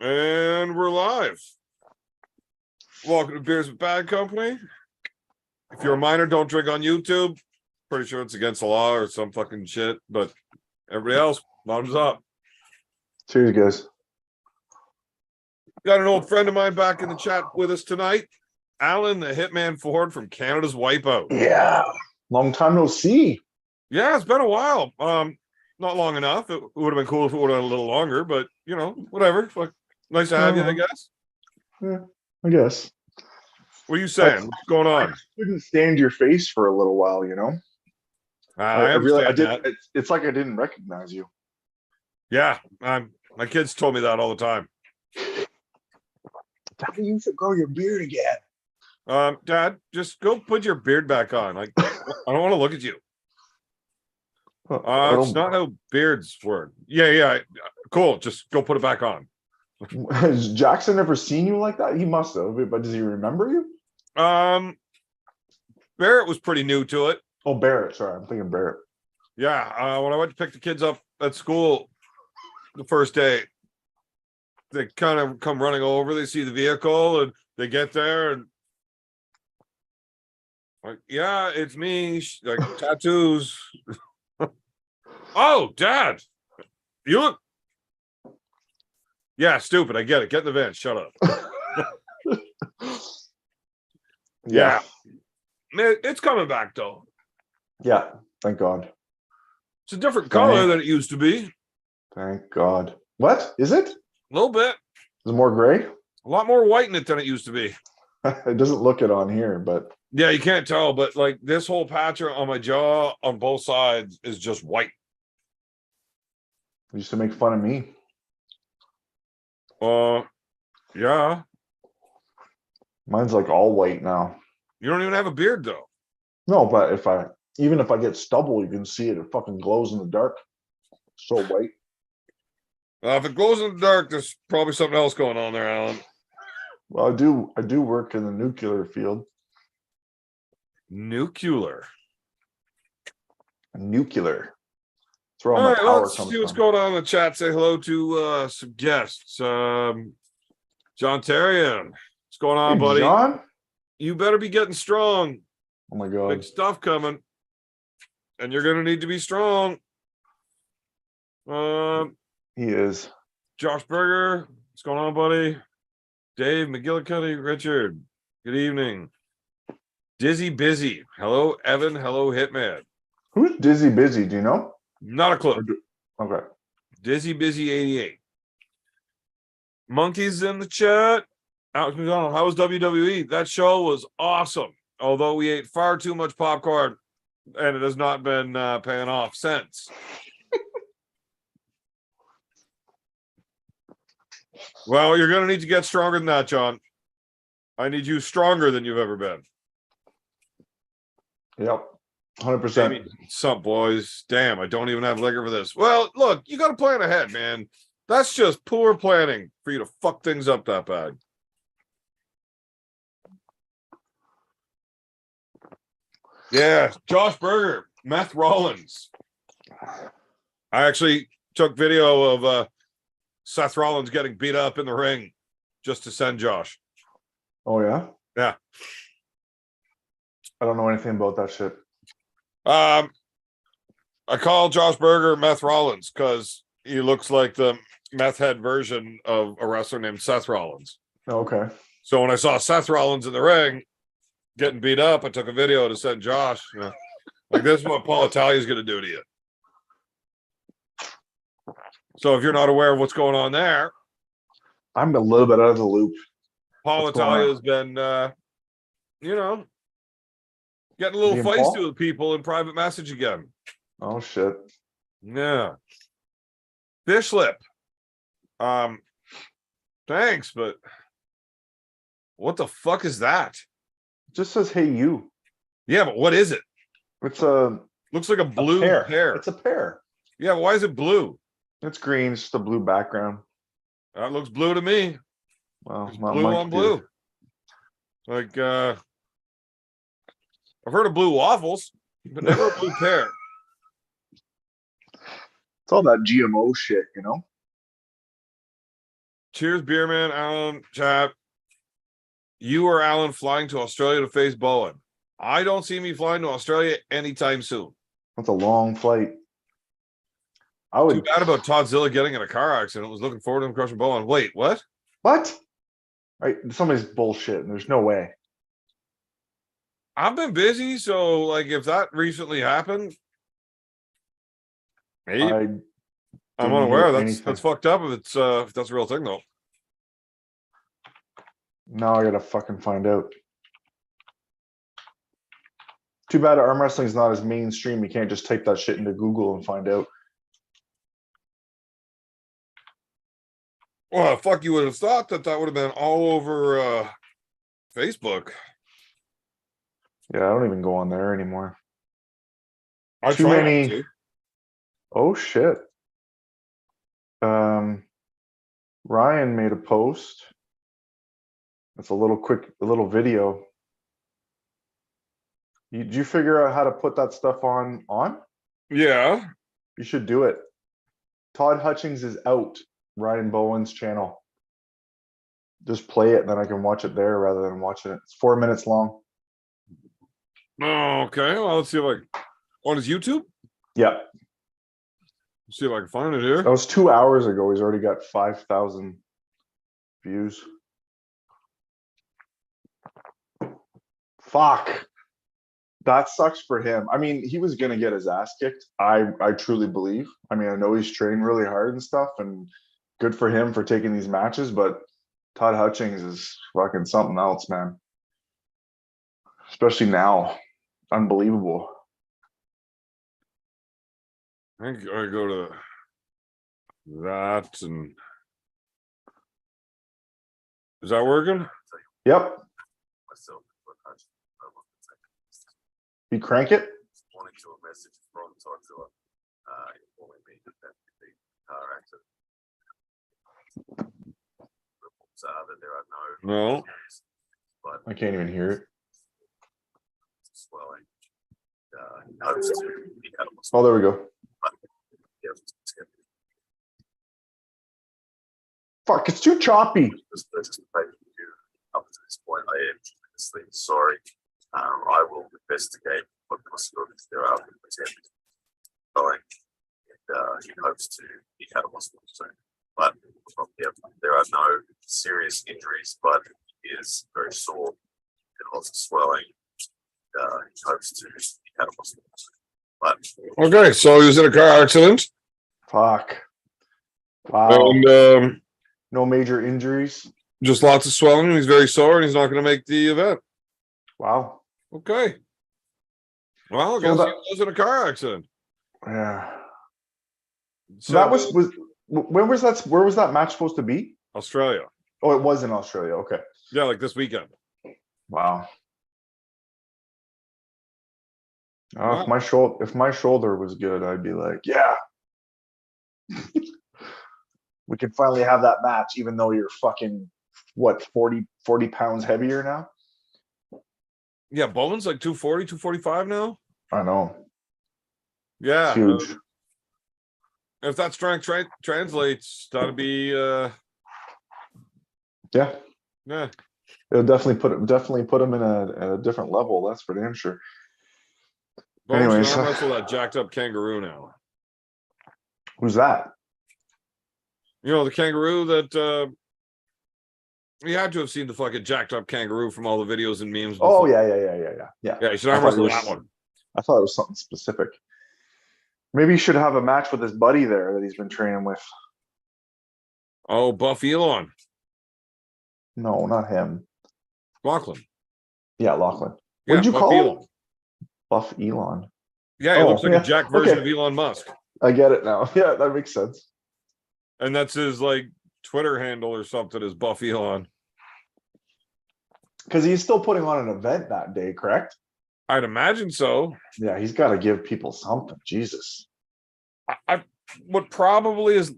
And we're live. Welcome to Beers with Bad Company. If you're a minor, don't drink on YouTube. Pretty sure it's against the law or some fucking shit. But everybody else, thumbs up. Cheers, guys. Got an old friend of mine back in the chat with us tonight. Alan, the Hitman Ford from Canada's Wipeout. Yeah. Long time no see. Yeah, it's been a while. Not long enough. It would have been cool if it would have been a little longer, but you know, whatever. Like, nice to have you, I guess. Yeah, I guess. What are you saying? What's going on? I couldn't stand your face for a little while, you know. I really did. It's like I didn't recognize you. Yeah, my kids told me that all the time. Daddy, you should grow your beard again. Dad, just go put your beard back on. Like, I don't want to look at you. It's not how beards work. Yeah. Cool. Just go put it back on. Has Jackson ever seen you like that? He must have, but does he remember you? Barrett was pretty new to it. Oh, Barrett. Sorry, I'm thinking Barrett. Yeah. When I went to pick the kids up at school the first day, they kind of come running over. They see the vehicle and they get there and like, yeah, it's me. Like tattoos. Oh, Dad, you look. Yeah, stupid. I get it. Get in the van. Shut up. Yeah. It's coming back, though. Yeah, thank God. It's a different color than it used to be. Thank God. What? Is it? A little bit. Is it more gray? A lot more white in it than it used to be. It doesn't look it on here, but... Yeah, you can't tell, but like this whole patch on my jaw on both sides is just white. You used to make fun of me. Yeah. Mine's like all white now. You don't even have a beard though. No, but even if I get stubble, you can see it. It fucking glows in the dark. So white. If it glows in the dark, there's probably something else going on there, Alan. Well, I do work in the nuclear field. Nuclear. That's where All all my right, power let's comes see what's from. going on in the chat. Say hello to some guests. John Terrian. What's going on, buddy? John? You better be getting strong. Oh my God. Big stuff coming. And you're gonna need to be strong. He is. Josh Berger. What's going on, buddy? Dave McGillicuddy, Richard. Good evening. Dizzy Busy. Hello, Evan. Hello, Hitman. Who's Dizzy Busy? Do you know? Not a clue. Okay. Dizzy Busy 88. Monkeys in the chat. Alex McDonald, how was WWE? That show was awesome. Although we ate far too much popcorn and it has not been paying off since. Well, you're going to need to get stronger than that, John. I need you stronger than you've ever been. Yep. 100%. What's up, boys? Damn, I don't even have liquor for this. Well, look, you got to plan ahead, man. That's just poor planning for you to fuck things up that bad. Yeah, Josh Berger, Meth Rollins. I actually took video of Seth Rollins getting beat up in the ring just to send Josh. Oh, yeah? Yeah. I don't know anything about that shit. I call Josh Berger Meth Rollins because he looks like the meth head version of a wrestler named Seth Rollins. Okay. So when I saw Seth Rollins in the ring getting beat up, I took a video to send Josh. You know, like, this is what Paul Italia is going to do to you. So if you're not aware of what's going on there, I'm a little bit out of the loop. Paul Italia has been, getting a little feisty with people in private message again. Oh, shit. Yeah. Fish lip. Thanks, but what the fuck is that? It just says, hey, you. Yeah, but what is it? It's a... Looks like a blue pear. It's a pear. Yeah, why is it blue? It's green. It's just a blue background. That looks blue to me. Well, it's blue on blue. Like, I've heard of blue waffles, but never a blue pear. It's all that GMO shit, you know? Cheers, beer man, Alan, chat. You or Alan flying to Australia to face Bowen. I don't see me flying to Australia anytime soon. That's a long flight. I Too would. bad about Toddzilla getting in a car accident. Was looking forward to him crushing Bowen. Wait, what? What? Right, somebody's bullshit. There's no way. I've been busy, so like if that recently happened, maybe I'm didn't unaware. hear That's anything. fucked up if that's a real thing though. Now I gotta fucking find out. Too bad arm wrestling's not as mainstream. You can't just type that shit into Google and find out. Well, fuck, you would have thought that would have been all over Facebook. Yeah, I don't even go on there anymore. I Too try not many. to. Oh shit. Ryan made a post. It's a little video. Did you figure out how to put that stuff on? Yeah. You should do it. Todd Hutchings is out. Ryan Bowen's channel. Just play it, and then I can watch it there rather than watching it. It's 4 minutes long. Oh, okay. Well, let's see if on his YouTube. Yeah. See if I can find it here. That was 2 hours ago. He's already got 5,000 views. Fuck. That sucks for him. I mean, he was gonna get his ass kicked. I truly believe. I mean, I know he's trained really hard and stuff, and good for him for taking these matches, but Todd Hutchings is fucking something else, man. Especially now. Unbelievable. I think I go to that and is that working? Yep. You crank it? Wanting to a message from Toddzilla informing me that the car accident reports are that there are no No. but I can't even hear it. swelling. Hopes to be able to Oh, there we go. Fuck, it's too choppy. just up to this point, I am tremendously sorry. I will investigate what possibilities there are for potential going, and he hopes to be out of hospital soon. But there are no serious injuries, but he is very sore and lots of swelling. He hopes to be out of hospital soon. But Okay, so he was in a car accident. Fuck. Wow. And No major injuries. just lots of swelling. He's very sore and he's not going to make the event. Wow. Okay. Well, I So guess that- he was in a car accident. Yeah. So That was when was that? Where was that match supposed to be? Australia. Oh, it was in Australia. Okay. Yeah, like this weekend. Wow. Oh, Wow. if my shoulder was good, I'd be like, yeah. We can finally have that match, even though you're fucking what 40 pounds heavier now. Yeah, Bowen's like 240, 245 now. I know. Yeah. It's huge. If that strength translates, that'd be Yeah. yeah. It'll definitely put him in a different level. That's for damn sure. Bowen's Anyways, gonna arm wrestle that jacked up kangaroo now. Who's that? You know, the kangaroo that you had to have seen the fucking jacked up kangaroo from all the videos and memes Oh before. yeah. Yeah, you should I arm thought wrestle it that was- one. I thought it was something specific. Maybe he should have a match with his buddy there that he's been training with. Oh, Buff Elon. No, not him. Lachlan. Yeah, Lachlan. Yeah, What did you Buff call Elon. him? Buff Elon. Yeah, he Oh, looks like yeah. a jacked version Okay. of Elon Musk. I get it now. Yeah, that makes sense. And that's his like Twitter handle or something is Buff Elon. Because he's still putting on an event that day, correct? I'd imagine so. Yeah, he's got to give people something. Jesus. I what probably is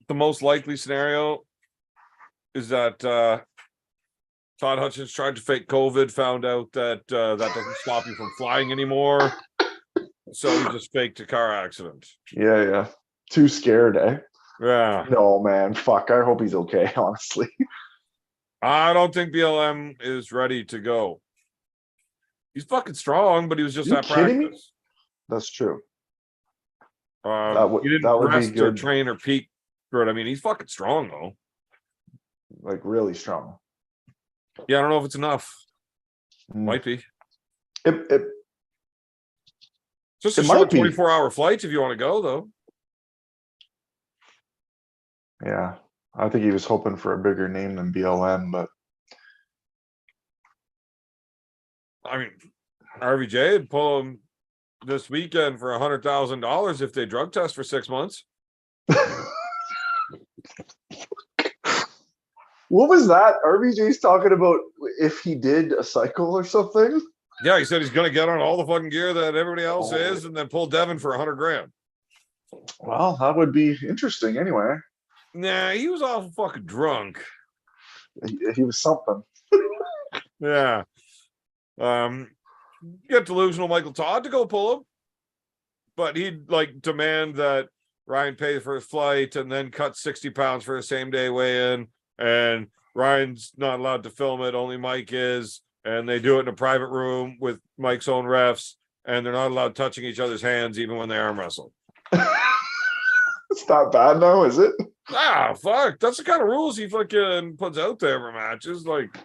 the most likely scenario is that Todd Hutchins tried to fake COVID, found out that that doesn't stop you from flying anymore. So he just faked a car accident. Yeah. Too scared, eh? Yeah. No, man. Fuck. I hope he's okay, honestly. I don't think BLM is ready to go. He's fucking strong, but he was just You at kidding me? practice. That's true. He That didn't would be rest or good. train or peak for it. I mean, he's fucking strong though. Like really strong. Yeah, I don't know if it's enough. Mm. Might be. It Just a It might short be. 24-hour flight if you want to go though. Yeah. I think he was hoping for a bigger name than BLM, but I mean, RVJ would pull him this weekend for $100,000 if they drug test for 6 months. what was that? RBJ's talking about if he did a cycle or something. Yeah, he said he's gonna get on all the fucking gear that everybody else Oh. is, and then pull Devin for $100,000. Well, that would be interesting anyway. Nah, he was awful fucking drunk. He was something. Yeah. Get delusional Michael Todd to go pull him, but he'd like demand that Ryan pay for his flight and then cut 60 pounds for a same day weigh-in, and Ryan's not allowed to film it, only Mike is, and they do it in a private room with Mike's own refs, and they're not allowed touching each other's hands even when they arm wrestle. It's not bad now, is it? Ah, fuck. That's the kind of rules he fucking puts out there for matches. Like,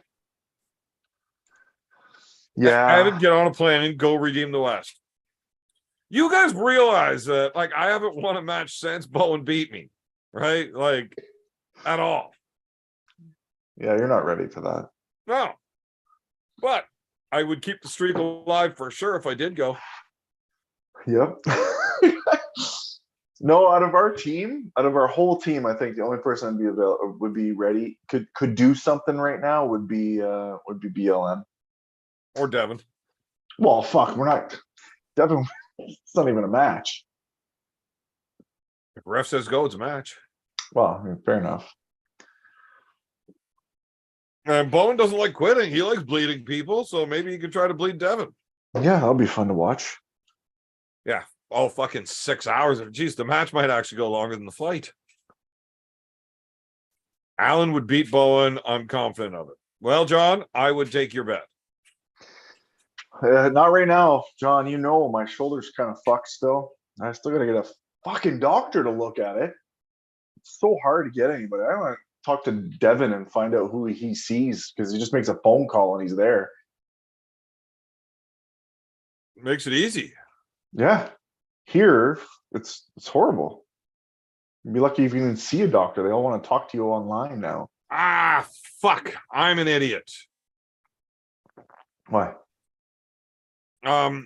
Yeah. Evan, get on a plane and go redeem the West. You guys realize that, like, I haven't won a match since Bowen beat me, right? Like, at all. Yeah, you're not ready for that. No. But I would keep the streak alive for sure if I did go. Yep. No, out of our whole team, I think the only person would be ready, could do something right now would be BLM. Or Devin. Well, fuck, we're not Devin. It's not even a match. If ref says go, it's a match. Well, I mean, fair enough. And Bowen doesn't like quitting. He likes bleeding people, so maybe he could try to bleed Devin. Yeah, that'll be fun to watch. Yeah. Oh, fucking 6 hours. Geez, the match might actually go longer than the flight. Allen would beat Bowen. I'm confident of it. Well, John, I would take your bet. Not right now, John. You know my shoulder's kind of fucked still. I still gotta get a fucking doctor to look at it. It's so hard to get anybody. I want to talk to Devin and find out who he sees because he just makes a phone call and he's there. Makes it easy. Yeah. Here, it's horrible. You'd be lucky if you can see a doctor. They all want to talk to you online now. Ah, fuck. I'm an idiot. Why? I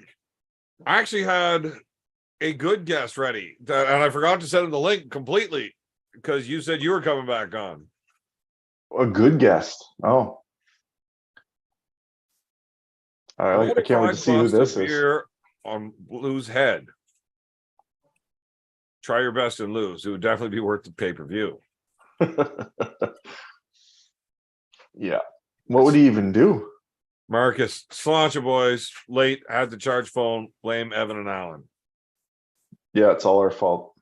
actually had a good guest ready, and I forgot to send him the link completely because you said you were coming back on. A good guest. Oh. I can't wait to see who this is. Beer on Lou's head. Try your best and lose. It would definitely be worth the pay-per-view. Yeah. What would he even do? Marcus, Slancha boys, late, had to charge phone, blame Evan and Allen. Yeah, it's all our fault.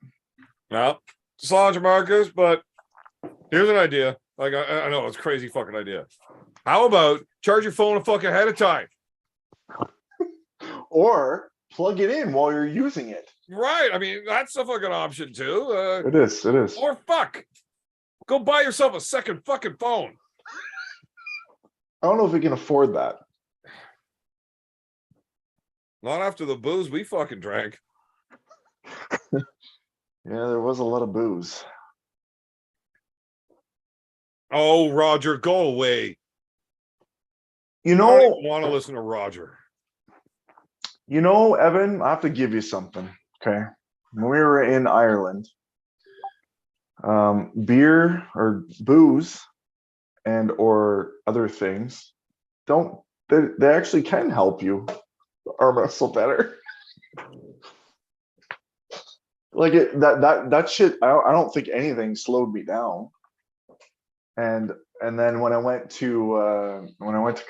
Well, Slancha Marcus, but here's an idea. Like, I know it's a crazy fucking idea. How about charge your phone a fucking ahead of time? Or plug it in while you're using it. Right. I mean, that's a fucking option too. It is. Or fuck. Go buy yourself a second fucking phone. I don't know if we can afford that. Not after the booze we fucking drank. Yeah, there was a lot of booze. Oh, Roger, go away. You I know, don't even want to listen to Roger. Evan, I have to give you something. Okay. When we were in Ireland, beer or booze and or other things they actually can help you arm wrestle better. Like that shit, I don't think anything slowed me down. And then when I went to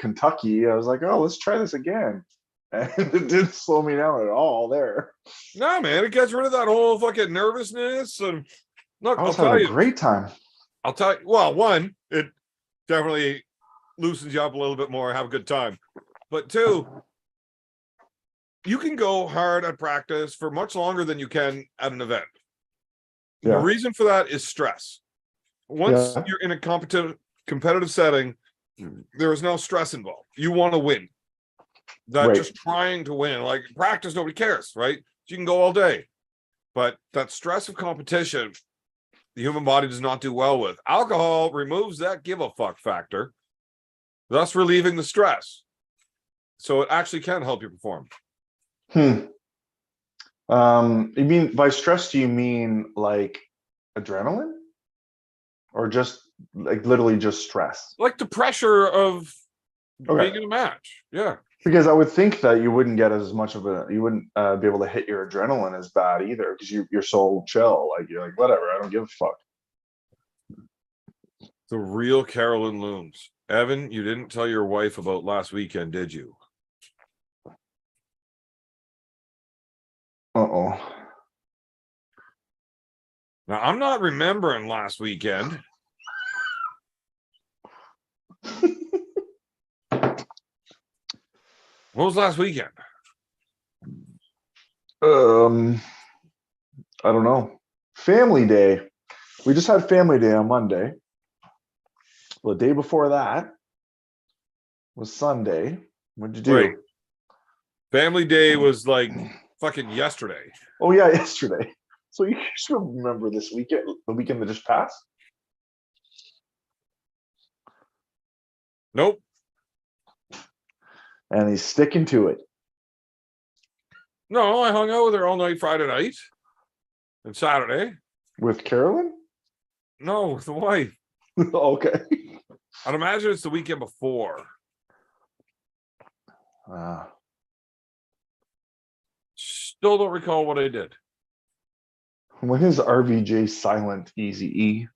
Kentucky, I was like, oh, let's try this again. And it didn't slow me down at all there. No, man, it gets rid of that whole fucking nervousness and Look, I I'll was tell having a you. great time. I'll tell you. Well, one, it definitely loosens you up a little bit more, have a good time. But two, you can go hard at practice for much longer than you can at an event. The Yeah. reason for that is stress. Once Yeah. you're in a competitive setting, there is no stress involved. You want to win. That Right. just trying to win. Like practice, nobody cares, right? You can go all day. But that stress of competition, the human body does not do well with. Alcohol removes that give a fuck factor, thus relieving the stress. So it actually can help you perform. You mean by stress, do you mean like adrenaline? Or just like literally just stress? Like the pressure of Okay. being in a match. Yeah. Because I would think that you wouldn't get as much of a, you wouldn't be able to hit your adrenaline as bad either, because you're so chill. Like you're like, whatever, I don't give a fuck. The real Carolyn looms. Evan, you didn't tell your wife about last weekend, did you? Uh-oh. Now, I'm not remembering last weekend. What was last weekend? I don't know. Family Day. We just had Family Day on Monday. Well, the day before that was Sunday. What'd you do? Wait. Family Day was like fucking yesterday. Oh yeah, yesterday. So you should remember this weekend, the weekend that just passed. Nope. And he's sticking to it. No, I hung out with her all night Friday night and Saturday. With Carolyn? No, with the wife. Okay. I'd imagine it's the weekend before. Still don't recall what I did. When is RVJ silent, Easy E?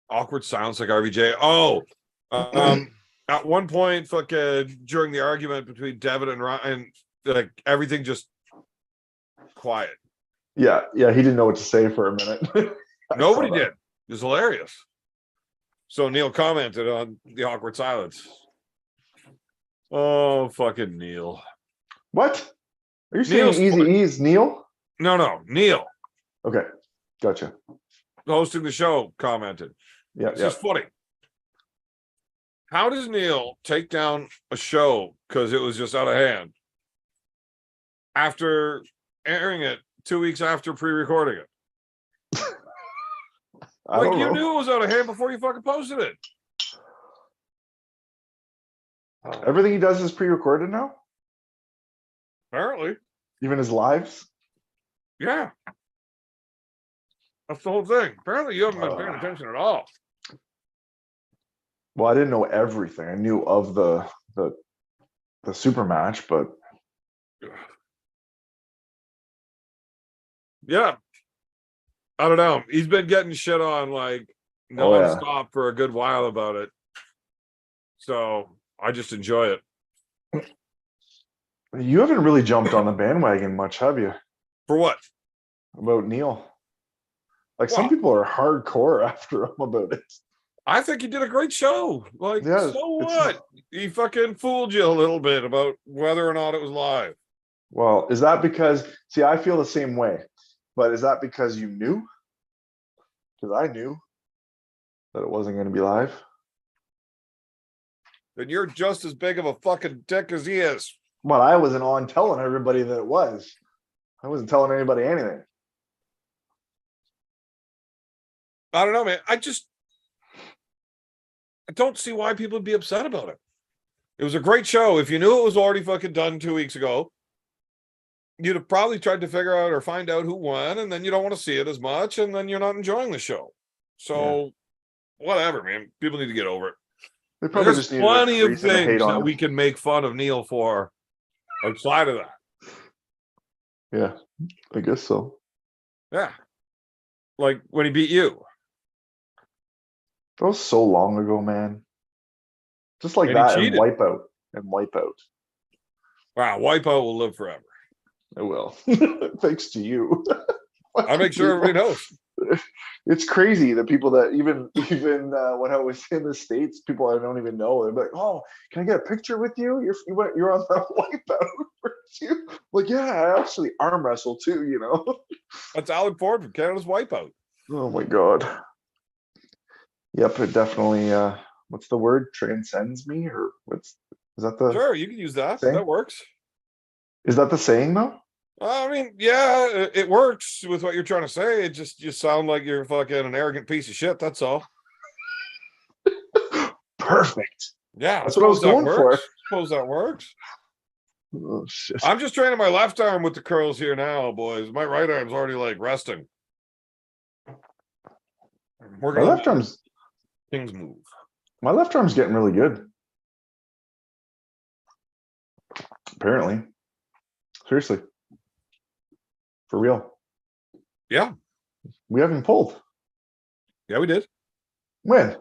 Awkward sounds like RVJ. Oh, at one point, fucking during the argument between Devin and Ryan, like everything just quiet. Yeah, he didn't know what to say for a minute. Nobody did. It was hilarious. So Neil commented on the awkward silence. Oh, fucking Neil. What? Are you Neil's saying Easy E's Neil? No, Neil, Okay, gotcha. hosting the show, commented. Yeah, It's just funny. How does Neil take down a show because it was just out of hand after airing it 2 weeks after pre-recording it? I Like don't you know. knew it was out of hand before you fucking posted it. Everything he does is pre-recorded now? Apparently. Even his lives? Yeah. That's the whole thing. Apparently you haven't been paying attention at all. Well, I didn't know everything. I knew of the super match, but Yeah. I don't know. He's been getting shit on like Oh, yeah. nonstop for a good while about it. So I just enjoy it. you haven't really jumped on the bandwagon much, have you? For what? About Neil. Like some Well, people are hardcore after him about it. I think he did a great show. Like, Yeah, so it's- what? He fucking fooled you a little bit about whether or not it was live. Well, is that because, see, I feel the same way, but is that because you knew? Because I knew that it wasn't going to be live. Then you're just as big of a fucking dick as he is. But I wasn't on telling everybody that it was. I wasn't telling anybody anything. I don't know, man. I don't see why people would be upset about it. It was a great show. If you knew it was already fucking done 2 weeks ago, you'd have probably tried to figure out or find out who won, and then you don't want to see it as much, and then you're not enjoying the show. So, whatever, man. People need to get over it. They probably There's just needed plenty a of reason to hate things on that him. we can make fun of Neil for outside of that. Yeah, I guess so. Yeah. Like when he beat you. That was so long ago, man. Just like And he that and cheated. Wipeout. And Wipeout. Wow, Wipeout will live forever. It will. Thanks to you. I make sure everybody knows. It's crazy the people that even when I was in the States, people I don't even know, they're like, "Oh, can I get a picture with you? You're on the wipeout." You like, yeah, I actually arm wrestle too, you know. That's Alan Ford from Canada's Wipeout. Oh my god. Yep, it definitely what's the word? Transcends me, or is that the Sure, you can use that. Same. That works. is that the saying though? I mean, yeah, it works with what you're trying to say. It just you sound like you're fucking an arrogant piece of shit. That's all. Perfect. Yeah, I That's what I was suppose that going for. works. Suppose that works. Oh shit. I'm just training my left arm with the curls here now, boys. My right arm's already like resting. We're My gonna left arm's things move. my left arm's getting really good. Apparently. Seriously. For real. Yeah, We haven't pulled. yeah, we did. When?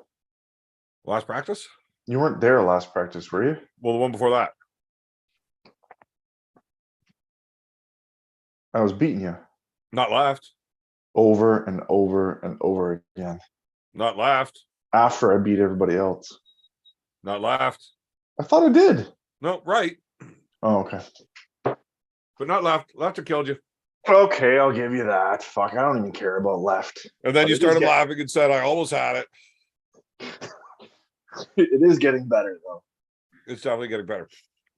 Last practice. You weren't there last practice, were you? Well, the one before that. I was beating you Not left. over and over and over again. Not left. After I beat everybody else. Not left. I thought I did. No, right. Oh, okay. But not left. Left that killed you. Okay, I'll give you that. Fuck, I don't even care about left. And then But you it is started getting- laughing and said, I almost had it. It is getting better though. It's definitely getting better.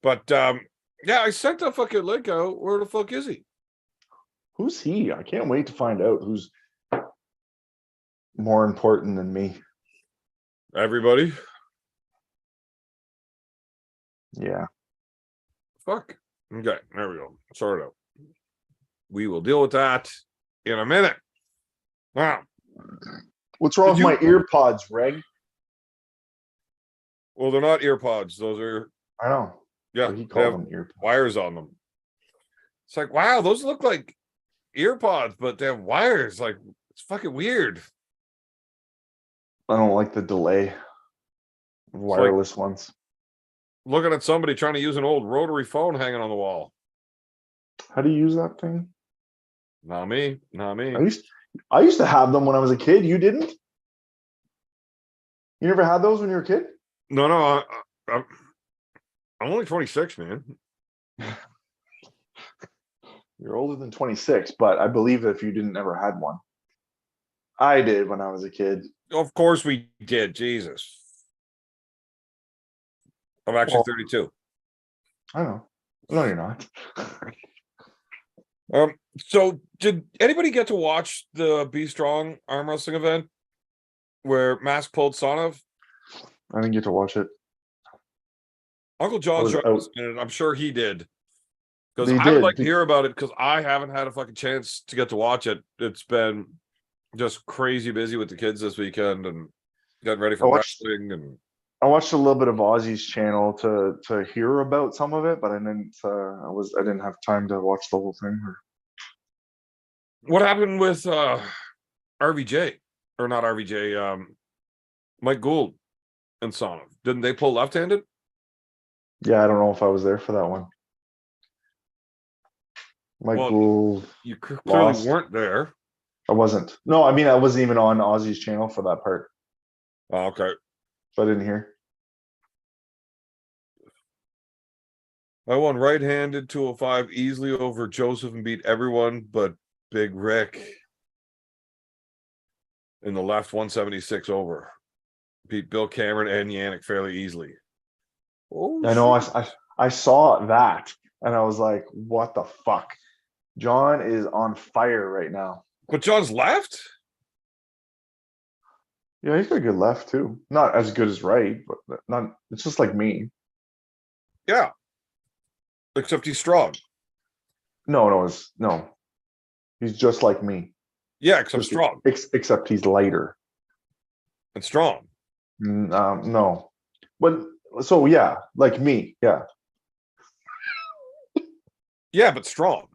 But yeah, I sent that fucking link out. Where the fuck is he? Who's he? I can't wait to find out who's more important than me. Everybody. Yeah. Fuck. Okay, there we go. Sort it out. We will deal with that in a minute. Now, What's wrong with Did my you- ear pods, Reg? well, they're not ear pods. Those are, I know. yeah, But he they called have them ear pods. wires on them. It's like, wow, those look like ear pods, but they have wires. Like, it's fucking weird. I don't like the delay. Wireless ones. Looking at somebody trying to use an old rotary phone hanging on the wall. How do you use that thing? Not me. Not me. I used to have them when I was a kid. You didn't? You never had those when you were a kid? No, I'm only 26, man. You're older than 26, but I believe if you didn't ever had one. I did when I was a kid. Of course we did. Jesus. I'm actually Well- 32. I know. No, you're not. So did anybody get to watch the Be Strong arm wrestling event where Mask pulled Sonov? I didn't get to watch it. Uncle John was showed out. us, and I'm sure he did. Because They I would did. like to hear about it because I haven't had a fucking chance to get to watch it. It's been just crazy busy with the kids this weekend and getting ready for I watched- wrestling and I watched a little bit of Ozzy's channel to hear about some of it, but I didn't. I didn't have time to watch the whole thing. what happened with RVJ or not RVJ, Mike Gould and Sonov. Didn't they pull left-handed? Yeah, I don't know if I was there for that one. Mike Well, Gould. You clearly Lost. weren't there. I wasn't. No, I mean I wasn't even on Ozzy's channel for that part, Oh, okay. so I didn't hear. I won right-handed 205 easily over Joseph and beat everyone but Big Rick in the left 176 over. Beat Bill Cameron and Yannick fairly easily. Oh, I know. shit. I saw that, and I was like, "What the fuck?" John is on fire right now. But John's left? Yeah, he's got a good left too. Not as good as right, but not. It's just like me. Yeah. Except he's strong. No. He's just like me. Yeah, except Just- strong. Except he's lighter. And strong. No, but so yeah, like me. Yeah, Yeah, but strong.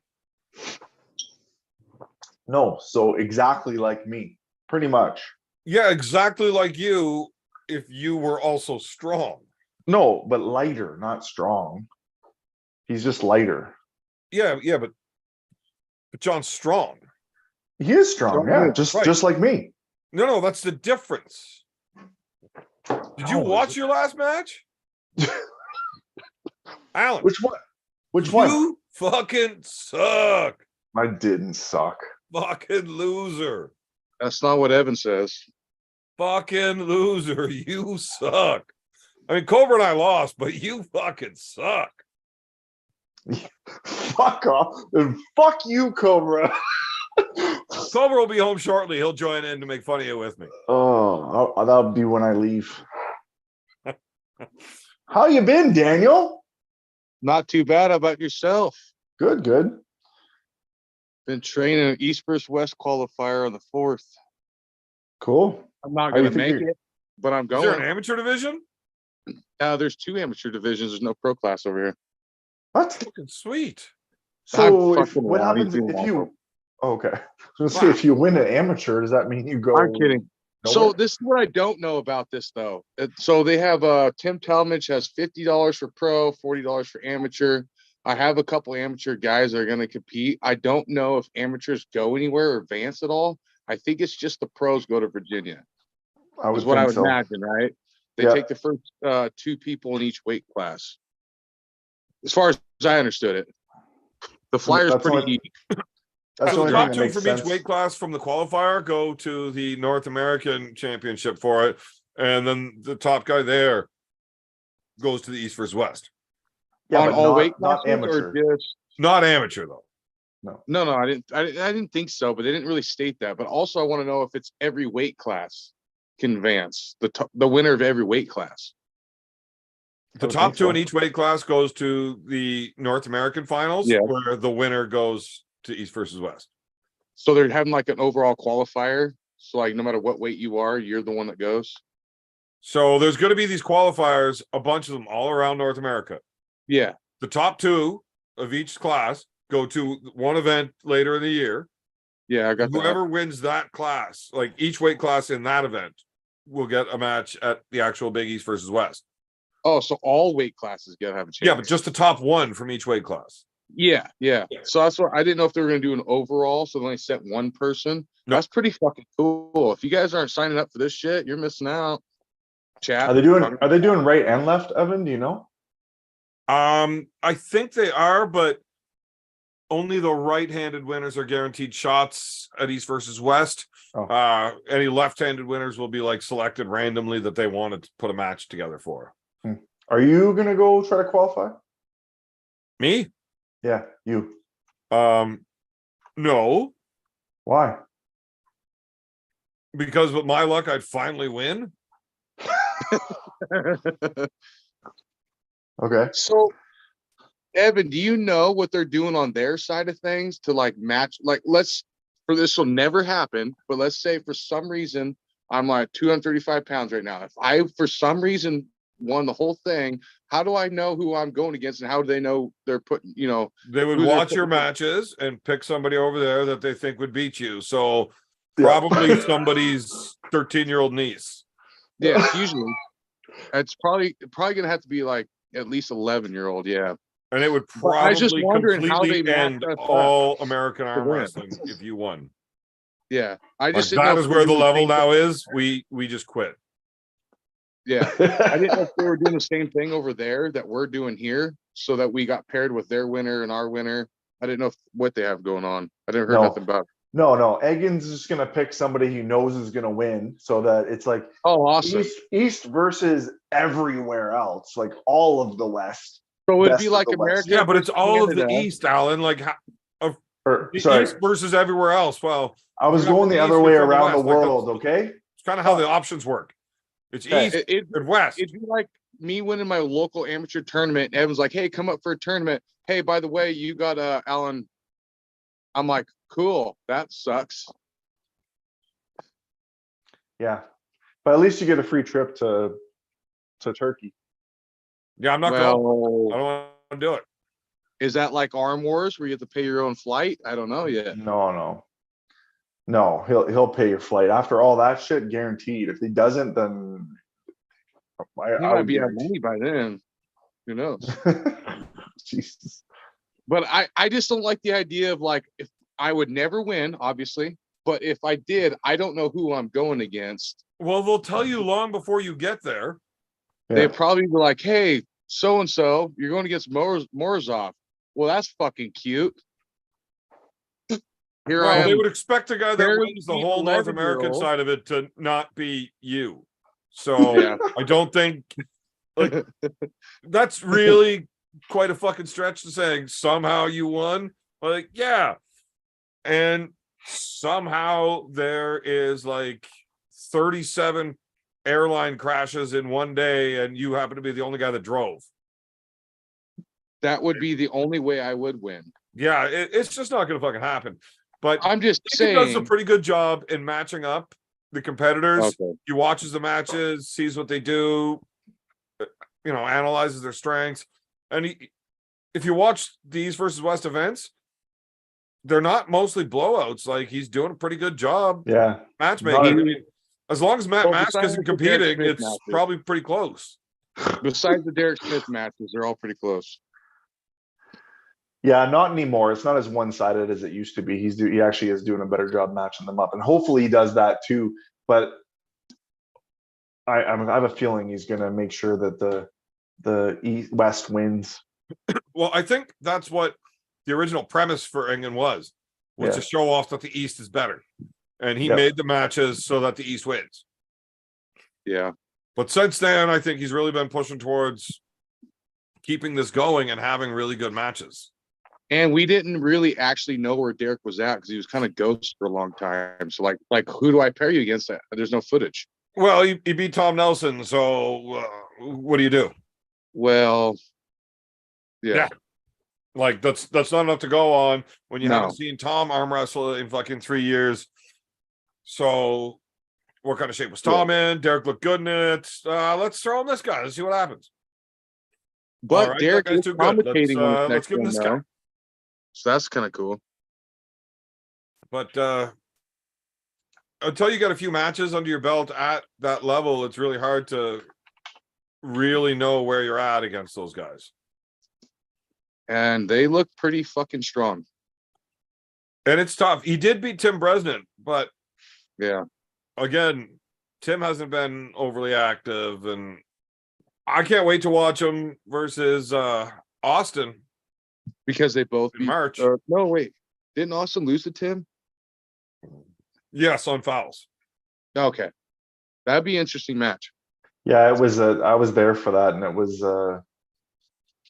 no. So exactly like me, pretty much. Yeah, exactly like you if you were also strong. No, but lighter, not strong. He's just lighter. Yeah, but John's strong. He is strong. Strong Yeah, dude. just like me. No, that's the difference. Did you Oh, watch your last match? Alan, Which one? Which one? you fucking suck. I didn't suck. Fucking loser. That's not what Evan says. Fucking loser. You suck. I mean, Cobra and I lost, but you fucking suck. Fuck off. And fuck you, Cobra. Cobra will be home shortly. He'll join in to make fun of you with me. Oh, that'll be when I leave. How you been, Daniel? Not too bad. How about yourself? Good, good. Been training an East versus West qualifier on the 4th. Cool. I'm not How you going to think make you're- it, but I'm Is there an going. amateur division? There's 2 amateur divisions. There's no pro class over here. What? Fucking sweet. So I'm if, fucking what around. happens He's doing if you? awful. Oh, okay. I was gonna say, if you win an amateur, does that mean you go? I'm kidding. So nowhere? this is what I don't know about this though. So they have Tim Talmadge has $50 for pro, $40 for amateur. I have a couple amateur guys that are going to compete. I don't know if amateurs go anywhere or advance at all. I think it's just the pros go to Virginia. I would Is what I think would so. imagine, right? They Yeah. take the first 2 people in each weight class. As far as I understood it, the flyer's That's pretty only- easy. That's the So only the thing top that two makes from sense. each weight class from the qualifier go to the North American Championship for it, and then the top guy there goes to the East versus West. Yeah, On but all not, weight not classes amateur. or just Not amateur though. no, I didn't think so, but they didn't really state that. But also I want to know if it's every weight class can advance, the winner of every weight class. The would top think 2 so. in each weight class goes to the North American finals, Yeah. where the winner goes to East versus West. So they're having like an overall qualifier. So like no matter what weight you are, you're the one that goes. So there's going to be these qualifiers, a bunch of them all around North America. Yeah. The top 2 of each class go to one event later in the year. Yeah, I got that. Whoever wins that class, like each weight class in that event, will get a match at the actual Big East versus West. Oh, so all weight classes gotta have a chance. Yeah, but just the top 1 from each weight class. yeah. So that's what I didn't know if they were gonna do an overall, so they only sent one person. No. That's pretty fucking cool. If you guys aren't signing up for this shit, you're missing out. Chat. Are they doing right and left, Evan? Do you know? I think they are, but only the right-handed winners are guaranteed shots at East versus West. Oh. Any left-handed winners will be like selected randomly that they wanted to put a match together for. Are you gonna go try to qualify? Me? Yeah, you. No, Why? because with my luck, I'd finally win. Okay. So, Evan, do you know what they're doing on their side of things to like match? Like, this will never happen, but let's say for some reason I'm like 235 pounds right now. If I, for some reason, won the whole thing, how do I know who I'm going against and how do they know they're putting, They would Who they're watch your putting- matches and pick somebody over there that they think would beat you. So Yeah. probably somebody's 13-year-old niece. yeah, usually it's probably going to have to be like at least 11-year-old. Yeah. And it would But I was just probably wondering how completely they end match us up all American arm win. wrestling if you won. Yeah. I Like, just didn't that know is if they where were the doing level same now thing. is. We just quit. Yeah. I didn't know if they were doing the same thing over there that we're doing here so that we got paired with their winner and our winner. I didn't know what they have going on. I didn't hear No. nothing about it. No. Egan's just gonna pick somebody he knows is gonna win, so that it's like Oh, awesome. East versus everywhere else, like all of the West. So it'd best be of like the West. America. Yeah, but it's versus all of the Canada. East, Alan. Like Or the sorry, East versus everywhere else. Well, I was you're not going from the the other East, way you're from the around the West. Like, world. that's- Okay. it's kind of how the options work. It's Okay. East It, and West. it'd be like me winning my local amateur tournament. And Evan's like, "Hey, come up for a tournament. Hey, by the way, you got Alan." I'm like, "Cool. That sucks." Yeah, but at least you get a free trip to Turkey. Yeah, I'm not going. I Well, don't want to do it. is that like Arm Wars where you have to pay your own flight? I don't know yet. No. He'll pay your flight after all that shit, guaranteed. If he doesn't, then He I might would be out of guarantee. money by then. Who knows? Jesus. But I just don't like the idea of like if I would never win, obviously, But if I did, I don't know who I'm going against. Well, they'll tell you long before you get there. They'd probably be like, hey, so and so, you're going against Morozov. Well, that's fucking cute. Here I Well, am. they would expect a guy that barely wins the beat whole North American 11-year-old. side of it to not be you. So Yeah. I don't think like that's really quite a fucking stretch to say somehow you won. Like, yeah. And somehow there is like 37 airline crashes in one day, and you happen to be the only guy that drove. That would be the only way I would win. Yeah, it's just not gonna fucking happen. But I'm just he saying. does a pretty good job in matching up the competitors. Okay. He watches the matches, sees what they do, analyzes their strengths. And if you watch the East versus West events, they're not mostly blowouts. Like, he's doing a pretty good job Yeah. matchmaking. I mean, as long as Matt Well, Mask besides isn't the Derek competing, Smith it's matches. probably pretty close. Besides the Derek Smith matches, they're all pretty close. Yeah, not anymore. It's not as one-sided as it used to be. He actually is doing a better job matching them up, and hopefully he does that too. But I have a feeling he's going to make sure that the East West wins. Well, I think that's what the original premise for England was to show off that the East is better. And he made the matches so that the East wins. Yeah. But since then, I think he's really been pushing towards keeping this going and having really good matches. And we didn't really actually know where Derek was at because he was kind of ghost for a long time. So like who do I pair you against? There's no footage. Well, he beat Tom Nelson. So what do you do? Well, yeah. Like that's not enough to go on when you haven't seen Tom arm wrestle in fucking 3 years. So what kind of shape was Tom in? Derek looked good in it. Let's throw him this guy. Let's see what happens. But right, Derek is too good. commentating Let's give him this guy. So that's kind of cool. But until you got a few matches under your belt at that level, it's really hard to really know where you're at against those guys. And they look pretty fucking strong. And it's tough. He did beat Tim Bresnan, but yeah, again, Tim hasn't been overly active, and I can't wait to watch him versus Austin. Because they both in March. No, wait. Didn't Austin lose to Tim? Yes, on fouls. Okay. That'd be an interesting match. Yeah, it was. I was there for that, and it was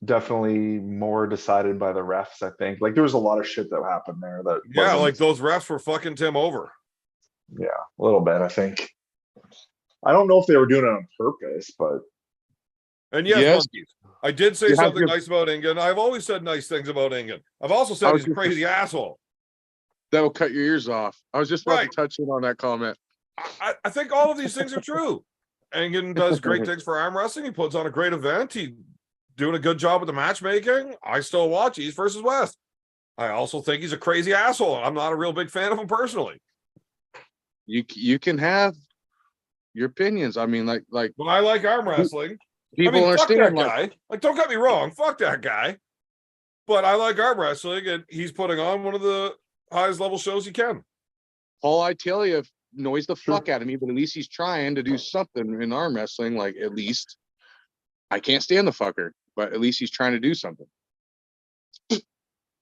definitely more decided by the refs. I think like there was a lot of shit that happened there. Like those refs were fucking Tim over. Yeah, a little bit. I think. I don't know if they were doing it on purpose, but. And yes, monkeys. I did say something nice about England. I've always said nice things about England. I've also said he's a crazy asshole. That'll cut your ears off. I was just about to touch in on that comment. I think all of these things are true. England does great things for arm wrestling. He puts on a great event. He's doing a good job with the matchmaking. I still watch East versus West. I also think he's a crazy asshole. I'm not a real big fan of him personally. You can have your opinions. I mean, like. Well, I like arm wrestling. People understand fuck that guy. Like, don't get me wrong. Fuck that guy. But I like arm wrestling, and he's putting on one of the highest level shows he can. All I tell you, noise the fuck out of me, but at least he's trying to do something in arm wrestling. Like, at least I can't stand the fucker, but at least he's trying to do something.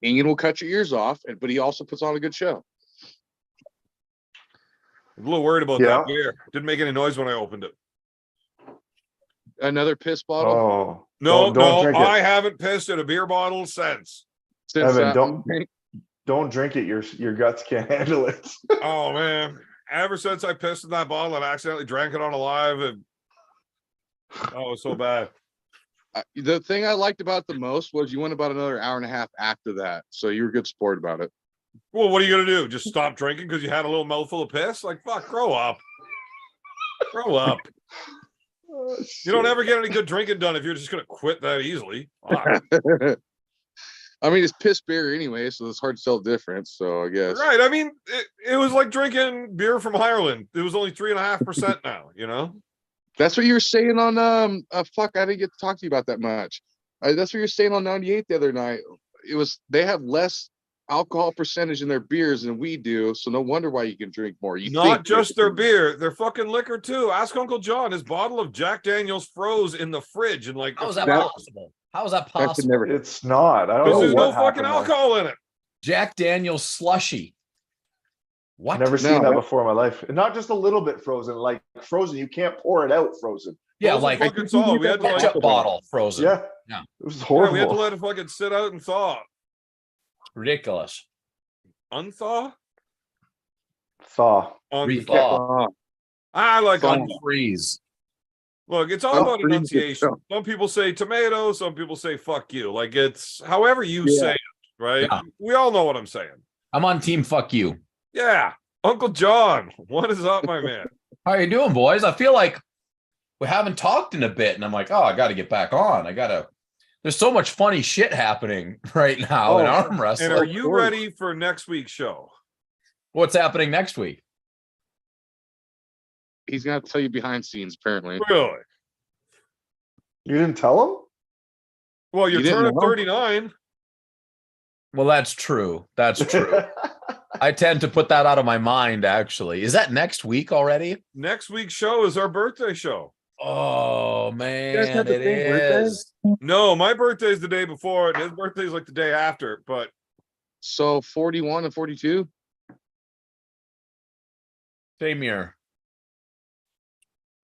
England will cut your ears off, but he also puts on a good show. I'm a little worried about that beer. Didn't make any noise when I opened it. Another piss bottle? Oh no, I haven't pissed in a beer bottle since Evan, don't drink it. Your guts can't handle it. Oh man. Ever since I pissed in that bottle and accidentally drank it on a live, and it was so bad. The thing I liked about it the most was you went about another hour and a half after that. So you were a good sport about it. Well, what are you gonna do? Just stop drinking because you had a little mouthful of piss? Like, fuck, grow up. Grow up. You don't ever get any good drinking done if you're just going to quit that easily. I mean, it's piss beer anyway, so it's hard to tell the difference. So I guess. Right. I mean, it was like drinking beer from Ireland. It was only 3.5% now, you know? That's what you were saying on, fuck, I didn't get to talk to you about that much. That's what you were saying on 98 the other night. They have less alcohol percentage in their beers than we do, so no wonder why you can drink more. You Not think just their beer, their fucking liquor too. Ask Uncle John. His bottle of Jack Daniels froze in the fridge and like How is the that That- possible? How is that that should possible? never. It's not. I don't because know there's what no fucking happened there. alcohol in it. Jack Daniel's slushy. What? Never seen No, that that- before in my life. And not just a little bit frozen, like frozen. You can't pour it out frozen. Yeah, Frozen like fucking thaw. We had to like, ketchup bottle frozen. Yeah. Yeah. It was yeah, horrible. we had to let it fucking sit out and thaw. Ridiculous. Unthaw? Thaw. Rethaw. I like Thaw. Unfreeze. Look, it's all about Unfreeze enunciation. itself. Some people say tomato, some people say fuck you. Like it's however you Yeah. say it, right? Yeah. We all know what I'm saying. I'm on team fuck you. Yeah. Uncle John, what is up, my man? How you doing, boys? I feel like we haven't talked in a bit, and I'm like, oh, I got to get back on. There's so much funny shit happening right now in Oh, arm And wrestling. are you ready for next week's show? What's happening next week? He's gonna have to tell you behind scenes, apparently. Really? You didn't tell him? Well, you're You didn't turning know? 39. Well, that's true. That's true. I tend to put that out of my mind, actually. Is that next week already? Next week's show is our birthday show. Oh, guys man, have the it same birthday? is. No, my birthday's the day before, and his birthday's like the day after. But So 41 and 42. Same year.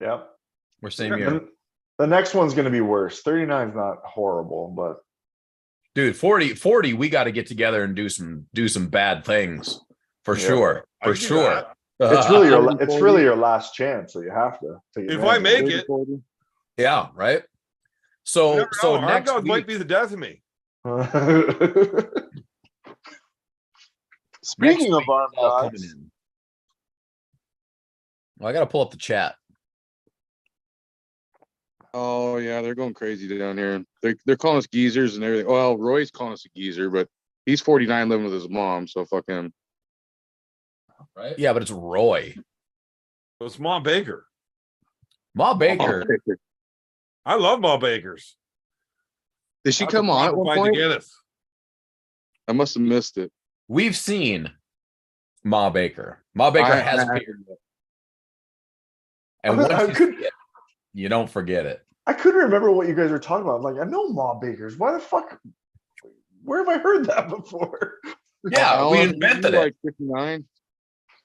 Yep. We're same year. And the next one's going to be worse. 39 is not horrible, but Dude, 40, we got to get together and do some bad things. For Yeah. sure. I For can do sure. that. it's really your last chance, so you have to take If I advantage. make it, 40. Yeah, right? you So never so know. next Arm gods might week, be the death of me. Speaking next of week, arm it's all coming gods, in. Well, I got to pull up the chat. Oh yeah, they're going crazy down here. They're calling us geezers and everything. Well, Roy's calling us a geezer, but he's 49 living with his mom, so fuck him. Right? Yeah, but it's Roy. It's Ma Baker. Ma Baker. I love Ma Bakers. Did she That's come a on at proper one pint to point? Guinness. I must have missed it. We've seen Ma Baker. Ma Baker has I- appeared. And I once you could- see it, you don't forget it. I couldn't remember what you guys were talking about. I'm like, I know Ma Bakers. Why the fuck? Where have I heard that before? Yeah, How we long- invented you it. Like 59.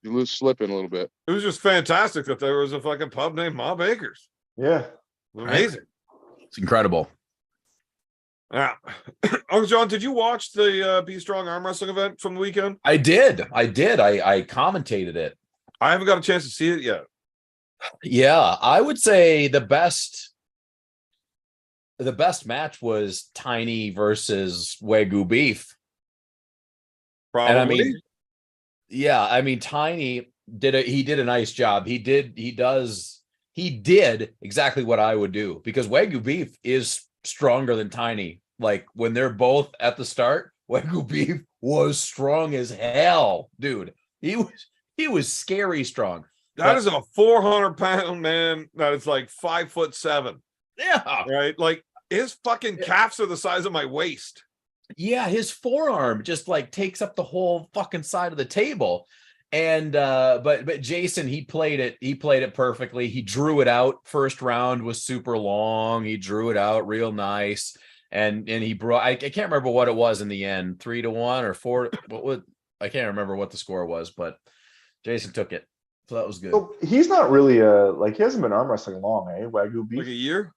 You lose slipping a little bit. It was just fantastic that there was a fucking pub named Ma Baker's. Yeah. Amazing. It's incredible. Yeah. Uncle John, did you watch the Be Strong arm wrestling event from the weekend? I did. I commentated it. I haven't got a chance to see it yet. Yeah, I would say the best match was Tiny versus Wagyu beef. Probably. And I mean, yeah, I mean, Tiny did a nice job. He did exactly what I would do, because Wagyu beef is stronger than Tiny. Like when they're both at the start, Wagyu beef was strong as hell, dude. He was scary strong. that is a 400-pound man that is like 5'7". Yeah. Right? Like his fucking calves are the size of my waist. Yeah, his forearm just like takes up the whole fucking side of the table. And but Jason, he played it perfectly. He drew it out. First round was super long. He drew it out real nice. And he brought, I can't remember what it was in the end, 3-1 or 4. I can't remember what the score was, but Jason took it. So that was good. So he's not really like he hasn't been arm wrestling long, eh? Wagyu beef. Like a year.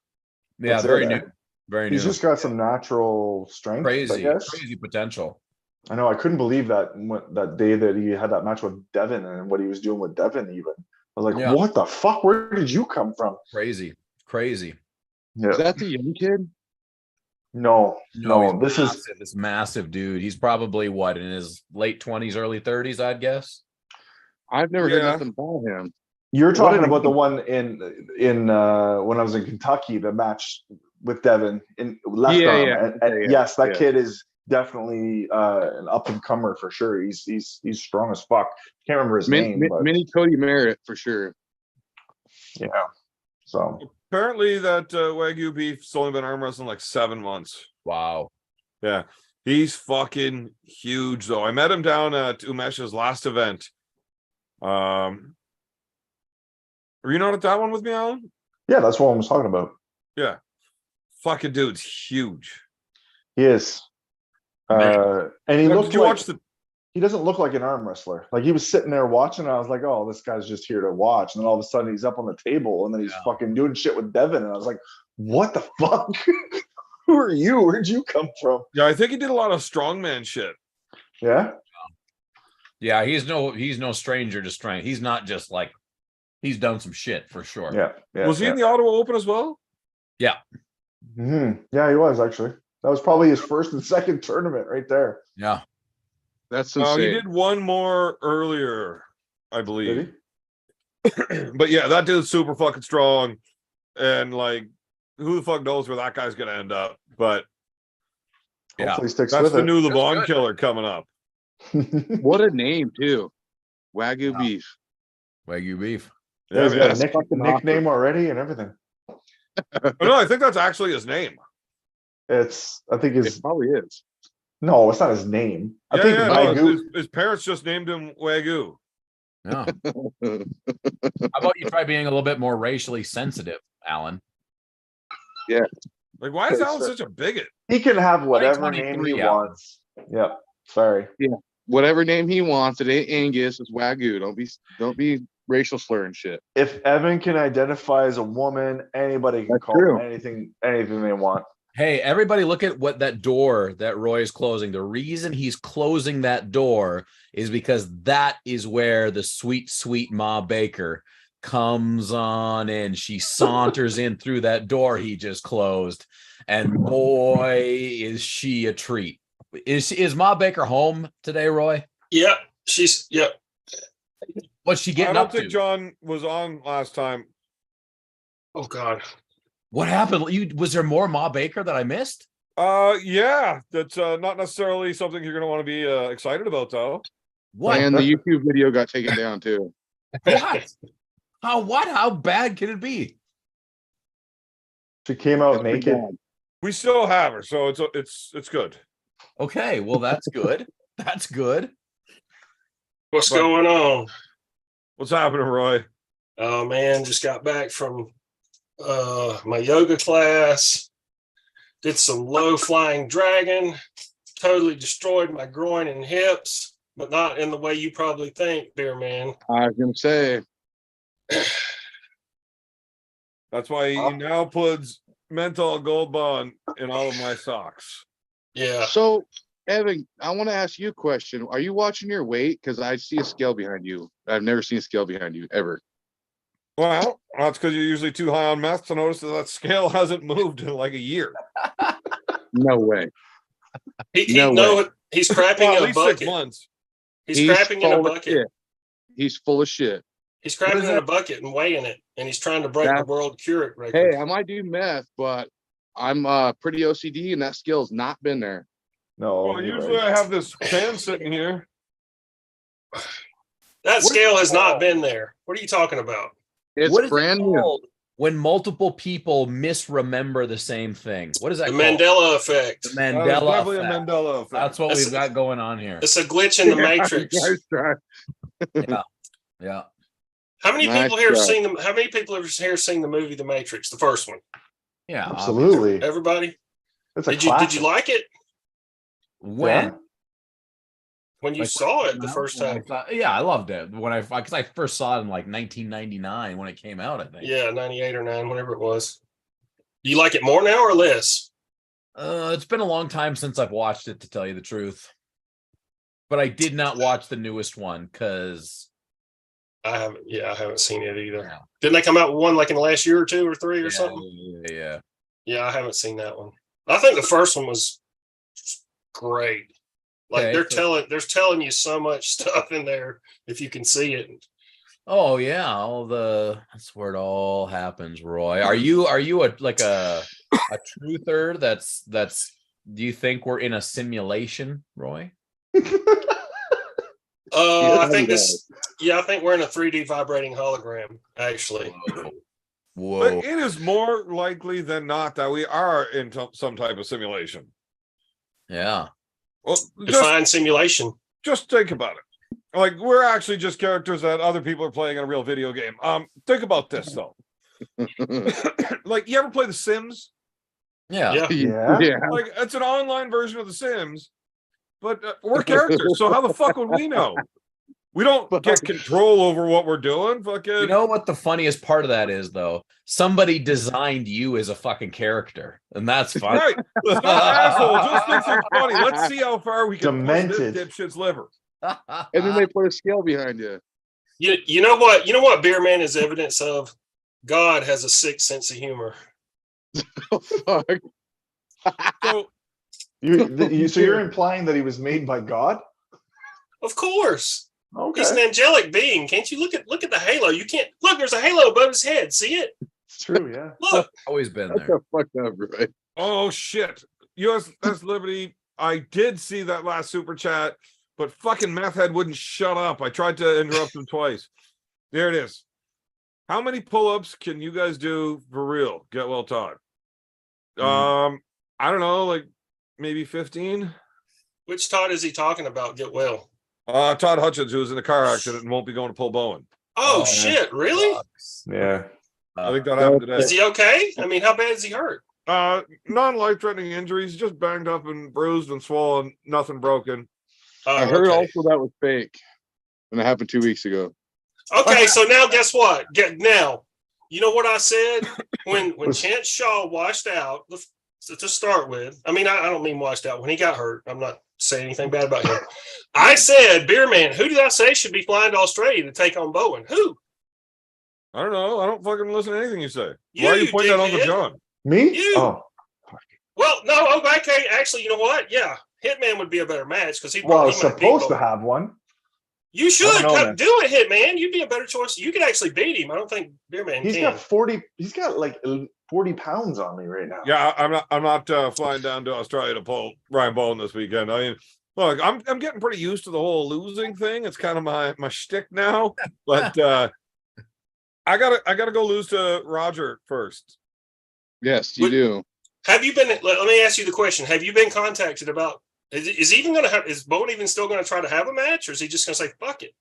Yeah, That's very it, eh? new. Very new. He's just got some natural strength. I crazy guess. potential. I know. I couldn't believe that day that he had that match with Devin and what he was doing with Devin. Even I was like, Yeah. what the fuck? Where did you come from? Crazy. Yeah. Is that the young kid? No. he's This is this massive dude. He's probably what, in his late 20s, early 30s, I'd guess. I've never heard Yeah. nothing about him. you're talking did he about the do? one in when I was in Kentucky, the match with Devin in left Yeah, arm. yeah. And Yeah, yes, that yeah. kid is definitely an up and comer for sure. He's strong as fuck. Can't remember his name, but Mini Cody Merritt for sure. yeah. So Apparently that Wagyu beef's only been arm wrestling like 7 months. Wow. Yeah. He's fucking huge, though. I met him down at Umesh's last event. Were you not at that one with me, Alan? Yeah, that's what I was talking about. Yeah. Fucking dude's huge. He is. And he Did looked you like watch the he doesn't look like an arm wrestler. Like he was sitting there watching, and I was like, "Oh, this guy's just here to watch." And then all of a sudden, he's up on the table, and then he's fucking doing shit with Devin, and I was like, "What the fuck? Who are you? Where'd you come from?" Yeah, I think he did a lot of strongman shit. Yeah, Yeah, he's no stranger to strength. He's not just like he's done some shit for sure. yeah. Was he in the Ottawa Open as well? Yeah. Yeah, he was actually. That was probably his first and second tournament right there. Yeah. That's He insane. did one more earlier, I believe. Did he? But yeah, that dude's super fucking strong. And like, who the fuck knows where that guy's gonna end up? But Yeah. Hopefully he sticks that's with the it. new That's LeBron good. killer coming up. What a name too. Wagyu beef. Wagyu beef. Yeah, He's man. got a That's fucking nickname already and everything. But no, I think that's actually his name. I think It his probably is. no, it's not his name. I Yeah, think yeah. No, Wagyu. his parents just named him Wagyu. Yeah. How about you try being a little bit more racially sensitive, Alan? Like, why is Okay, Alan sir. such a bigot? He can have whatever name 2023, he Alan. wants. Yep. Sorry. Whatever name he wants, it ain't Angus, it's Wagyu. Don't be racial slurring shit. If Evan can identify as a woman, anybody can That's call true. him anything they want. Hey, everybody look at what that door that Roy is closing. The reason he's closing that door is because that is where the sweet, sweet Ma Baker comes on in. She saunters in through that door he just closed. And boy, is she a treat. Is Ma Baker home today, Roy? Yep. Yep. What's she I getting don't up think to? John was on last time. Oh God. What happened? Was there more Ma Baker that I missed? Yeah, that's not necessarily something you're gonna want to be excited about, though. What? And the YouTube video got taken down too. What? How bad can it be? She came out It's pretty naked. bad. We still have her, so it's good. Okay, well, that's good. That's good. What's But- going on? What's happening, Roy? Oh man, just got back from my yoga class. Did some low flying dragon. Totally destroyed my groin and hips, but not in the way you probably think, beer man. I was gonna say, That's why he now puts menthol gold bond in all of my socks. Yeah. so Evan, I want to ask you a question. Are you watching your weight? Because I see a scale behind you. I've never seen a scale behind you ever. Well, that's because you're usually too high on meth to notice that scale hasn't moved in like a year. No way. He's crapping Well, at in a least 6 bucket. months. He's crapping in a full of bucket. shit. He's full of shit. He's What crapping is in a that? bucket and weighing it, and he's trying to break the That- world Keurig record. Hey, I might do meth, but I'm pretty OCD, and that scale's not been there. No. Well, you're usually right. I have this fan sitting here. That What is scale it has not called? been there. What are you talking about? It's What is brand it new. called when multiple people misremember the same thing? What is that The called? Mandela effect. The That is Mandela definitely effect. a Mandela effect. That's what That's- we've got going on here. It's a glitch in the matrix. Nice try. Yeah. How many Nice people here have try. seen How many people have here seen the movie The Matrix, the first one? Yeah. Absolutely. Everybody? It's a Did you classic. like it When? Yeah. when you Like, saw it the when first I time? thought- yeah, I loved it when because I first saw it in like 1999 when it came out. I think. Yeah, 98 or 9, whatever it was. Do you like it more now or less? It's been a long time since I've watched it, to tell you the truth. But I did not watch the newest one because I haven't seen it either. Yeah. Didn't they come out with one like in the last year or 2 or 3 or something? Yeah. Yeah, I haven't seen that one. I think the first one was great. Like Okay, they're telling you so much stuff in there if you can see it. Oh yeah, that's where it all happens, Roy. Are you a truther that's do you think we're in a simulation, Roy? I think I think we're in a 3D vibrating hologram, actually. Whoa. But it is more likely than not that we are in some type of simulation. Yeah. Well, Define simulation. just think about it. Like we're actually just characters that other people are playing in a real video game. Think about this though. Like you ever play The Sims? Yeah. Yeah. Yeah. Like it's an online version of The Sims, but we're characters. So how the fuck would we know? We don't get control over what we're doing. Fucking. You know what the funniest part of that is, though? Somebody designed you as a fucking character, and that's fun. Right. It's not asshole. Just thinks it's funny. Let's see how far we can push Demented. this dipshit's liver. And then they put a scale behind you. You know what? You know what Beer Man is evidence of? God has a sick sense of humor. Oh, fuck. So So you're implying that he was made by God? Of course. Okay. He's an angelic being. Can't you look at the halo? You can't look, there's a halo above his head. See it? It's true, yeah. Look. Always been That's there. a fucked up, right? oh shit. USS Liberty. I did see that last super chat, but fucking meth head wouldn't shut up. I tried to interrupt him twice. There it is. How many pull-ups can you guys do for real? Get well taught. I don't know, like maybe 15. Which Todd is he talking about? Get well. Todd Hutchins, who was in a car accident and won't be going to pull Bowen. Oh, Oh, shit, really? Yeah. I think that happened Is today. he okay? I mean, how bad is he hurt? Non-life-threatening injuries, just banged up and bruised and swollen, nothing broken. I heard okay. also that was fake. And it happened 2 weeks ago. Okay, so now guess what? Now, you know what I said when Chance Shaw washed out to start with. I mean, I don't mean washed out when he got hurt. I'm not saying anything bad about him. I said, Beer Man, who did I say should be flying to Australia to take on Bowen? Who? I don't know. I don't fucking listen to anything you say. You, Why are you you pointing that Uncle dickhead. John? Me? You. Oh. Well, no, okay. Actually, you know what? Yeah, Hitman would be a better match because he. Well, I he was might beat supposed to Bowen. have one. You should I don't know, man. do it, Hitman. You'd be a better choice. You could actually beat him. I don't think Beer Man He's can. got 40. He's got like 40 pounds on me right now. Yeah, I'm not flying down to Australia to pull Ryan Bowen this weekend. I mean, look, I'm getting pretty used to the whole losing thing. It's kind of my shtick now. But I gotta go lose to Roger first. Yes, you What- do. Have you been? Let me ask you the question. Have you been contacted about? Is he even going to have? Is Bowen even still going to try to have a match, or is he just going to say fuck it?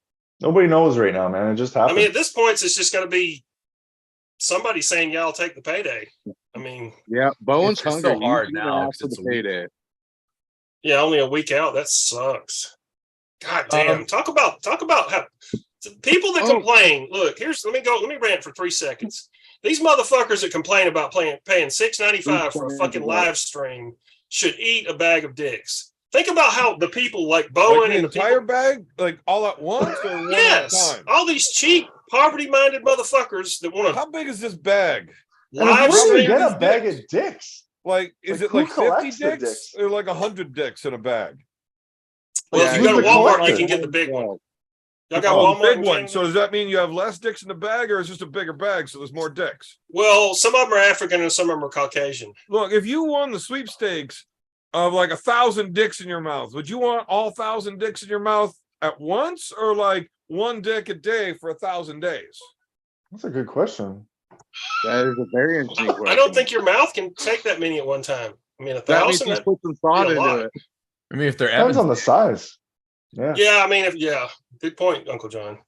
Nobody knows right now, man. It just I happened. mean, at this point, it's just going to be somebody saying, "Yeah, I'll take the payday." I mean, Yeah, Bowen's It's just hungry. so hard He's now, gonna 'cause ask for it's the a week. payday. yeah, only a week out. That sucks. God damn. Talk about how people that Oh. complain. Look, let me rant for 3 seconds. These motherfuckers that complain about paying $6.95 for a fucking live stream should eat a bag of dicks. Think about how the people like Bowen Like the and the entire people, bag, like all at once, or one at a yes, time. all these cheap, poverty-minded motherfuckers that want to How big is this bag? and live where do you stream. get a these bag dicks? of dicks? Like, is Like, it who like 50 collects the dicks dicks? or like 100 dicks in a bag? Well, Yeah, if you go to who's the Walmart, you collector? can get the big one. Y'all got Oh, Walmart big in one. Canada? So does that mean you have less dicks in the bag, or is it just a bigger bag so there's more dicks? Well, some of them are African and some of them are Caucasian. Look, if you won the sweepstakes of like 1,000 dicks in your mouth, would you want all 1,000 dicks in your mouth at once, or like one dick a day for 1,000 days? That's a good question. That is a very interesting question. I don't think your mouth can take that many at one time. I mean, that means 1,000. he's put some thought be a into lot. it. I mean, if they're Depends Evans, on the size. Yeah. Yeah, I mean, good point, Uncle John.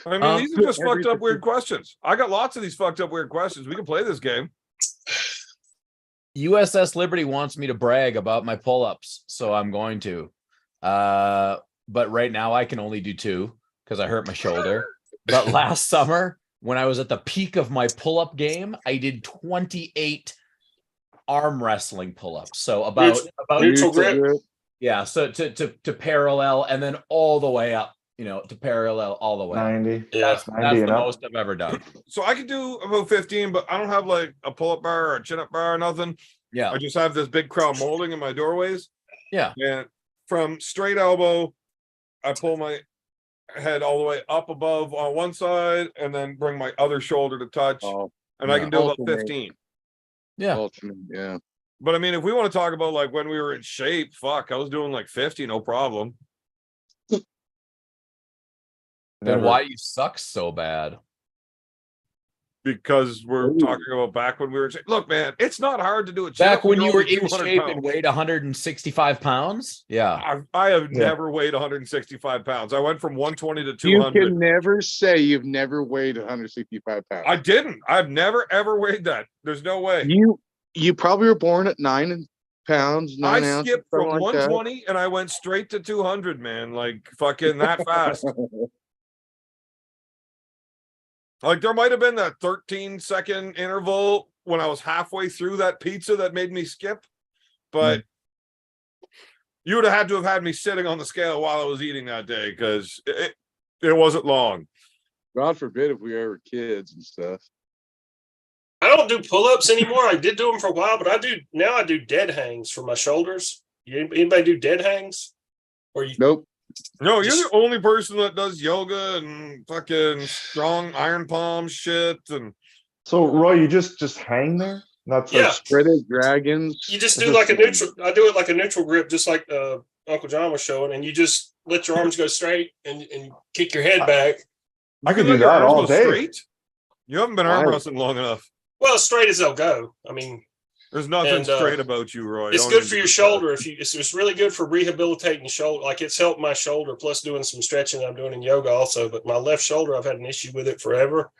I mean, these are just fucked up everything- weird questions. I got lots of these fucked up weird questions. We can play this game. USS Liberty wants me to brag about my pull-ups, so I'm going to. But right now I can only do 2 because I hurt my shoulder. But last summer, when I was at the peak of my pull-up game, I did 28 arm wrestling pull-ups. So about Neutral grip. yeah, so to parallel and then all the way up, to parallel all the way. 90. Yeah. That's 90 the and up. most I've ever done. So I could do about 15, but I don't have like a pull-up bar or a chin-up bar or nothing. Yeah. I just have this big crown molding in my doorways. Yeah. And from straight elbow, I pull my head all the way up above on one side and then bring my other shoulder to touch. Oh, And I can do about Ultimate. 15. Yeah. ultimate, yeah. But I mean, if we want to talk about like when we were in shape, fuck, I was doing like 50, no problem. Then Never. why you suck so bad? because we're Ooh. talking about back when we were. Look, man, it's not hard to do a chip Back when you were only in 200 shape pounds. and weighed 165 pounds. Yeah. I have Yeah. never weighed 165 pounds. I went from 120 to You 200. can never say you've never weighed 165 pounds. I didn't. I've never ever weighed that. There's no way. You probably were born at 9 pounds, 9 I ounces. skipped from something like that. 120 and I went straight to 200, man. Like fucking that fast. Like there might have been that 13-second interval when I was halfway through that pizza that made me skip, but you would have had to have had me sitting on the scale while I was eating that day because it wasn't long. God forbid if we were ever kids and stuff. I don't do pull-ups anymore. I did do them for a while, but I do dead hangs for my shoulders. Anybody do dead hangs? Or you Nope. No, Just- you're the only person that does yoga and fucking strong iron palm shit. And So Roy, you just hang there? That's Yeah. like, Shredded dragons. you just Is do this- like a neutral. I do it like a neutral grip, just like Uncle John was showing, and you just let your arms go straight and kick your head back. I could you do let your that arms all go day. straight? You haven't been arm Why? wrestling long enough. Well, as straight as they'll go. I mean, There's nothing And, straight about you, Roy. it's Don't good even for do your that. shoulder. It's really good for rehabilitating shoulder. Like it's helped my shoulder, plus doing some stretching I'm doing in yoga also. But my left shoulder, I've had an issue with it forever.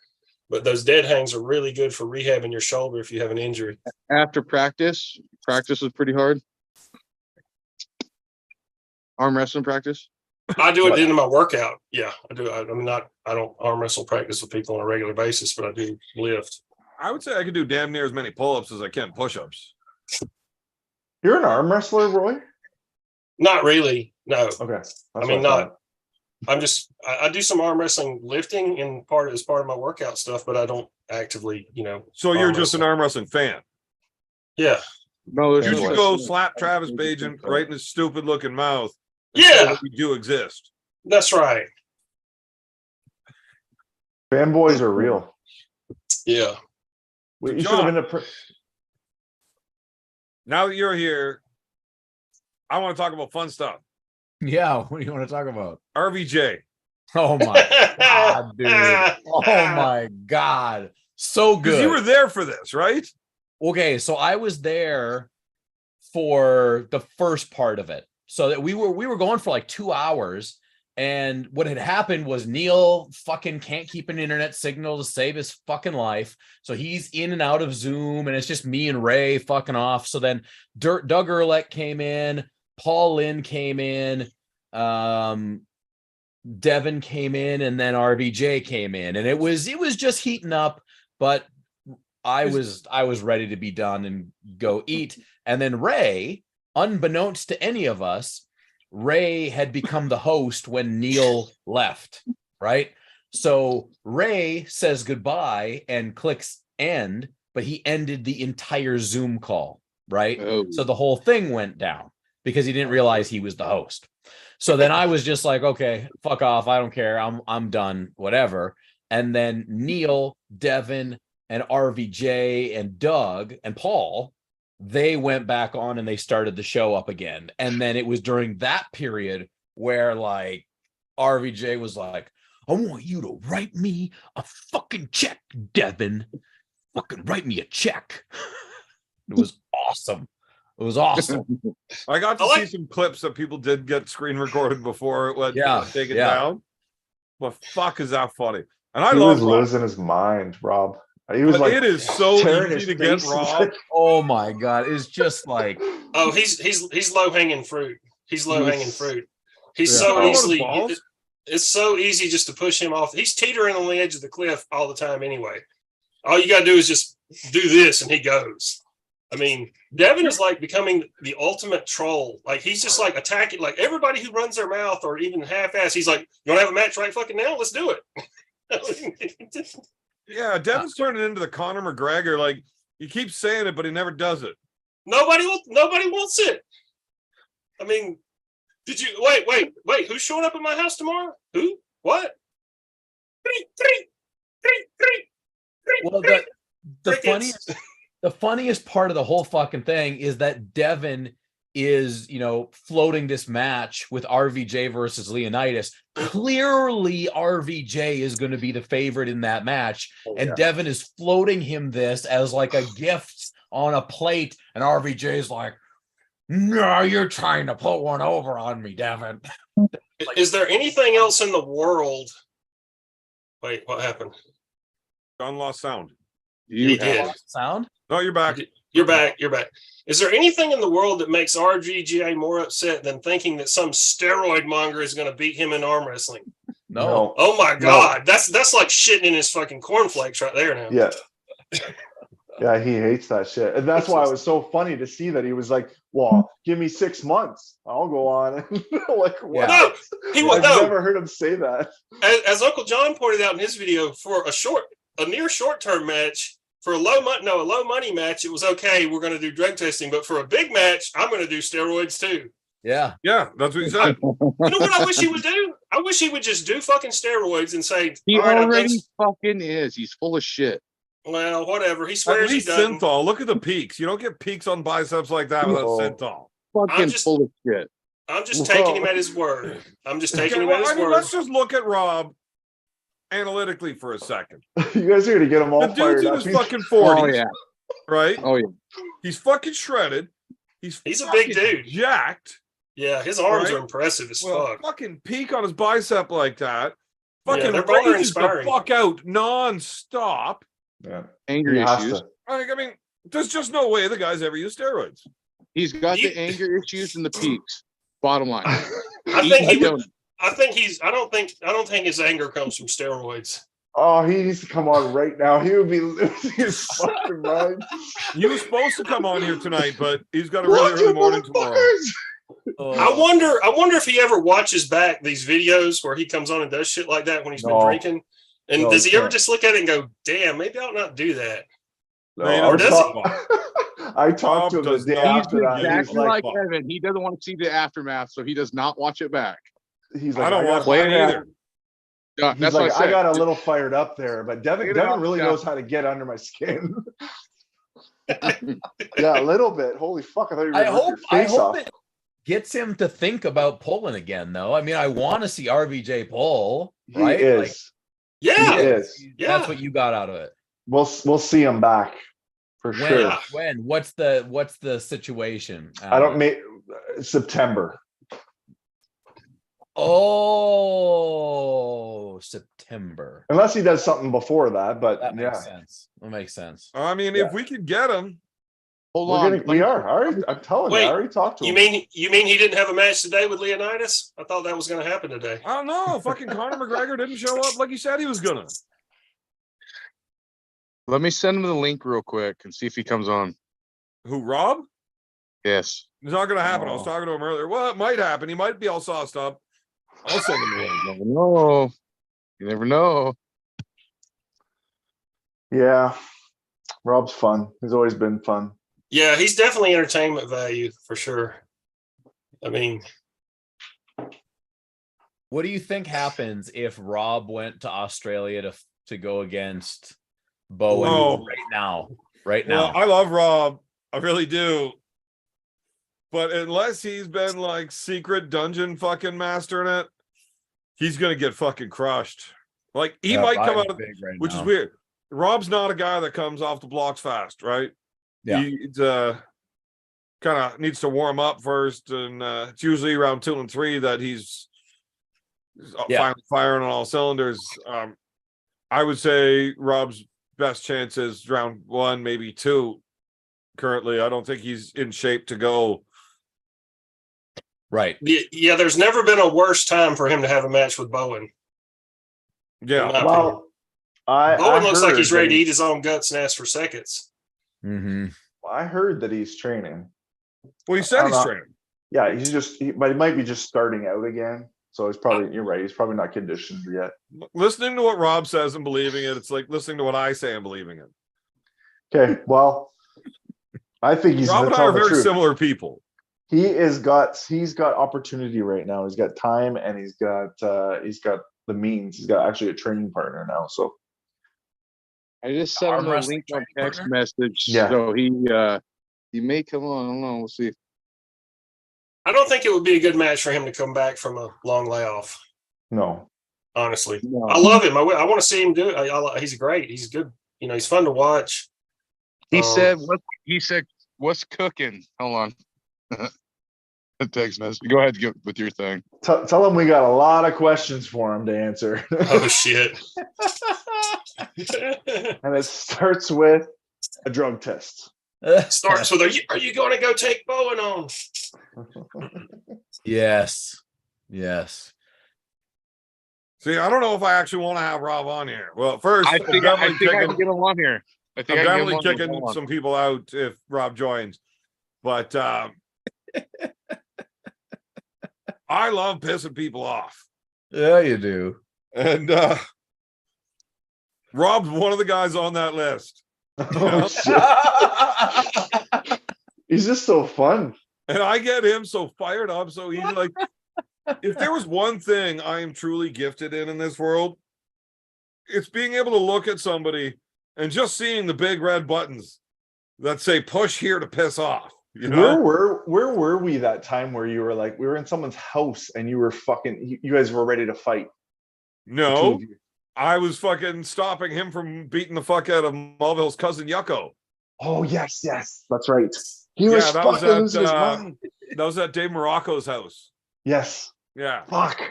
But those dead hangs are really good for rehabbing your shoulder if you have an injury. After practice was pretty hard. Arm wrestling practice. I do it at the end of my workout. Yeah, I do. I don't arm wrestle practice with people on a regular basis, but I do lift. I would say I could do damn near as many pull-ups as I can push-ups. You're an arm wrestler, Roy? Not really. No. Okay. That's I what mean, thought. I do some arm wrestling lifting as part of my workout stuff, but I don't actively, So you're arm just an wrestle. arm wrestling fan. Yeah. No, there's You Yeah, should boy. go slap Travis Bajan right in his stupid looking mouth. and say Yeah, that we do exist. that's right. Fanboys are real. Yeah. You should John. have been a. Now that you're here, I want to talk about fun stuff. Yeah. What do you want to talk about? RVJ. Oh my God, dude. Oh my God. So Because good. you were there for this, right? Okay, so I was there for the first part of it. So that we were going for like 2 hours. And what had happened was Neil fucking can't keep an internet signal to save his fucking life. So he's in and out of Zoom, and it's just me and Ray fucking off. So then Doug Ehrlich came in, Paul Lynn came in, Devin came in, and then RVJ came in. And it was just heating up, but I was ready to be done and go eat. And then Ray, unbeknownst to any of us, Ray had become the host when Neil left, right? So Ray says goodbye and clicks end, but he ended the entire Zoom call, right? Oh. So the whole thing went down because he didn't realize he was the host. So then I was just like, okay, fuck off. I don't care. I'm done, whatever. And then Neil, Devin, and RVJ and Doug and Paul, they went back on and they started the show up again. And then it was during that period where like RVJ was like, I want you to write me a fucking check, Devin. Fucking write me a check. It was awesome. It was awesome. I got to I like- see some clips that people did get screen recorded before it went Yeah, taken yeah. down. But fuck, is that funny? And I He love was Rob. losing his mind, Rob. He was But like, it is so tearing easy his to get face. Rob. Oh my God. It's just like, Oh, he's low hanging fruit. He's low hanging Yes. fruit. He's Yeah. so Oh, easily. balls? It's so easy just to push him off. He's teetering on the edge of the cliff all the time anyway. All you got to do is just do this and he goes. I mean, Devin is like becoming the ultimate troll. Like he's just like attacking like everybody who runs their mouth or even half-ass. He's like, you want to have a match right fucking now? Let's do it. Yeah, Devin's turning into the Conor McGregor. Like he keeps saying it, but he never does it. Nobody wants it. I mean, did you wait? Who's showing up at my house tomorrow? Who? What? Three. well, the Crickets. funniest part of the whole fucking thing is that Devin is, floating this match with RVJ versus Leonidas. Clearly, RVJ is going to be the favorite in that match. And Devin is floating him this as like a gift on a plate. And RVJ is like, no, you're trying to put one over on me, Devin. Is there anything else in the world? Wait, what happened? John lost sound. He did. Sound? No, you're back. You're back. You're back. Is there anything in the world that makes RGGA more upset than thinking that some steroid monger is going to beat him in arm wrestling? No. Oh my God. That's like shitting in his fucking cornflakes right there now. Yeah. Yeah, he hates that shit. And that's why it was so funny to see that he was like, well, give me 6 months. I'll go on. Like, what? No, I've never heard him say that. As Uncle John pointed out in his video, for a near short-term match, for a low money match, it was okay. We're going to do drug testing, but for a big match, I'm going to do steroids too. Yeah. Yeah, that's what he said. You know what I wish he would do? I wish he would just do fucking steroids and say, He all right, already fucking is. He's full of shit. well, whatever. He At swears he least doesn't. synthol. Look at the peaks. You don't get peaks on biceps like that without synthol. Fucking just- full of shit. I'm just taking him at his word. I'm just taking him Well, at I his mean, word. let's just look at Rob analytically for a second. You guys are gonna get him all The dude's fired in up. his He's- fucking 40s, Oh yeah. right? Oh yeah. He's fucking shredded. He's a big fucking dude. jacked. Yeah, his arms Right? are impressive as Well, fuck. fucking peak on his bicep like that. Fucking they're both rages the inspiring. fuck out non-stop. Yeah. Anger He has issues. to. I mean, there's just no way the guy's ever used steroids. He's got You- the anger issues and the peaks. Bottom line. I think he don't. would. I don't think his anger comes from steroids. Oh, he needs to come on right now. He would be losing his fucking mind. He was supposed to come on here tonight, but he's got a really What, early you morning tomorrow. motherfuckers? I wonder if he ever watches back these videos where he comes on and does shit like that when he's been No. drinking. And No, does he he ever can't. just look at it and go, "Damn, maybe I'll not do that." No, They I don't does I talked to him Rob the does day not. He's after that. Yeah, exactly like fuck. Evan. He doesn't want to see the aftermath, so he does not watch it back. He's like, I don't got- want play mine it out. either. Yeah, He's that's like, what I I said. got a little fired up there, but Devin Get it out, really yeah. knows how to get under my skin. Yeah, a little bit. Holy fuck! I thought you were I gonna rip your hope face off. it gets him to think about pulling again, though. I mean, I want to see RVJ pull, He right? is. Like, Yeah, He is. yeah. That's what you got out of it. We'll see him back for When? sure. When? What's the situation? I don't make September. Oh, September. Unless he does something before that, but That makes yeah, sense. That makes sense. I mean, Yeah. if we could get him, Hold we're on. gonna, we are. All right, I'm telling you, Wait, I already talked to him. You mean he didn't have a match today with Leonidas? I thought that was going to happen today. I don't know. Fucking Conor McGregor didn't show up like he said he was gonna. Let me send him the link real quick and see if he comes on. Who, Rob? Yes. It's not gonna happen. I was Oh. talking to him earlier. Well, it might happen. He might be all sauced up. I'll send him a link. You never know. You never know. Yeah, Rob's fun. He's always been fun. Yeah, he's definitely entertainment value for sure. I mean, What do you think happens if Rob went to Australia to go against Bowen Oh. right now? Right Well, now. I love Rob. I really do. But unless he's been like secret dungeon fucking mastering it, he's gonna get fucking crushed. Like he Yeah, might come Rob's out of, big right which now. is weird. Rob's not a guy that comes off the blocks fast, right? Yeah. He's kind of needs to warm up first, and it's usually around 2 and 3 that he's Yeah. finally firing on all cylinders. I would say Rob's best chance is round 1, maybe 2. Currently, I don't think he's in shape to go. Right. yeah, there's never been a worse time for him to have a match with Bowen. Yeah, my Well, I Bowen looks like he's heard ready that to eat his own guts and ask for seconds. Mm-hmm. I heard that he's training. well, he said I'm he's not- training. Yeah, but he might be just starting out again. So he's probably, you're right. He's probably not conditioned yet. Listening to what Rob says and believing it, it's like listening to what I say and believing it. Okay, well, I think he's Rob going and to I are tell the very truth. similar people. He's got opportunity right now. He's got time and he's got the means. He's got actually a training partner now. So I just sent Arm him a wrestling link on training text partner? message. Yeah. So he may come on. I don't know. We'll see. I don't think it would be a good match for him to come back from a long layoff. No. Honestly, No. I love him. I want to see him do it. He's great. He's good. You know, he's fun to watch. He said, what's cooking? Hold on. A text message. Go ahead with your thing. Tell him we got a lot of questions for him to answer. Oh shit. And it starts with a drug test. Starts with, are you going to go take Bowen on? Yes. Yes. See, I don't know if I actually want to have Rob on here. Well, first, I think I can get him on here. I'm definitely kicking some people out if Rob joins. But I love pissing people off. Yeah, you do. And Rob's one of the guys on that list. Oh, shit. He's just so fun. And I get him so fired up so easy. Like, if there was one thing I am truly gifted in this world, it's being able to look at somebody and just seeing the big red buttons that say push here to piss off. You know? Where were we that time where you were like, we were in someone's house and you were fucking, you guys were ready to fight? No, I was fucking stopping him from beating the fuck out of Mulville's cousin Yucko. Oh, yes, that's right. He was fucking losing his mind. That was at Dave Morocco's house. Yes. Yeah. Fuck.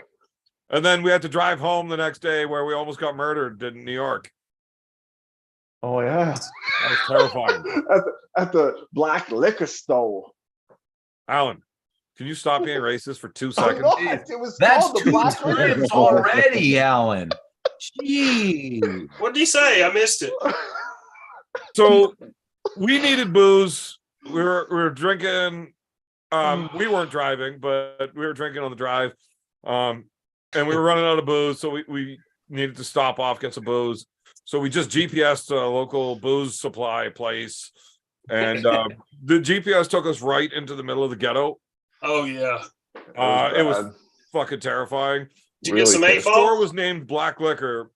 And then we had to drive home the next day where we almost got murdered in New York. Oh, yeah. That was terrifying. at the black liquor store. Alan, can you stop being racist for 2 seconds? It was That's called the 2 black liquor times store. already, Alan. Jeez. What did he say? I missed it. So we needed booze. We were drinking. We weren't driving, but we were drinking on the drive. And we were running out of booze, so we needed to stop off, get some booze. So we just GPSed a local booze supply place. And the GPS took us right into the middle of the ghetto. Oh yeah. It was fucking terrifying. Did you get some The 8 store ball? was named Black Liquor.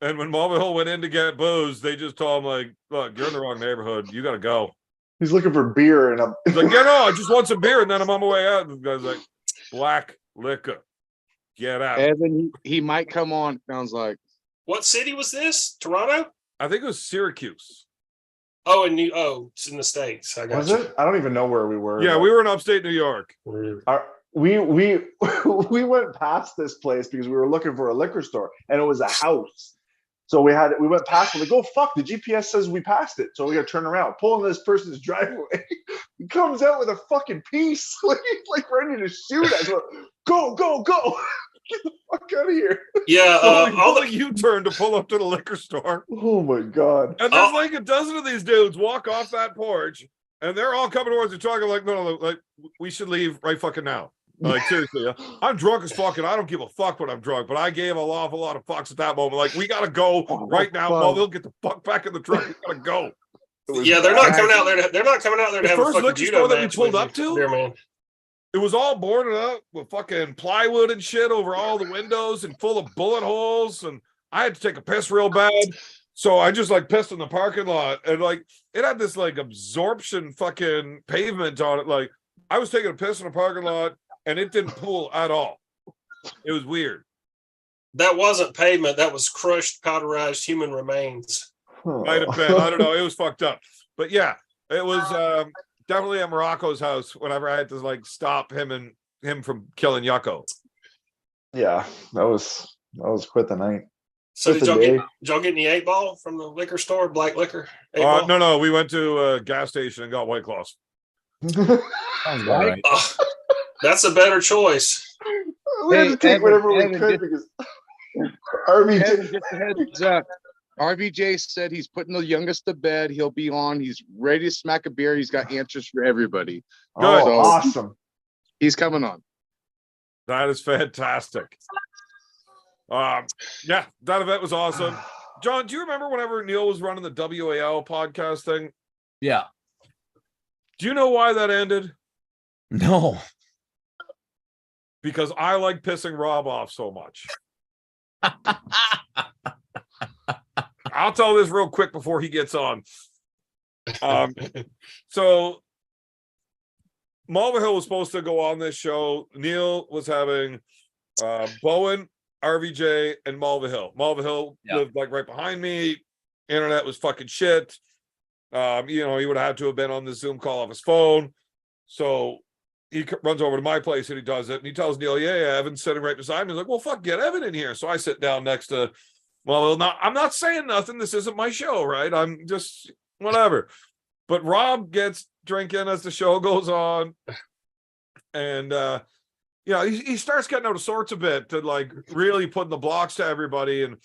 And when Mulville went in to get booze, they just told him, like, look, you're in the wrong neighborhood. You got to go. He's looking for beer and He's like, yeah, no, I just want some beer. And then I'm on my way out. And the guy's like, Black Liquor. Get out. Evan, he might come on, sounds like. What city was this? Toronto? I think it was Syracuse. Oh, it's in the States. I got was you. it? I don't even know where we were. Yeah, we were in upstate New York. We went past this place because we were looking for a liquor store and it was a house. So we went past it, like, oh fuck, the GPS says we passed it. So we gotta turn around, pull in this person's driveway. He comes out with a fucking piece, like ready to shoot us. Go, go, go. Get the fuck out of here. Yeah, So all the U-turn to pull up to the liquor store. Oh my god. And there's like a dozen of these dudes walk off that porch and they're all coming towards each other like, no, like, we should leave right fucking now. Like, seriously, I'm drunk as fuck and I don't give a fuck when I'm drunk, but I gave an awful lot of fucks at that moment. Like, we gotta go right now. Well, they'll get the fuck back in the truck. We gotta go. Yeah, they're not coming out there. They're not coming out there to The have a first fucking liquor judo store that we match pulled with up you. to? There, man. It was all boarded up with fucking plywood and shit over all the windows and full of bullet holes. And I had to take a piss real bad. So I just like pissed in the parking lot. And like, it had this like absorption fucking pavement on it. Like, I was taking a piss in the parking lot and it didn't pool at all. It was weird. That wasn't pavement. That was crushed, powderized human remains. Might have been. I don't know. It was fucked up. But yeah, it was definitely at Morocco's house whenever I had to like stop him from killing Yucko. Yeah, that was quite the night. So Just did a day. y'all get any 8 ball from the liquor store? Black liquor? 8 ball? No, we went to a gas station and got White Claws. Sounds about right. That's a better choice. We had to take Evan, whatever we Evan, could because RBJ. Evan, just a heads up. RVJ said he's putting the youngest to bed. He'll be on. He's ready to smack a beer. He's got answers for everybody. Oh, So awesome. he's coming on. That is fantastic. Yeah, that event was awesome. John, do you remember whenever Neil was running the WAL podcast thing? Yeah. Do you know why that ended? No. Because I like pissing Rob off so much. I'll tell this real quick before he gets on. So Mulvihill was supposed to go on this show. Neil was having Bowen, RVJ, and Mulvihill. Mulvihill lived like right behind me. Internet was fucking shit. He would have had to have been on the Zoom call off his phone. So he runs over to my place and he does it. And he tells Neil, yeah, Evan's sitting right beside me. He's like, well, fuck, get Evan in here. So I sit down next to, I'm not saying nothing. This isn't my show, right? I'm just whatever. But Rob gets drinking as the show goes on. And, he starts getting out of sorts a bit to like really putting the blocks to everybody. And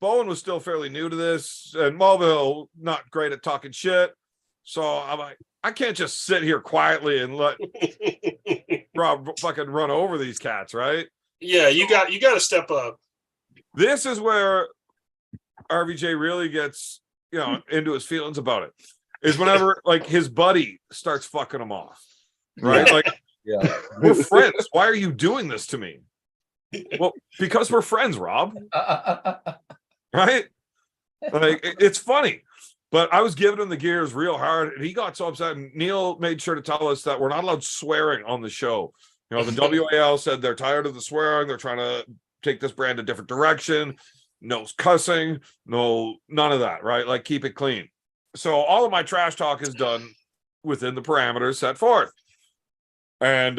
Bowen was still fairly new to this, and Mulvihill not great at talking shit. So I'm like, I can't just sit here quietly and let Rob fucking run over these cats, right? Yeah, you got to step up. This is where RVJ really gets, into his feelings about it. Is whenever like his buddy starts fucking him off, right? Yeah. Like, we're friends. Why are you doing this to me? Well, because we're friends, Rob. Right? Like, it's funny. But I was giving him the gears real hard, and he got so upset. And Neil made sure to tell us that we're not allowed swearing on the show. The WAL said they're tired of the swearing. They're trying to take this brand a different direction. No cussing. No, none of that, right? Like, keep it clean. So all of my trash talk is done within the parameters set forth. And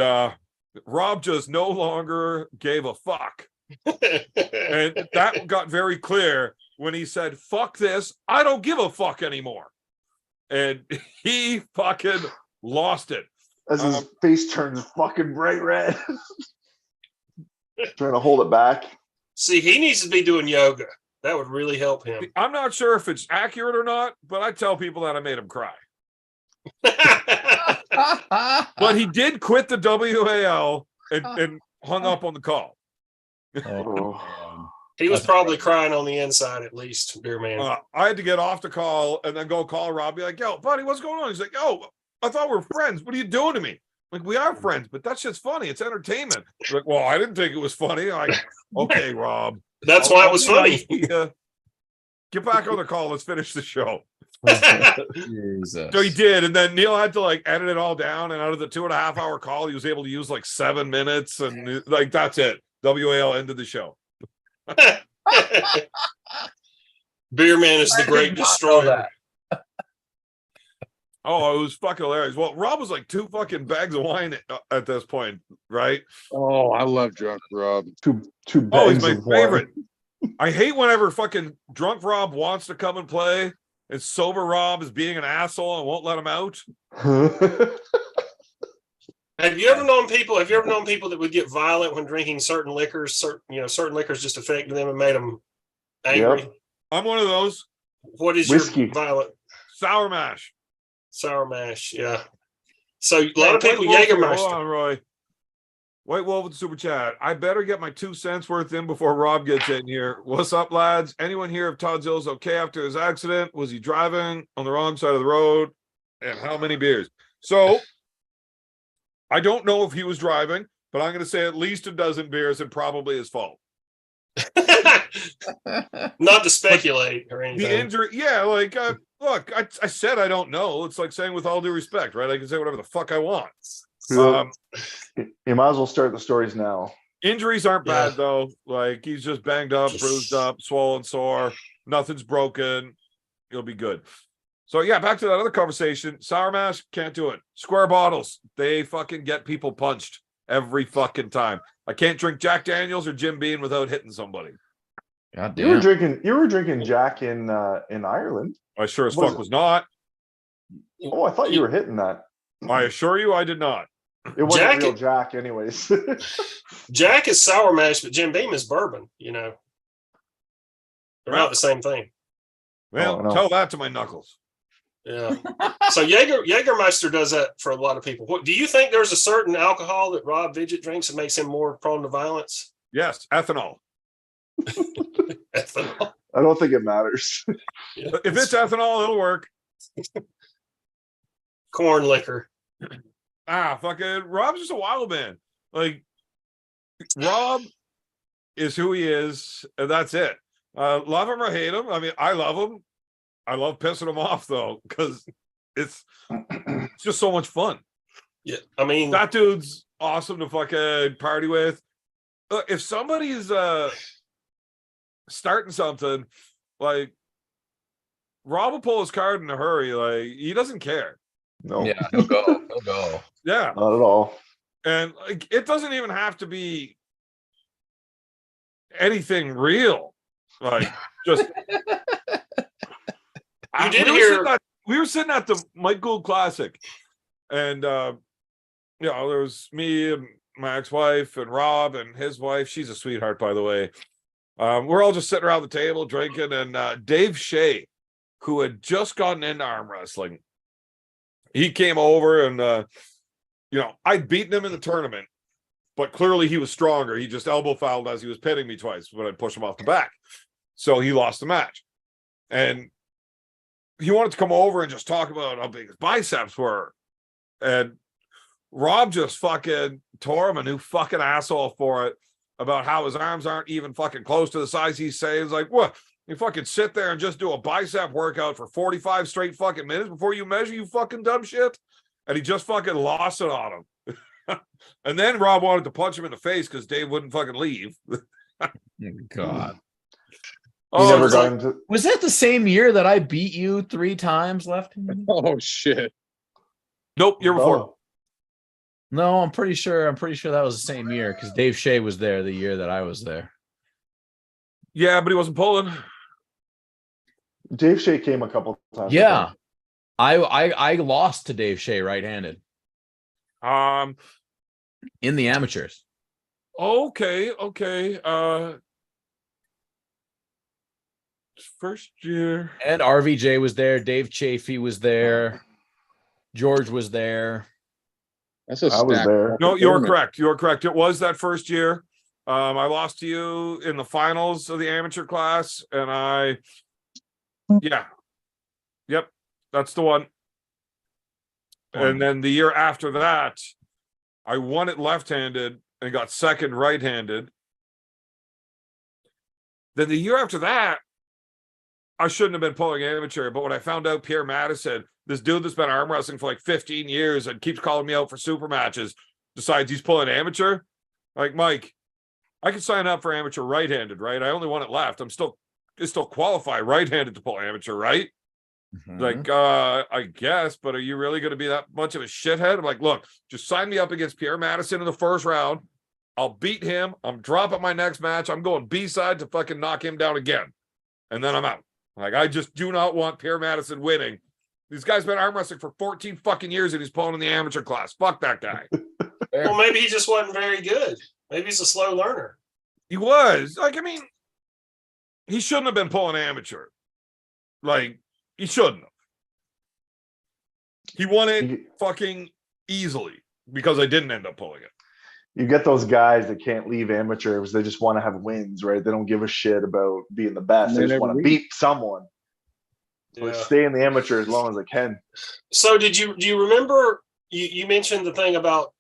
Rob just no longer gave a fuck. And that got very clear when he said, fuck this, I don't give a fuck anymore. And he fucking lost it. As his face turns fucking bright red. Trying to hold it back. See, he needs to be doing yoga. That would really help him. I'm not sure if it's accurate or not, but I tell people that I made him cry. But he did quit the WAL and hung up on the call. He was probably crying on the inside, at least, dear man. I had to get off the call and then go call Rob. Be like, yo, buddy, what's going on? He's like, yo, I thought we were friends. What are you doing to me? Like, we are friends, but that shit's funny. It's entertainment. Like, well, I didn't think it was funny. Like, okay, Rob. That's why it was funny. Get back on the call. Let's finish the show. Jesus. So he did, and then Neil had to like edit it all down. And out of the 2.5 hour call, he was able to use like 7 minutes, and like that's it. WAL ended the show. Beer Man is the great destroyer. Oh, it was fucking hilarious. Well, Rob was like 2 fucking bags of wine at this point, right? Oh, I love drunk Rob. Two Oh, bags he's my of wine. favorite. I hate whenever fucking drunk Rob wants to come and play, and sober Rob is being an asshole and won't let him out. Have you ever known people that would get violent when drinking certain liquors? Certain liquors just affected them and made them angry. Yep. I'm one of those. What is Whiskey. your violent? Sour mash. Sour mash, yeah. So a lot of people Jägermeister. Hold on, Roy. White Wolf with the super chat. I better get my 2 cents worth in before Rob gets in here. What's up, lads? Anyone here if Todd Zill's okay after his accident? Was he driving on the wrong side of the road? And how many beers? So I don't know if he was driving, but I'm going to say at least a dozen beers and probably his fault. Not to speculate or anything. The injury, yeah, like, look, I said I don't know. It's like saying with all due respect, right? I can say whatever the fuck I want. You might as well start the stories now. Injuries aren't bad, though. Like, he's just banged up, bruised up, swollen, sore. Nothing's broken. He'll be good. So, yeah, back to that other conversation. Sour mash, can't do it. Square bottles, they fucking get people punched every fucking time. I can't drink Jack Daniels or Jim Beam without hitting somebody. God You were damn. drinking Jack in Ireland. I sure as Was fuck it? was not. Oh, I thought you were hitting that. I assure you I did not. It wasn't Jack- real Jack, anyways. Jack is sour mash, but Jim Beam is bourbon. They're not the same thing. Well, Oh, no. tell that to my knuckles. Yeah. So Jägermeister does that for a lot of people. What do you think? There's a certain alcohol that Rob Vidget drinks that makes him more prone to violence? Yes, ethanol. Ethanol. I don't think it matters. Yeah. If it's ethanol, it'll work. Corn liquor. Fucking Rob's just a wild man. Like, Rob is who he is, and that's it. Love him or hate him. I mean, I love him. I love pissing him off though, because it's just so much fun. Yeah, I mean, That dude's awesome to fucking party with. Look, if somebody's starting something, like Rob will pull his card in a hurry. Like he doesn't care. No, Yeah, he'll go. He'll go. Yeah, not at all. and like it doesn't even have to be anything real. Like just did hear- we were sitting at the Mike Gould Classic, and you know, there was me and my ex-wife and Rob and his wife. She's a sweetheart, by the way. We're all just sitting around the table drinking, and Dave Shea, who had just gotten into arm wrestling, he came over, and you know, I'd beaten him in the tournament, but clearly he was stronger. He just elbow fouled as he was pitting me twice when I pushed him off the back. So he lost the match. And he wanted to come over and just talk about how big his biceps were. And Rob just fucking tore him a new fucking asshole for it, about how his arms aren't even fucking close to the size he's saying. It's like, what? You fucking sit there and just do a bicep workout for 45 straight fucking minutes before you measure, you fucking dumb shit? And he just fucking lost it on him. And then Rob wanted to punch him in the face because Dave wouldn't fucking leave. God. He never it's got like- into. Was that the same year that I beat you 3 times left? Oh shit. Nope, year before. Oh, No, I'm pretty sure that was the same year because Dave Shea was there the year that I was there. Yeah, but he wasn't pulling. Dave Shea came a couple times. I Yeah. think. I lost to Dave Shea right-handed in the amateurs. Okay. First year. And RVJ was there, Dave Chafee was there, George was there. That's a I was stacked there. fucking No, you're tournament. correct. You're correct. It was that first year. I lost to you in the finals of the amateur class, and yep, that's the one. And then the year after that, I won it left-handed and got second right-handed. Then the year after that, I shouldn't have been pulling amateur, but when I found out Pierre Madison, this dude that's been arm wrestling for like 15 years and keeps calling me out for super matches, decides he's pulling amateur. Like, Mike, I can sign up for amateur right-handed, right? I only want it left. I still qualify right-handed to pull amateur, right? Like, I guess, but are you really going to be that much of a shithead? I'm like, look, just sign me up against Pierre Madison in the first round. I'll beat him. I'm dropping my next match. I'm going B-side to fucking knock him down again. And then I'm out. Like, I just do not want Pierre Madison winning. This guy's been arm wrestling for 14 fucking years and he's pulling in the amateur class. Fuck that guy. Well, maybe he just wasn't very good. Maybe he's a slow learner. He was. Like, I mean, he shouldn't have been pulling amateur. Like, he shouldn't have. He won it fucking easily because I didn't end up pulling it. You get those guys that can't leave amateurs. They just want to have wins, right? They don't give a shit about being the best. They They just never want to leave. beat someone. So they Yeah. stay in the amateur as long as they can. So do you remember you mentioned the thing about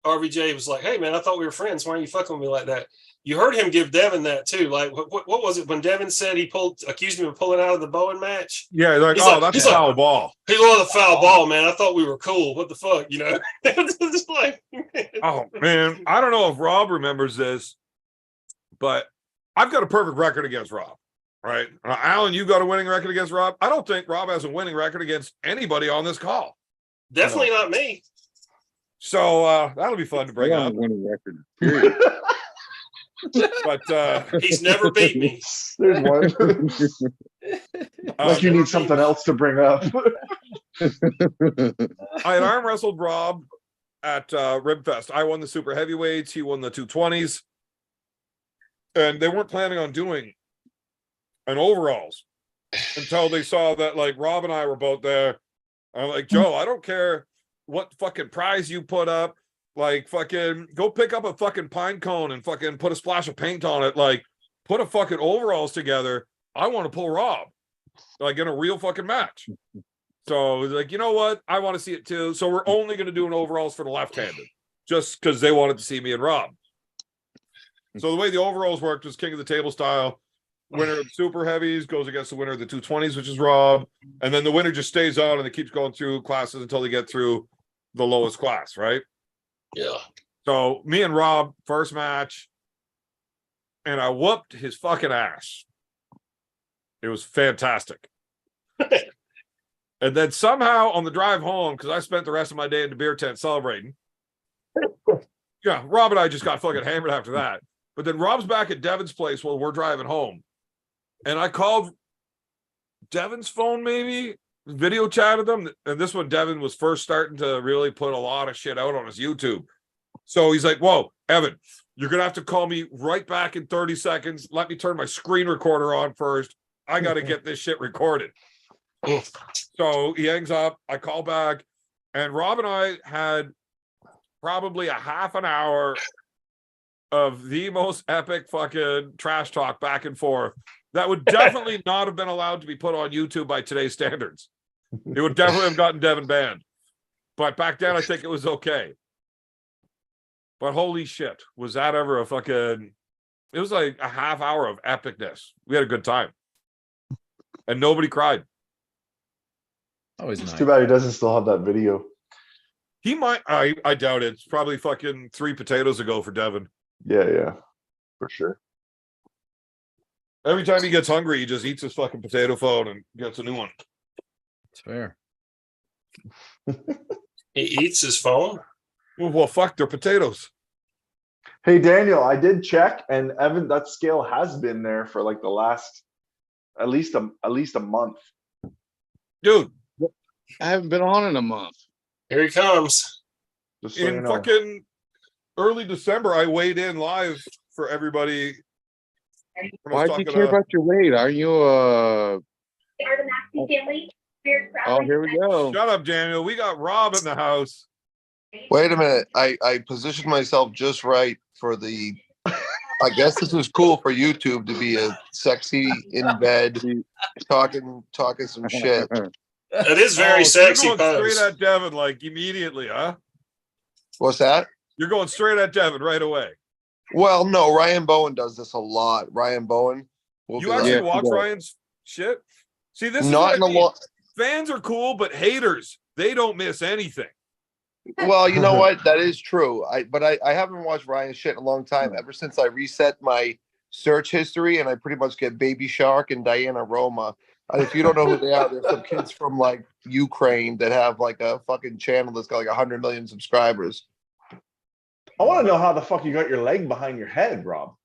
RVJ was like, hey man, I thought we were friends. Why are you fucking with me like that? You heard him give Devin that too. Like what was it when Devin said he accused him of pulling out of the Bowen match? Yeah, like, He's oh, like- that's he's a like- foul ball. He loved the foul ball, man. I thought we were cool. What the fuck, you know? It's like, Oh man, I don't know if Rob remembers this, but I've got a perfect record against Rob. Right, Alan, you got a winning record against Rob. I don't think Rob has a winning record against anybody on this call. definitely not me. So that'll be fun to bring We're on up. a winning record. Period. But He's never beat me. There's one. Like you need something else to bring up. I had arm wrestled Rob at Ribfest. I won the super heavyweights. He won the 220s. And they weren't planning on doing an overalls until they saw that like Rob and I were both there. I'm like, Joe, I don't care what fucking prize you put up. Like, fucking go pick up a fucking pine cone and fucking put a splash of paint on it. Like, put a fucking overalls together. I want to pull Rob, like, in a real fucking match. So, like, you know what? I want to see it too. So, we're only going to do an overalls for the left-handed, just because they wanted to see me and Rob. So, the way the overalls worked was king of the table style. Winner of the super heavies goes against the winner of the 220s, which is Rob. And then the winner just stays on and it keeps going through classes until they get through the lowest class, right? Yeah. So me and Rob, first match, and I whooped his fucking ass. It was fantastic. And then somehow on the drive home, because I spent the rest of my day in the beer tent celebrating. Yeah, Rob and I just got fucking hammered after that. But then Rob's back at Devin's place while we're driving home. And I called Devin's phone, maybe video chatted them. And this one, Devin was first starting to really put a lot of shit out on his YouTube. So he's like, whoa, Evan, you're going to have to call me right back in 30 seconds. Let me turn my screen recorder on first. I got to get this shit recorded. So he hangs up. I call back. And Rob and I had probably a half an hour of the most epic fucking trash talk back and forth that would definitely not have been allowed to be put on YouTube by today's standards. It would definitely have gotten Devin banned. But back then, I think it was okay. But holy shit, was that ever a fucking... It was like a half hour of epicness. We had a good time. And nobody cried. Always It's nice. too bad he doesn't still have that video. He might... I doubt it. It's probably fucking 3 potatoes ago for Devin. Yeah, for sure. Every time he gets hungry, he just eats his fucking potato phone and gets a new one. It's fair. He eats his phone. Well, fuck, they're potatoes. Hey, Daniel, I did check, and Evan, that scale has been there for like the last at least a month. Dude, I haven't been on in a month. Here he comes. Just so you in know. fucking early December, I weighed in live for everybody. Why do you care about your weight? Are you Are the Maxi family? Oh, here we go. Shut up, Daniel. We got Rob in the house. Wait a minute. I positioned myself just right for the. I guess this is cool for YouTube to be a sexy in bed talking some shit. It is very sexy You're going pose. straight at Devin, like immediately, huh? What's that? You're going straight at Devin right away. Well, no, Ryan Bowen does this a lot. Ryan Bowen. Will You be actually like, watch Ryan's shit? See, this not is in what a I mean. lot. Fans are cool, but haters, they don't miss anything. Well, you know what? That is true. But I haven't watched Ryan's shit in a long time. Ever since I reset my search history, and I pretty much get Baby Shark and Diana Roma. And if you don't know who they are, they're some kids from like Ukraine that have like a fucking channel that's got like 100 million subscribers. I want to know how the fuck you got your leg behind your head, Rob.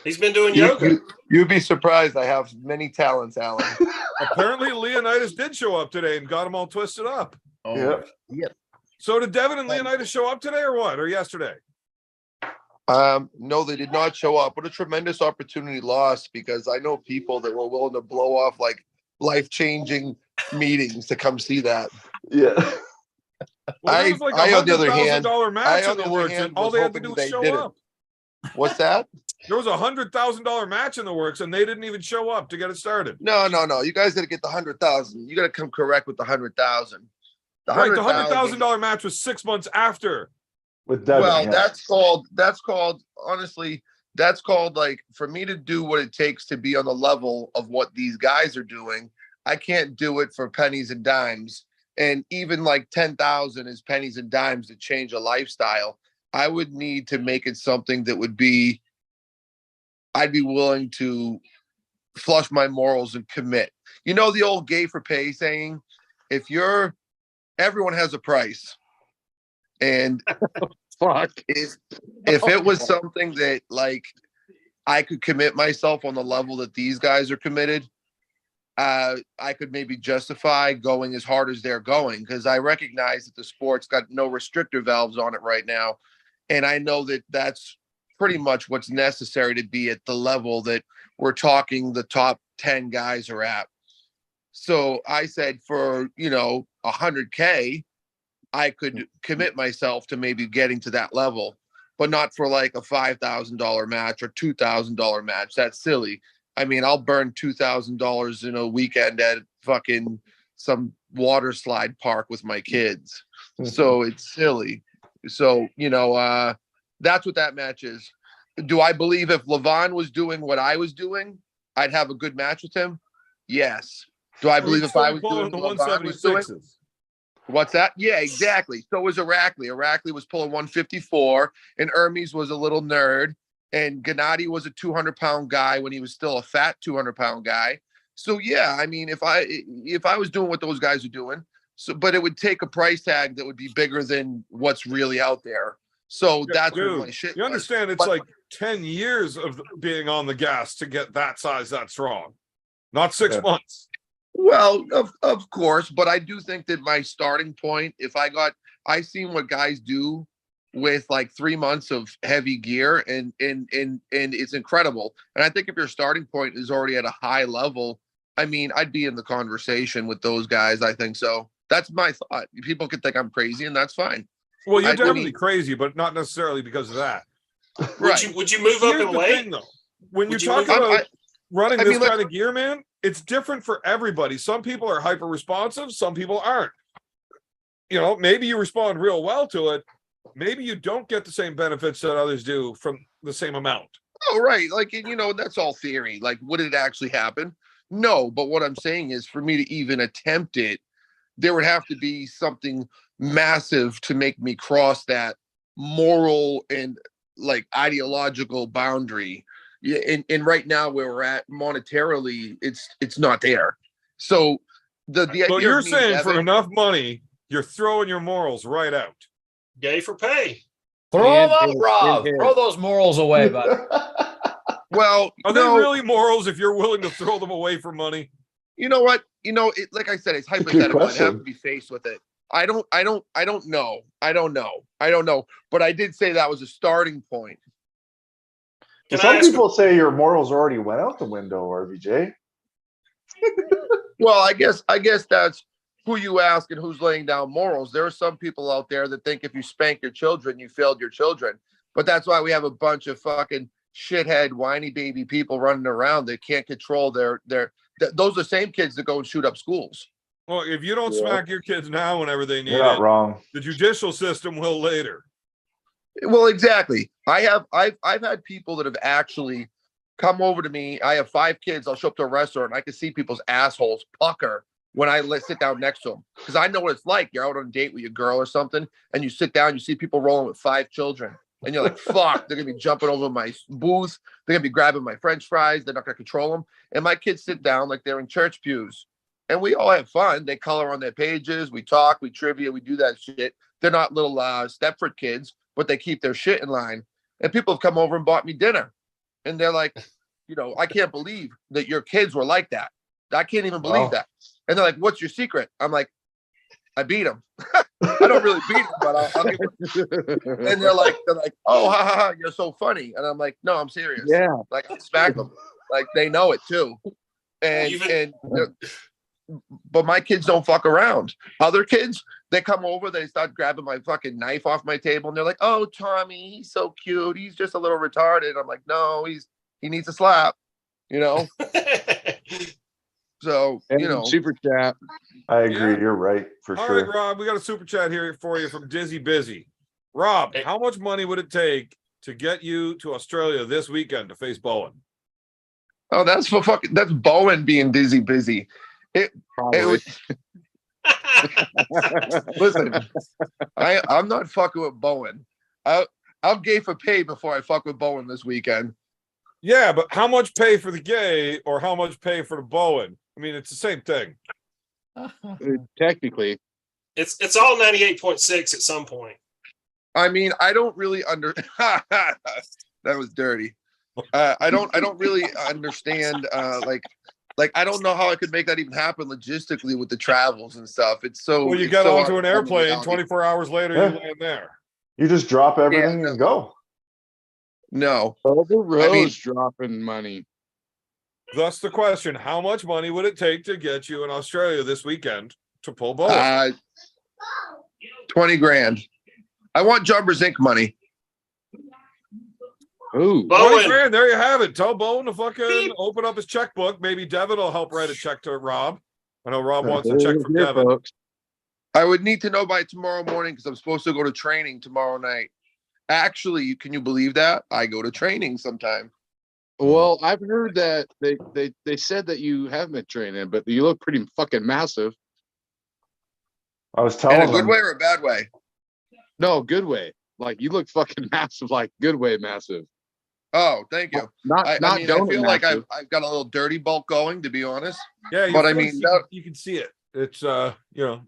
He's been doing yoga. You'd be surprised. I have many talents, Alan. Apparently, Leonidas did show up today and got them all twisted up. Oh, Yeah. So did Devin and Leonidas show up today or what? Or yesterday? No, they did not show up. What a tremendous opportunity lost, because I know people that were willing to blow off like life-changing meetings to come see that. Yeah. Well, there was like I, on the other hand, $100,000 match on in the the other works, hand, and all was they had to hoping do was they show didn't. up. What's that? There was $100,000 match in the works, and they didn't even show up to get it started. No. You guys got to get the 100,000. You got to come correct with the 100,000. The Right, the $100,000. $100,000 match was 6 months after. With Devin. Well, yeah. that's called honestly, that's called like for me to do what it takes to be on the level of what these guys are doing. I can't do it for pennies and dimes. And even like 10,000 is pennies and dimes to change a lifestyle. I would need to make it something that would be, I'd be willing to flush my morals and commit. You know, the old gay for pay saying, everyone has a price. And Fuck. if it was something that like I could commit myself on the level that these guys are committed, I could maybe justify going as hard as they're going, because I recognize that the sport's got no restrictor valves on it right now. And I know that that's pretty much what's necessary to be at the level that we're talking the top 10 guys are at. So I said for, 100K, I could commit myself to maybe getting to that level, but not for like a $5,000 match or $2,000 match. That's silly. I mean, I'll burn $2,000 in a weekend at fucking some water slide park with my kids. So it's silly. So, that's what that match is. Do I believe if Levon was doing what I was doing, I'd have a good match with him? Yes. Do I He's believe if still I was pulling doing the what Vaughn was doing? 176s. What's that? Yeah, exactly. So was Irakli. Irakli was pulling 154, and Hermes was a little nerd, and Gennady was a 200-pound guy when he was still a fat 200-pound guy. So yeah, I mean, if I was doing what those guys are doing, so but it would take a price tag that would be bigger than what's really out there. So that's where my Dude, shit. you was. understand? It's But- like 10 years of being on the gas to get that size, that strong, not 6 Yeah. months. Well, of course, but I do think that my starting point, if I seen what guys do with like 3 months of heavy gear, and it's incredible. And I think if your starting point is already at a high level, I mean, I'd be in the conversation with those guys. I think so. That's my thought. People could think I'm crazy, and that's fine. Well, you're I definitely mean- crazy, but not necessarily because of that. Right. Would you move up Here's in the weight? thing, though. When you Would you talk move- about running I this mean, let's- kind of gear, man, it's different for everybody. Some people are hyper responsive, some people aren't. You know, maybe you respond real well to it. Maybe you don't get the same benefits that others do from the same amount. Oh, right. Like, and, that's all theory. Like, would it actually happen? No. But what I'm saying is, for me to even attempt it, there would have to be something massive to make me cross that moral and like ideological boundary. Yeah, and right now where we're at monetarily, it's not there. So the idea So of you're me, saying for Devin- enough money, you're throwing your morals right out. Gay for pay. Throw And them out, hit, Rob. and hit. Throw those morals away, bud. well, Are no, they really morals if you're willing to throw them away for money? you know what? Like I said, it's a good hypothetical. I'd have question. to be faced with it. I don't know. I don't know. But I did say that was a starting point. Can I Some ask- people say your morals already went out the window, RVJ. Well, I guess that's who you ask and who's laying down morals. There are some people out there that think if you spank your children, you failed your children. But that's why we have a bunch of fucking shithead, whiny baby people running around that can't control those are the same kids that go and shoot up schools. Well, if you don't Yeah. smack your kids now whenever they need You're not it, wrong. the judicial system will later. Well, exactly. I've had people that have actually come over to me. I have 5 kids. I'll show up to a restaurant and I can see people's assholes pucker when I sit down next to them, because I know what it's like. You're out on a date with your girl or something, and you sit down, you see people rolling with 5 children, and you're like, "Fuck!" They're gonna be jumping over my booth. They're gonna be grabbing my French fries. They're not gonna control them. And my kids sit down like they're in church pews, and we all have fun. They color on their pages. We talk. We trivia. We do that shit. They're not little Stepford kids, but they keep their shit in line. And people have come over and bought me dinner, and they're like, I can't believe that your kids were like that. I can't even believe Wow. that. And they're like, "What's your secret?" I'm like, "I beat them." I don't really beat them, but I'll give them. And they're like, "Oh, ha ha ha, you're so funny." And I'm like, "No, I'm serious." Yeah. Like, I smack them. Like, they know it too. And Even- but my kids don't fuck around. Other kids, they come over, they start grabbing my fucking knife off my table, and they're like, "Oh, Tommy, he's so cute. He's just a little retarded." I'm like, "No, he needs a slap." So, And super chat. I agree. Yeah. You're right for All sure. right, Rob, we got a super chat here for you from Dizzy Busy. Rob, Hey. how much money would it take to get you to Australia this weekend to face Bowen? Oh, that's Bowen being busy. It Probably. was, listen, I'm not fucking with Bowen. I'm gay for pay before I fuck with Bowen this weekend. Yeah, but how much pay for the gay or how much pay for the Bowen? I mean, it's the same thing. Technically. It's all 98.6 at some point. I mean, I don't really that was dirty. I don't really understand like I don't know how I could make that even happen logistically with the travels and stuff. It's so Well, you it's get so onto an out of airplane, reality. 24 hours later, Yeah. you land there. You just drop everything no. and go. No. Cobra Rhodes mean- dropping money. Thus the question, how much money would it take to get you in Australia this weekend to pull Bowen? 20 grand. I want Jumpers Inc. money. Ooh. 20 Bowen, grand, there you have it. Tell Bowen to fucking open up his checkbook. Maybe Devin will help write a check to Rob. I know Rob wants a check from Here, Devin. folks. I would need to know by tomorrow morning because I'm supposed to go to training tomorrow night. Actually, can you believe that? I go to training sometime. Well, I've heard that they said that you have been training, but you look pretty fucking massive. I was In telling a good them. way or a bad way? No, good way. Like you look fucking massive, like good way massive. Oh, thank you. Not I not mean, I donut feel like massive. I've got a little dirty bulk going, to be honest. Yeah, But I mean, you can see it. It's you know,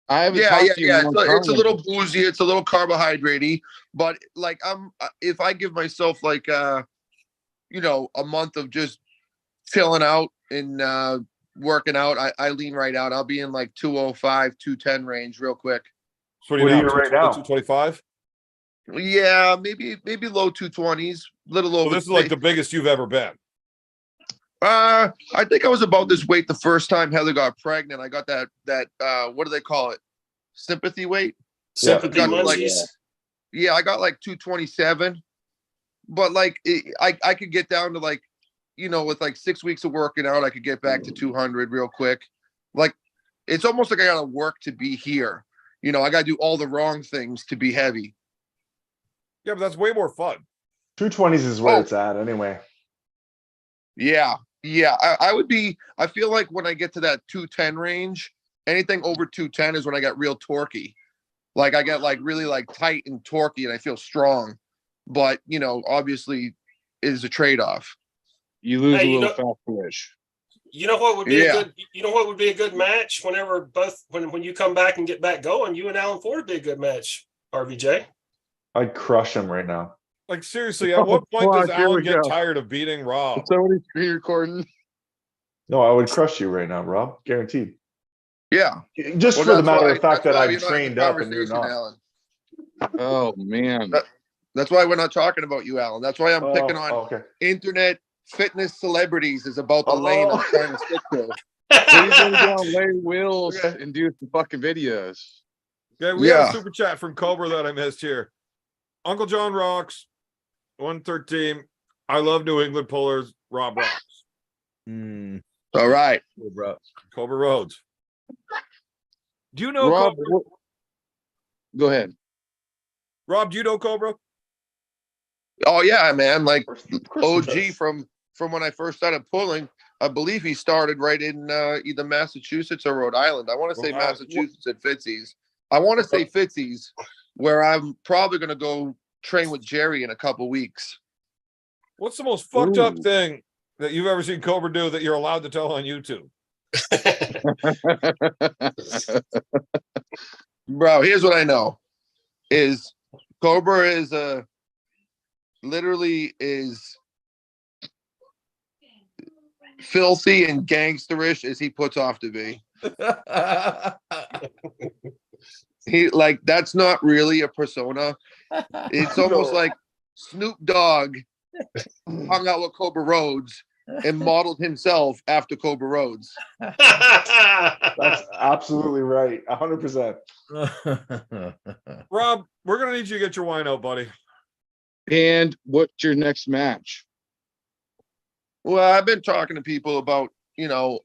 I haven't yeah, talked yeah, to you yeah. in a long It's a time. little boozy. It's a little carbohydrate-y, but like if I give myself like you know, a month of just chilling out and working out, I lean right out. I'll be in like 205, 210 range real quick. so What are you right now? 225. Yeah, maybe low 220s, little So over. this is like the biggest you've ever been. I think I was about this weight the first time Heather got pregnant. I got that what do they call it? Sympathy weight. Sympathy Got like munchies. yeah, I got like 227, but like I could get down to like, you know, with like 6 weeks of working out, I could get back to 200 real quick. Like it's almost like I gotta work to be here. You know, I gotta do all the wrong things to be heavy. Yeah, but that's way more fun. 220s is where Oh. it's at anyway. Yeah, yeah. I would be. I feel like when I get to that 210 range, anything over 210 is when I get real torquey. Like I get like really like tight and torquey, and I feel strong. But you know, obviously, it is a trade-off. You lose Hey, a you little know- fat fish. You know what would be Yeah. a good? You know what would be a good match? Whenever both when you come back and get back going, you and Alan Ford would be a good match. RVJ. I'd crush him right now. Like seriously, at what point does fuck, here Alan we get go. tired of beating Rob? Somebody screen recording. No, I would crush you right now, Rob. Guaranteed. Yeah. Just Well, for the that's matter why- of fact that's that why I'm you're not having a trained up and you're conversation, not. Alan. Oh man. That's why we're not talking about you, Alan. That's why I'm picking on okay. internet fitness celebrities is about the lane I'm trying to stick to. He's gonna go on Larry Wills Okay. and do some fucking videos. Yeah, we have Yeah. a super chat from Cobra that I missed here. Uncle John rocks. 113. I love New England pullers. Rob rocks. All right. Cobra Rhodes. Do you know Rob, Cobra? go ahead. Rob, do you know Cobra? Oh yeah, man. Like Of course he OG does. from when I first started pulling. I believe he started right in either Massachusetts or Rhode Island. I want to say Rhode Island. Massachusetts at Fitzy's. I want to say Fitzy's, where I'm probably gonna go train with Jerry in a couple weeks. What's the most fucked up Ooh. thing that you've ever seen Cobra do that you're allowed to tell on YouTube? Bro, here's what I know is Cobra is literally is filthy and gangsterish as he puts off to be. He like that's not really a persona. It's almost like Snoop Dogg hung out with Cobra Rhodes and modeled himself after Cobra Rhodes. That's absolutely right. 100%. Rob, we're gonna need you to get your wine out, buddy. And what's your next match? Well, I've been talking to people about, you know,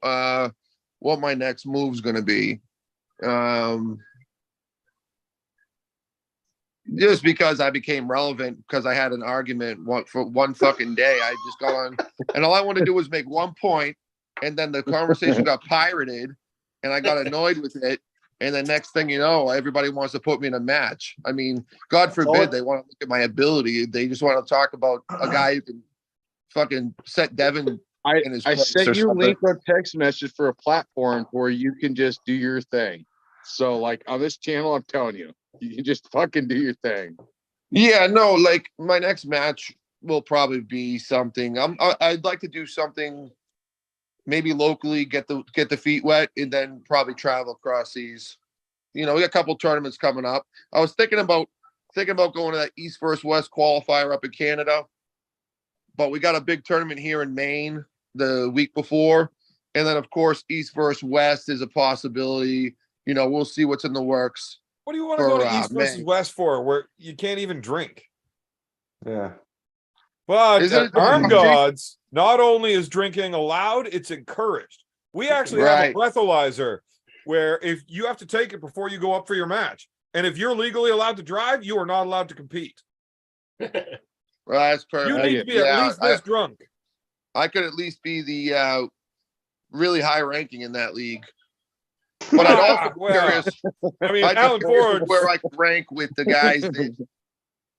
what my next move's gonna be. Just because I became relevant because I had an argument for one fucking day. I just got on and all I want to do was make 1 point, and then the conversation got pirated and I got annoyed with it. And the next thing you know, everybody wants to put me in a match. I mean, God forbid they want to look at my ability. They just want to talk about a guy who can fucking set Devin in his I place sent or you a something. link on text message for a platform where you can just do your thing. So like on this channel, I'm telling you, you can just fucking do your thing. Yeah, no, like my next match will probably be something. I'd like to do something maybe locally, get the feet wet, and then probably travel across these. You know, we got a couple tournaments coming up. I was thinking about going to that East versus West qualifier up in Canada, but we got a big tournament here in Maine the week before, and then of course East versus West is a possibility. You know, we'll see what's in the works. What do you want to go For, to East versus May. West for, where you can't even drink? Yeah. But Is it- at Arm Gods, not only is drinking allowed, it's encouraged. We actually have a Right. breathalyzer where if you have to take it before you go up for your match, and if you're legally allowed to drive, you are not allowed to compete. Well, that's You perfect. need to be at least this drunk. I could at least be the really high ranking in that league. But I'd also be curious. I mean, I'd be Alan curious Ford. where I could rank with the guys that,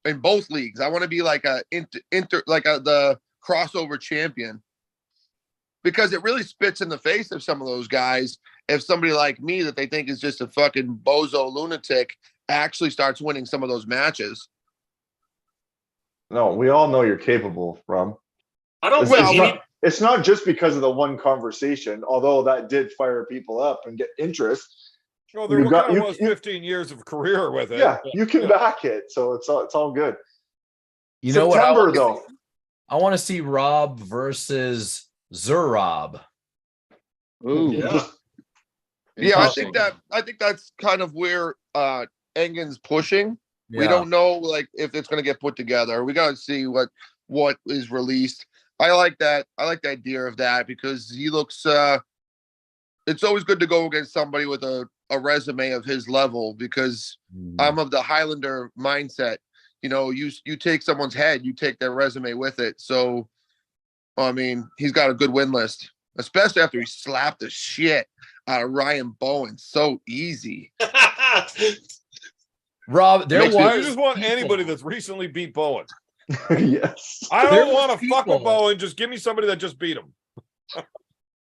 in both leagues. I want to be like the crossover champion, because it really spits in the face of some of those guys if somebody like me that they think is just a fucking bozo lunatic actually starts winning some of those matches. No, we all know you're capable, Rob. I don't It's, think it's any, not, it's not just because of the one conversation, although that did fire people up and get interest. Well, there kind of was 15 years of career with it. Yeah, you can back it, so it's all good. You know what? September though. I want to see Rob versus Zurab. Ooh, Yeah. Yeah, I think that's kind of where Engen's pushing. We Yeah. don't know like if it's going to get put together. We got to see what is released. I like that. I like the idea of that because he looks. It's always good to go against somebody with a resume of his level because I'm of the Highlander mindset. You know, you take someone's head, you take their resume with it. So, I mean, he's got a good win list, especially after he slapped the shit out of Ryan Bowen. So easy. Rob, there was. I just want anybody that's recently beat Bowen. Yes. I There don't want was to fuck with people- Bowen. Just give me somebody that just beat him.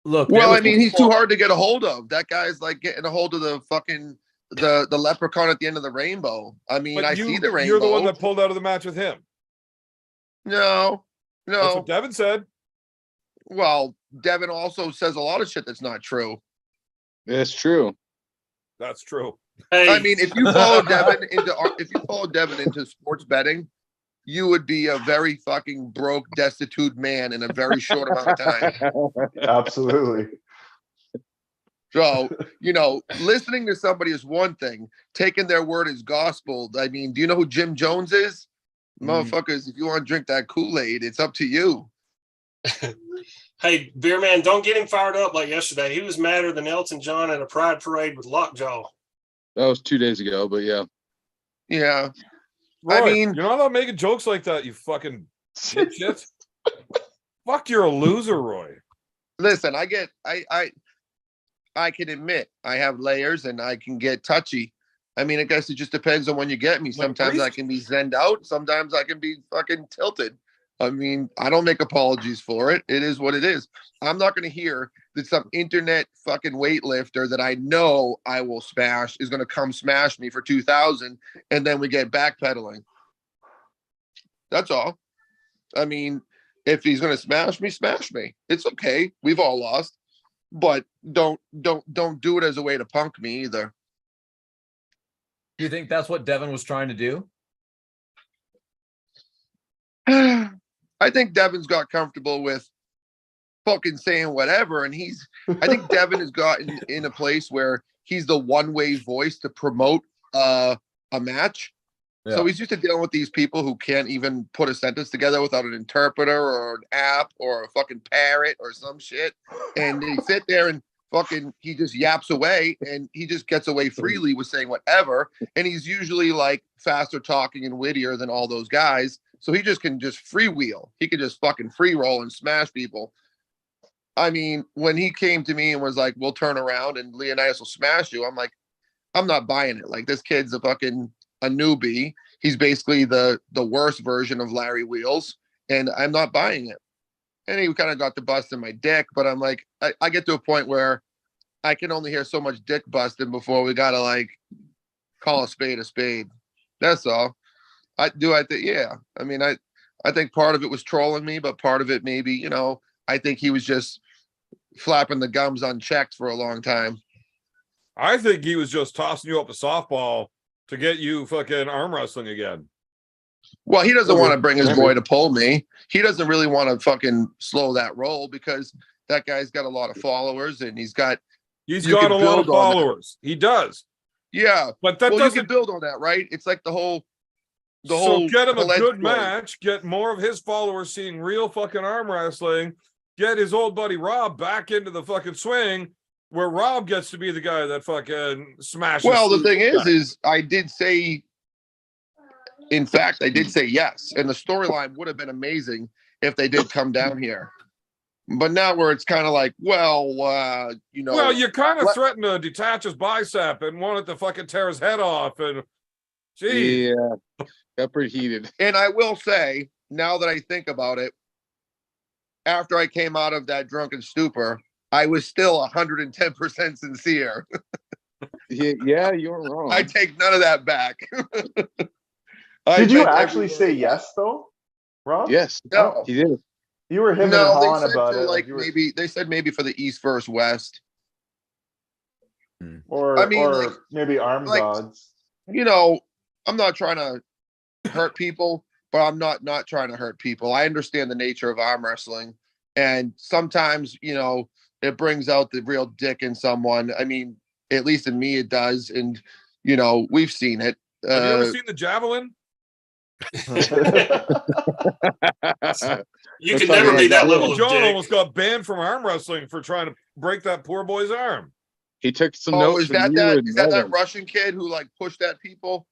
Look, Well, there I mean, was he's too hard to get a hold of. That guy's like getting a hold of the fucking the leprechaun at the end of the rainbow. I mean, But I see the rainbow. You're the one that pulled out of the match with him. No. That's what Devin said. Well, Devin also says a lot of shit that's not true. It's true. That's true. hey, I mean, if you follow Devin into sports betting, you would be a very fucking broke, destitute man in a very short amount of time. Absolutely. So, you know, listening to somebody is one thing. Taking their word as gospel. I mean, do you know who Jim Jones is? Motherfuckers, if you want to drink that Kool-Aid, it's up to you. hey, beer man, don't get him fired up like yesterday. He was madder than Elton John at a pride parade with Lockjaw. That was 2 days ago, but yeah. Yeah. Roy, I mean- you're not allowed making jokes like that, you fucking shit. Fuck, you're a loser, Roy. Listen, I can admit I have layers and I can get touchy. I mean, I guess it just depends on when you get me. Like Sometimes I priest? can be zenned out. Sometimes I can be fucking tilted. I mean, I don't make apologies for it. It is what it is. I'm not going to hear that some internet fucking weightlifter that I know I will smash is going to come smash me for 2,000 and then we get backpedaling. That's all. I mean, if he's going to smash me, smash me. It's okay. We've all lost. But don't do it as a way to punk me either. Do you think that's what Devin was trying to do? I think Devin's got comfortable with fucking saying whatever, and I think Devin has gotten in a place where he's the one-way voice to promote a match. Yeah. So he's used to dealing with these people who can't even put a sentence together without an interpreter or an app or a fucking parrot or some shit. And they sit there and he just yaps away and he just gets away freely with saying whatever. And he's usually like faster talking and wittier than all those guys. So he just can just freewheel. He can just fucking free roll and smash people. I mean, when he came to me and was like, we'll turn around and Leonidas will smash you. I'm like, I'm not buying it. Like, this kid's a newbie. He's basically the worst version of Larry Wheels, and I'm not buying it. And he kind of got to busting my dick, but I'm like, I get to a point where I can only hear so much dick busting before we gotta like call a spade a spade. That's all. I think, yeah. I mean, I think part of it was trolling me, but part of it maybe, you know, I think he was just flapping the gums unchecked for a long time. I think he was just tossing you up a softball to get you fucking arm wrestling again. Well, he doesn't want to bring his boy to pull me. He doesn't really want to fucking slow that roll because that guy's got a lot of followers and he's got a lot of followers. He does. Yeah. But that you doesn't can build on that, right? It's like the whole get him a alleged good story. match, get more of his followers seeing real fucking arm wrestling, get his old buddy Rob back into the fucking swing where Rob gets to be the guy that fucking smashes. Well, the thing is I did say in fact, I did say yes, and the storyline would have been amazing if they did come down here. But now where it's kind of like, well, Well, you kind of let- threatened to detach his bicep and wanted to fucking tear his head off. And geez, Yeah, got pretty heated. and I will say, now that I think about it, after I came out of that drunken stupor, I was still 110% sincere. Yeah, you're wrong. I take none of that back. Did you meant every actually word say of that. yes though, Rob? Yes, No. he did. You were him and No, Han they said about for it. like you were, maybe they said maybe for the East versus West. or I mean, or like- maybe arm like- gods. I'm not trying to hurt people, but I'm not trying to hurt people. I understand the nature of arm wrestling, and sometimes it brings out the real dick in someone. I mean, at least in me, it does, and we've seen it. have you ever seen the javelin? You That's can never not be that bad. level of John dick. almost got banned from arm wrestling for trying to break that poor boy's arm. He took some Oh, notes is from that you that? and Is that Devin. Russian kid who like pushed at people?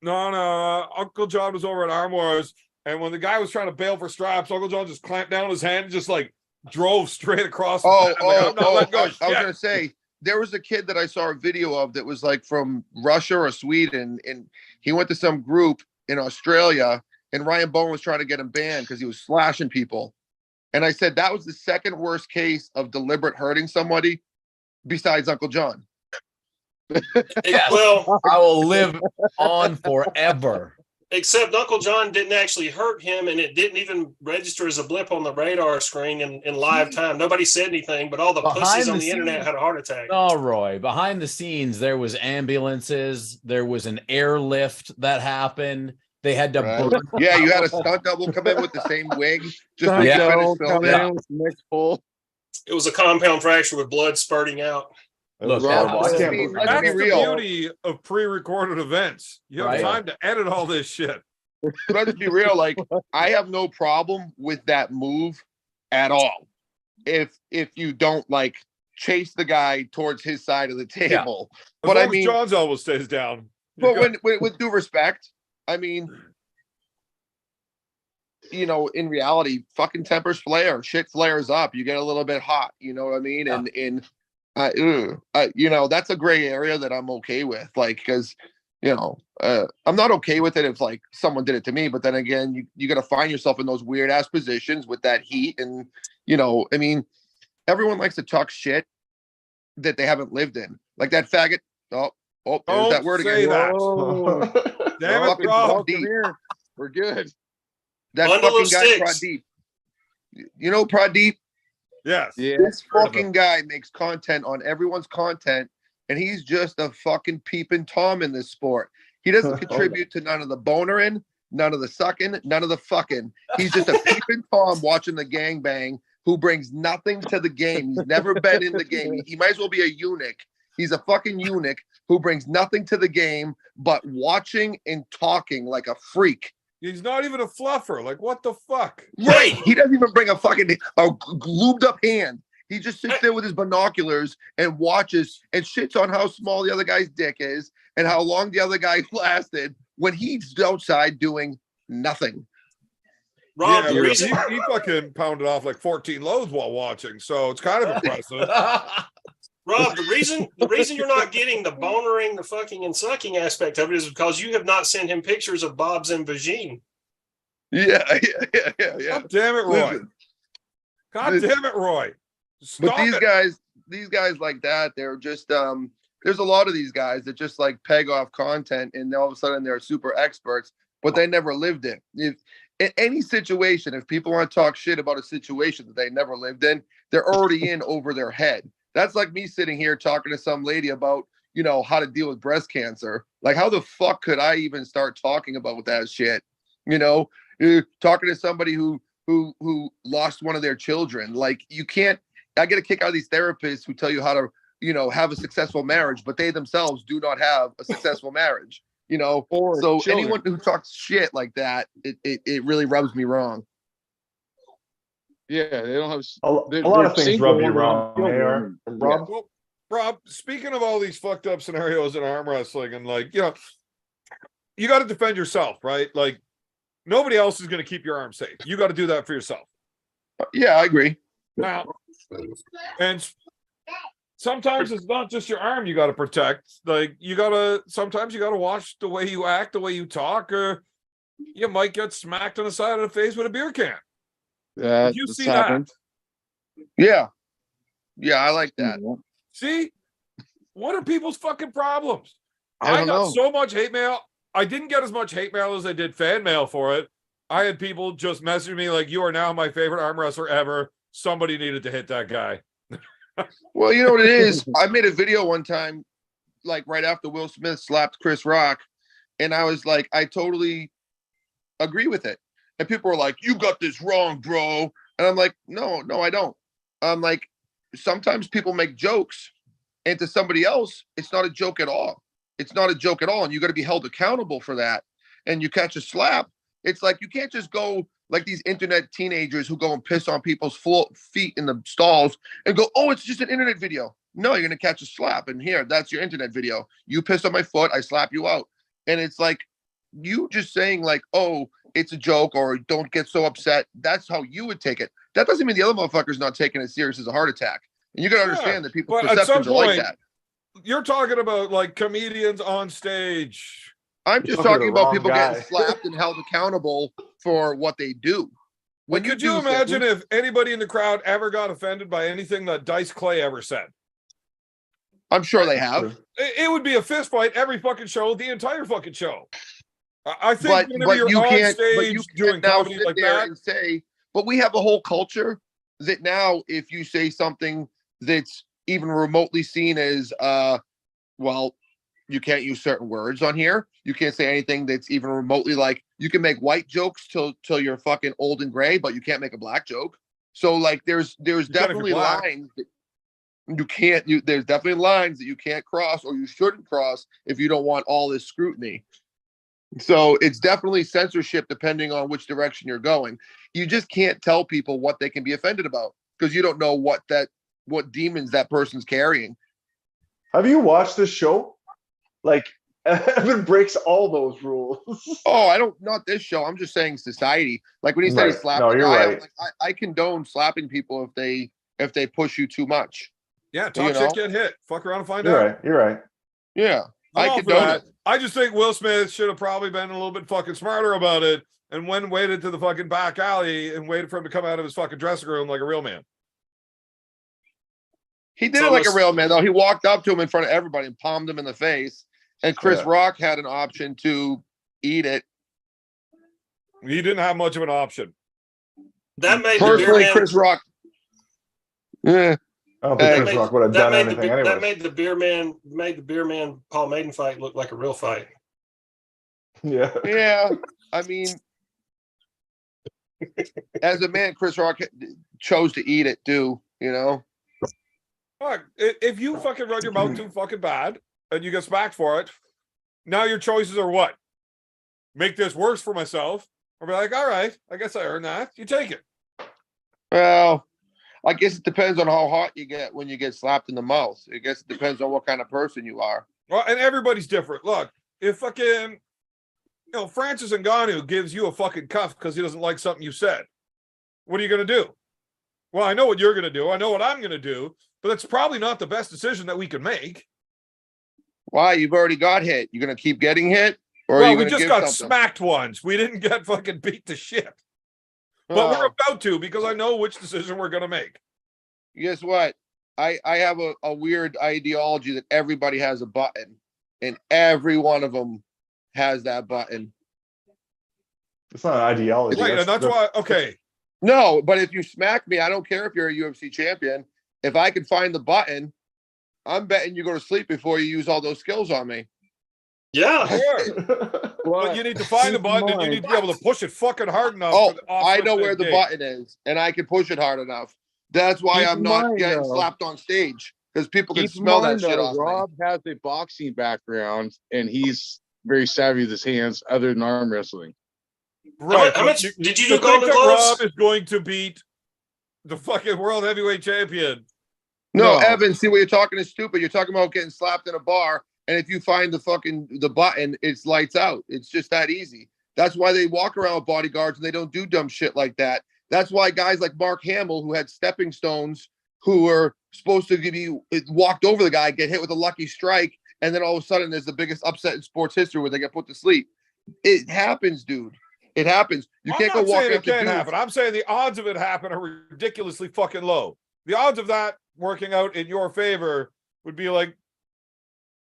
No, Uncle John was over at Arm Wars, and when the guy was trying to bail for straps, Uncle John just clamped down his hand and just like drove straight across. the Oh, mat. I'm like, I'm not letting go I of was shit. gonna say there was a kid that I saw a video of that was like from Russia or Sweden, and he went to some group in Australia, and Ryan Bowen was trying to get him banned because he was slashing people. And I said that was the second worst case of deliberate hurting somebody besides Uncle John. Yes. Well, I will live on forever. except Uncle John didn't actually hurt him, and it didn't even register as a blip on the radar screen in live time. Nobody said anything, but all the Behind pussies on the the internet scenes- had a heart attack. Oh, Roy, behind the scenes, there was ambulances. There was an airlift that happened. They had to Right. burn. Yeah, you had a stunt double come in with the same wig just to Yeah. finish Come filming. in with the next pull. It was a compound fracture with blood spurting out. It Look, was horrible. I let's can't be- believe let's it. be That's the real. beauty of pre-recorded events. You have Right. time to edit all this shit. Let's be real, like I have no problem with that move at all. If you don't like chase the guy towards his side of the table. As But long I as mean, John's elbow stays down. you're but good. when with due respect, I mean, in reality, fucking tempers flare, shit flares up. You get a little bit hot, you know what I mean? Yeah. And that's a gray area that I'm okay with, like, because I'm not okay with it if like someone did it to me, but then again, you got to find yourself in those weird ass positions with that heat, and I mean, everyone likes to talk shit that they haven't lived in, like that faggot. Oh, there's Don't that word say again. that. Whoa. Damn it, Fucking Rob. Prod Deep. Here. We're good. That Bundle fucking of guy, sticks. Prod Deep. You know Prod Deep? Yes. Yeah. This heard of fucking guy makes content on everyone's content, and he's just a fucking peeping Tom in this sport. He doesn't contribute to none of the bonering, none of the sucking, none of the fucking. He's just a peeping Tom watching the gangbang who brings nothing to the game. He's never been in the game. He might as well be a eunuch. He's a fucking eunuch who brings nothing to the game but watching and talking like a freak. He's not even a fluffer. Like, what the fuck? Right. He doesn't even bring a fucking lubed up hand. He just sits there with his binoculars and watches and shits on how small the other guy's dick is and how long the other guy lasted when he's outside doing nothing. Rob, Yeah, the but reason he fucking pounded off like 14 loads while watching, so it's kind of impressive. Rob, the reason you're not getting the bonering, the fucking and sucking aspect of it is because you have not sent him pictures of Bob's and vagine. Yeah. God damn it, Roy. Listen, God listen. damn it, Roy. but Stop these it. guys like that, they're just there's a lot of these guys that just like peg off content and all of a sudden they're super experts, but they never lived it. If in any situation, if people want to talk shit about a situation that they never lived in, they're already in over their head. That's like me sitting here talking to some lady about, how to deal with breast cancer. Like, how the fuck could I even start talking about that shit? Talking to somebody who lost one of their children. Like, you can't. I get a kick out of these therapists who tell you how to, have a successful marriage, but they themselves do not have a successful marriage. Or So children. anyone who talks shit like that, it really rubs me wrong. Yeah, they don't have. A lot they're of things single rub you and wrong, children. AR. Rob? Well, Rob, speaking of all these fucked up scenarios in arm wrestling, and like, you got to defend yourself, right? Like nobody else is going to keep your arm safe. You got to do that for yourself. Yeah, I agree. Now, and sometimes it's not just your arm you got to protect. Like sometimes you got to watch the way you act, the way you talk, or you might get smacked on the side of the face with a beer can. Yeah, You that's see happened. Yeah. Yeah, I like that. See, what are people's fucking problems? I I don't got know. so much hate mail. I didn't get as much hate mail as I did fan mail for it. I had people just message me like, "You are now my favorite arm wrestler ever." Somebody needed to hit that guy. Well, you know what it is? I made a video one time, like right after Will Smith slapped Chris Rock, and I was like, I totally agree with it. And people were like, "You got this wrong, bro." And I'm like, no, I don't. I'm like, sometimes people make jokes, and to somebody else, it's not a joke at all. It's not a joke at all, and you got to be held accountable for that. And you catch a slap, it's like you can't just go like these internet teenagers who go and piss on people's feet in the stalls and go, "Oh, it's just an internet video." No, you're gonna catch a slap, and here, that's your internet video. You pissed on my foot, I slap you out, and it's like you just saying like, "Oh, it's a joke," or "Don't get so upset." That's how you would take it. That doesn't mean the other motherfucker's not taking it serious as a heart attack. And you gotta understand that people's but at some perceptions are like point, that. you're talking about like comedians on stage. I'm You're just talking to talking the about wrong people guy. getting slapped and held accountable for what they do. When Could you do imagine things- if anybody in the crowd ever got offended by anything that Dice Clay ever said? I'm sure they have. It would be a fist fight every fucking show, the entire fucking show. I think But whenever you're you on can't. But stage you doing can't now comedy sit like there that, and say. But we have a whole culture that now, if you say something that's even remotely seen as, well, you can't use certain words on here. You can't say anything that's even remotely like. You can make white jokes till you're fucking old and gray, but you can't make a black joke. So like, there's can if you're definitely black. lines that you can't. There's definitely lines that you can't cross or you shouldn't cross if you don't want all this scrutiny. So it's definitely censorship depending on which direction you're going. You just can't tell people what they can be offended about because you don't know what demons that person's carrying. Have you watched this show? Like, Evan breaks all those rules. Oh, I don't, not this show. I'm just saying society. Like when he said he Right. slapped No, the you're guy, I'm right. like, I condone slapping people if they push you too much. yeah, You talk know? shit, get hit. Fuck around and find You're out. right. You're right. Yeah, I'm I all for condone that. it. I just think Will Smith should have probably been a little bit fucking smarter about it and waited to the fucking back alley and waited for him to come out of his fucking dressing room like a real man. He did So it like a let's- real man, though. He walked up to him in front of everybody and palmed him in the face. And Chris Yeah. Rock had an option to eat it. He didn't have much of an option. That made the beer Personally, man. Chris Rock. Yeah, I don't think Hey, Chris Rock would have that done made anything that anyway. made the beer man Paul Maiden fight look like a real fight. Yeah. yeah. I mean, as a man, Chris Rock chose to eat it too. You know. Fuck, if you fucking run your mouth too fucking bad and you get smacked for it, now your choices are what? Make this worse for myself, or be like, all right, I guess I earned that. You take it. Well, I guess it depends on how hot you get when you get slapped in the mouth. I guess it depends on what kind of person you are. Well, and everybody's different. Look, if fucking, Francis Ngannou gives you a fucking cuff because he doesn't like something you said, what are you going to do? Well, I know what you're going to do. I know what I'm going to do, but that's probably not the best decision that we can make. Why? You've already got hit. You're gonna keep getting hit, or are Well, you we gonna just give got something? smacked once. We didn't get fucking beat to shit. But Well, we're about to because I know which decision we're going to make. guess what? I have a weird ideology that everybody has a button, and every one of them has that button. It's not an ideology. Right, and that's why, okay. No, but if you smack me, I don't care if you're a UFC champion. If I can find the button, I'm betting you go to sleep before you use all those skills on me. Yeah. Sure. But you need to find the button and you need to be able to push it fucking hard enough. Oh, for the I know offensive where the gate. button is, and I can push it hard enough. That's why Keep I'm in not mind, getting though. slapped on stage because people can Keep in smell mind, that shit though, off me. Rob has a boxing background, and he's very savvy with his hands, other than arm wrestling. Right. How but much you- did you to do Golden think that Gloves? Rob is going to beat the fucking world heavyweight champion. No, No. Evan, see what you're talking is stupid. You're talking about getting slapped in a bar. And if you find the button, it's lights out. It's just that easy. That's why they walk around with bodyguards and they don't do dumb shit like that. That's why guys like Mark Hamill, who had stepping stones, who were supposed to walked over the guy, get hit with a lucky strike, and then all of a sudden there's the biggest upset in sports history where they get put to sleep. It happens, dude. It happens. You I'm can't go not walk saying it up to can't dudes. happen. I'm saying the odds of it happen are ridiculously fucking low. The odds of that working out in your favor would be like,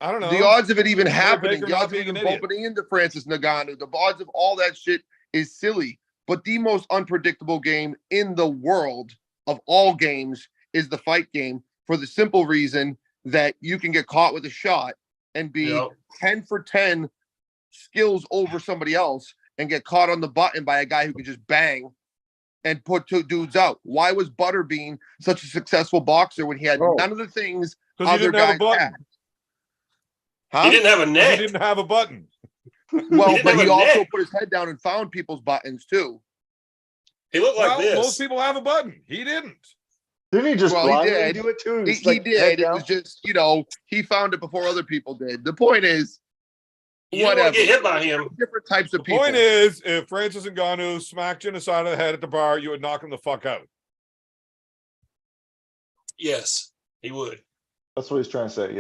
I don't know. The odds of it even Troy happening, Baker the not odds of being even an idiot. bumping into Francis Ngannou, the odds of all that shit is silly. But the most unpredictable game in the world of all games is the fight game, for the simple reason that you can get caught with a shot and be Yep. 10 for 10 skills over somebody else and get caught on the button by a guy who can just bang and put two dudes out. Why was Butterbean such a successful boxer when he had Bro. none of the things Because he other didn't have a guys button. had? He Huh? didn't have a He neck. didn't have a button. Well, didn't but have he a also neck. put his head down and found people's buttons too. He looked like Well, this. most people have a button. He didn't. Didn't he just Well, he blindly did. do it too? He, It's he like head did. It was down. just, he found it before other people did. The point is, You don't want whatever. to get hit by him. Different types of The people. point is, if Francis Ngannou smacked you in the side of the head at the bar, you would knock him the fuck out. Yes, he would. That's what he's trying to say.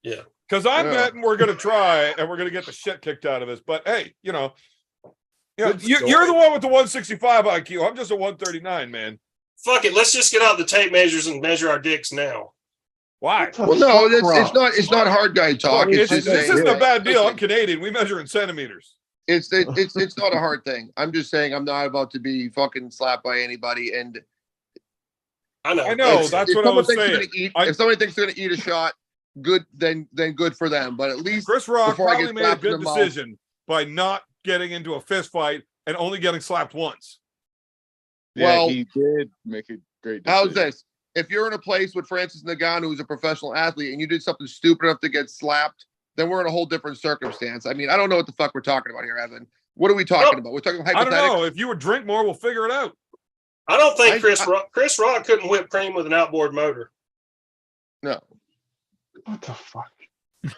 Yeah. Because I'm Yeah. betting we're going to try and we're going to get the shit kicked out of us. But hey, you're Good you're the one with the 165 IQ. I'm just a 139, man. Fuck it. Let's just get out the tape measures and measure our dicks now. Why? Well, no, it's not hard guy talk. This It's just isn't a bad deal. I'm listen, Canadian. We measure in centimeters. it's not a hard thing. I'm just saying I'm not about to be fucking slapped by anybody. And I know. I know. It's- That's if what I someone was thinks they're saying. gonna eat, I- if somebody thinks they're gonna eat a shot, good, then good for them. But at least Chris Rock before I probably get made a slapped in good the mouth- decision by not getting into a fist fight and only getting slapped once. Yeah, Well- he did make a great decision. How's this? If you're in a place with Francis Ngannou, who's a professional athlete, and you did something stupid enough to get slapped, then we're in a whole different circumstance. I mean, I don't know what the fuck we're talking about here, Evan. What are we talking about? We're talking I don't hypothetical. know. If you would drink more, we'll figure it out. I don't think I- Chris Rock couldn't whip cream with an outboard motor. No, What the fuck? I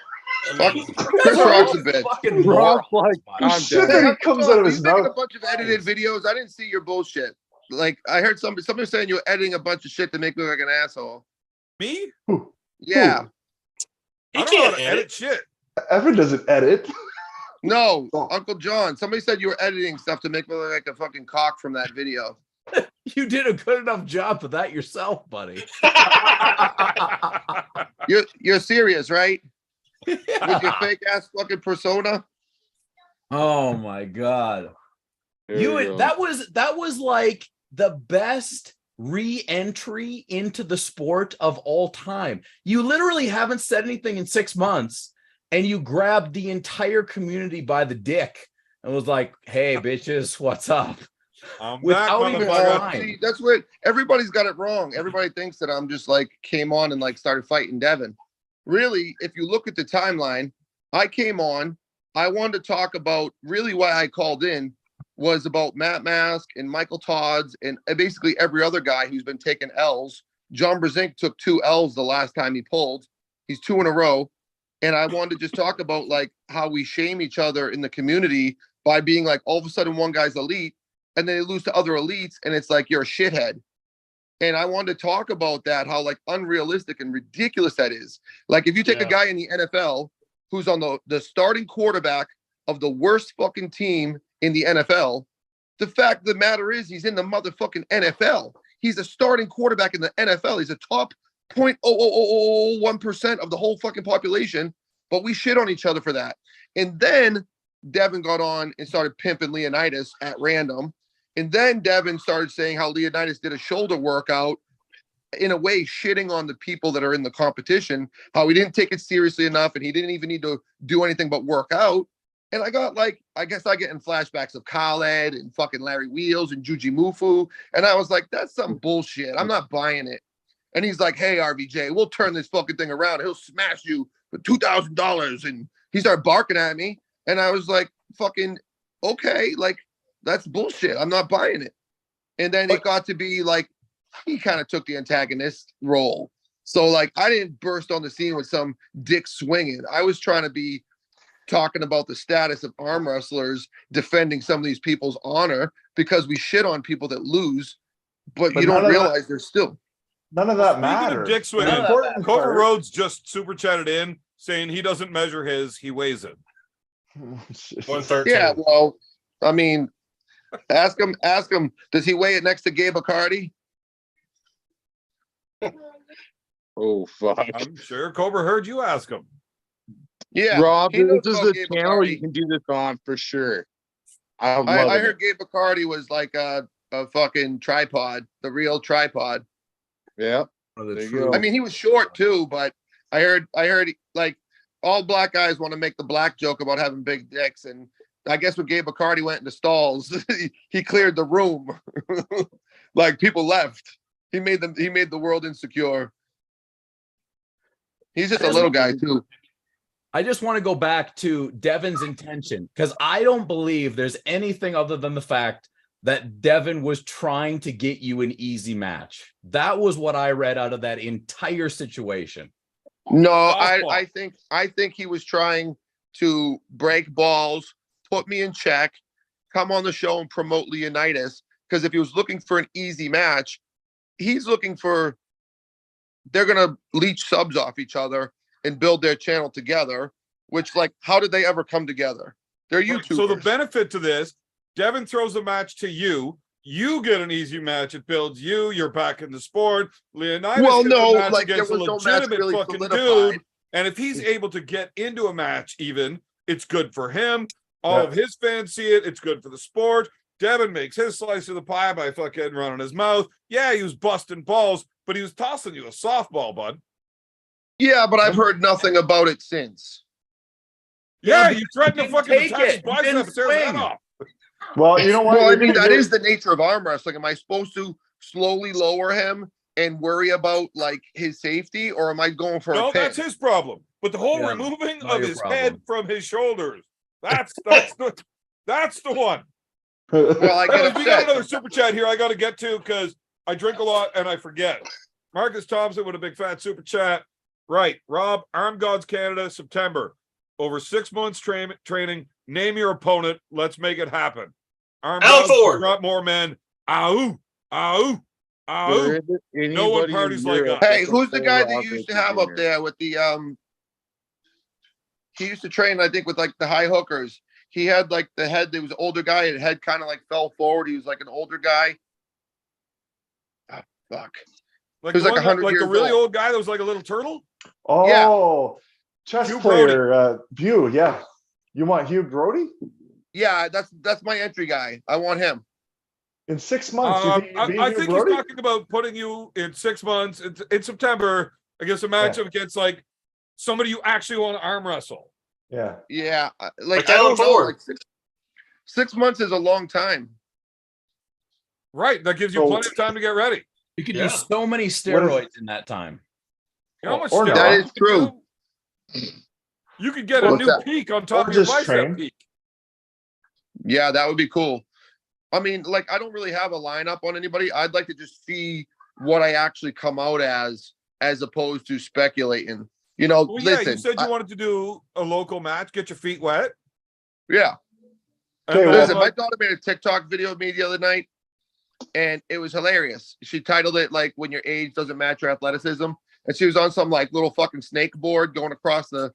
fuck. mean, Chris Rock's a bitch. Fucking Rock, morons, like, man. I'm shit done. that comes out of his you making mouth. a bunch of edited videos. I didn't see your bullshit. Like I heard somebody saying you were editing a bunch of shit to make me look like an asshole. Me? Yeah. he I don't know how can't to edit. edit shit. Evan doesn't edit. No, Oh. Uncle John. Somebody said you were editing stuff to make me look like a fucking cock from that video. You did a good enough job with that yourself, buddy. You're serious, right? With your fake ass fucking persona. Oh my god. There You we would, go. that was like the best re-entry into the sport of all time. You literally haven't said anything in 6 months and you grabbed the entire community by the dick and was like, hey bitches, what's up? I'm Without back, even motherfucker. trying. See, that's what everybody's got it wrong. Everybody thinks that I'm just like came on and like started fighting Devin. Really, if you look at the timeline, I came on. I wanted to talk about really why I called in was about Matt Mask and Michael Todd's and basically every other guy who's been taking L's. John Brzezinski took 2 L's the last time he pulled. He's 2 in a row. And I wanted to just talk about like how we shame each other in the community by being like all of a sudden one guy's elite and then they lose to other elites and it's like you're a shithead. And I wanted to talk about that, how like unrealistic and ridiculous that is. Like if you take a Yeah. guy in the NFL who's on the starting quarterback of the worst fucking team in the NFL, the fact of the matter is he's in the motherfucking NFL. He's a starting quarterback in the NFL. He's a top 0.00001% of the whole fucking population, but we shit on each other for that. And then Devin got on and started pimping Leonidas at random. And then Devin started saying how Leonidas did a shoulder workout, in a way shitting on the people that are in the competition, how he didn't take it seriously enough and he didn't even need to do anything but work out. And I got like, I guess I get in flashbacks of Khaled and fucking Larry Wheels and Juji Mufu. And I was like, that's some bullshit. I'm not buying it. And he's like, hey, RVJ, we'll turn this fucking thing around. He'll smash you for $2,000. And he started barking at me. And I was like, fucking, okay, like, that's bullshit. I'm not buying it. And then it got to be like, he kind of took the antagonist role. So like, I didn't burst on the scene with some dick swinging. I was trying to be talking about the status of arm wrestlers defending some of these people's honor because we shit on people that lose, but you none don't of realize they're still. None of that Speaking matters. of dick The swinging, important Cobra part- Rhodes just super chatted in saying he doesn't measure his, he weighs it. 113. Yeah, well, I mean, ask him, does he weigh it next to Gabe Bacardi? Oh fuck. I'm sure Cobra heard you ask him. Yeah, Rob, he knows this is about the Gabe channel Bacardi. you can do this on for sure. I'm I loving heard it. Gabe Bacardi was like a fucking tripod, the real tripod. Yeah. One of the There you true- go. I mean, he was short too, but I heard like all black guys want to make the black joke about having big dicks, and I guess when Gabe Bacardi went into stalls, he cleared the room. Like people left. He made the world insecure. He's just a little guy too. I just want to go back to Devin's intention because I don't believe there's anything other than the fact that Devin was trying to get you an easy match. That was what I read out of that entire situation. No, Softball. I think he was trying to break balls, put me in check, come on the show and promote Leonidas. Because if he was looking for an easy match, he's looking for they're gonna leech subs off each other and build their channel together. Which, like, how did they ever come together? They're Right, YouTubers. so the benefit to this, Devin throws a match to you. You get an easy match. It builds you. You're back in the sport. Leonidas Well, gets no, a match like, there against a was no match legitimate really fucking solidified. dude. And if he's able to get into a match, even it's good for him. All of his fans see it. It's good for the sport. Devin makes his slice of the pie by fucking running his mouth. Yeah, he was busting balls, but he was tossing you a softball, bud. Yeah, but I've heard nothing about it since. Yeah, because you threatened to didn't fucking take attach his it. You didn't bicep, tear his head swing. off. Well, you know what? Well, I You're mean, gonna that get- is the nature of arm wrestling. Am I supposed to slowly lower him and worry about like his safety, or am I going for No, a pin? that's his problem. But the whole Yeah, removing not of your his problem. head from his shoulders. That's the one. Well, I get Fellas, we got upset. another super chat here I got to get to because I drink a lot and I forget. Marcus Thompson with a big fat super chat. Right. Rob, Arm Gods Canada, September. Over 6 months training. Name your opponent. Let's make it happen. Arm Gods Thor. brought more men. Ow. Ow. Ow. No one parties like us. Hey, who's the guy that you used to have up there with the he used to train, I think, with like the high hookers. He had like the head, there was an older guy, his head kind of like fell forward. He was like an older guy. Oh, fuck. Like, He was the like one 100 like the years really old. old guy that was like a little turtle? Oh, chess Hugh player, Bew, yeah. You want Hugh Brody? Yeah, that's my entry guy. I want him. In 6 months, you think you beat I Hugh think he's Brody? talking about putting you in 6 months in September against a matchup against like somebody you actually want to arm wrestle. Yeah. Yeah, like Like I don't Alan know. Ford. Like 6 months is a long time. Right. That gives you So- plenty of time to get ready. You could Yeah. do so many steroids in that time. You know how much Or steroids not. That you is could true. do? You could get a What's new that? peak on top Or of your just bicep train. peak. Yeah, that would be cool. I mean, like, I don't really have a lineup on anybody. I'd like to just see what I actually come out as opposed to speculating. You know, Well, yeah, listen. you said you wanted to do a local match, get your feet wet. Yeah. And Okay, then, well- Listen, my like, daughter made a TikTok video of me the other night, and it was hilarious. She titled it like "When Your Age Doesn't Match Your Athleticism," and she was on some like little fucking snake board going across the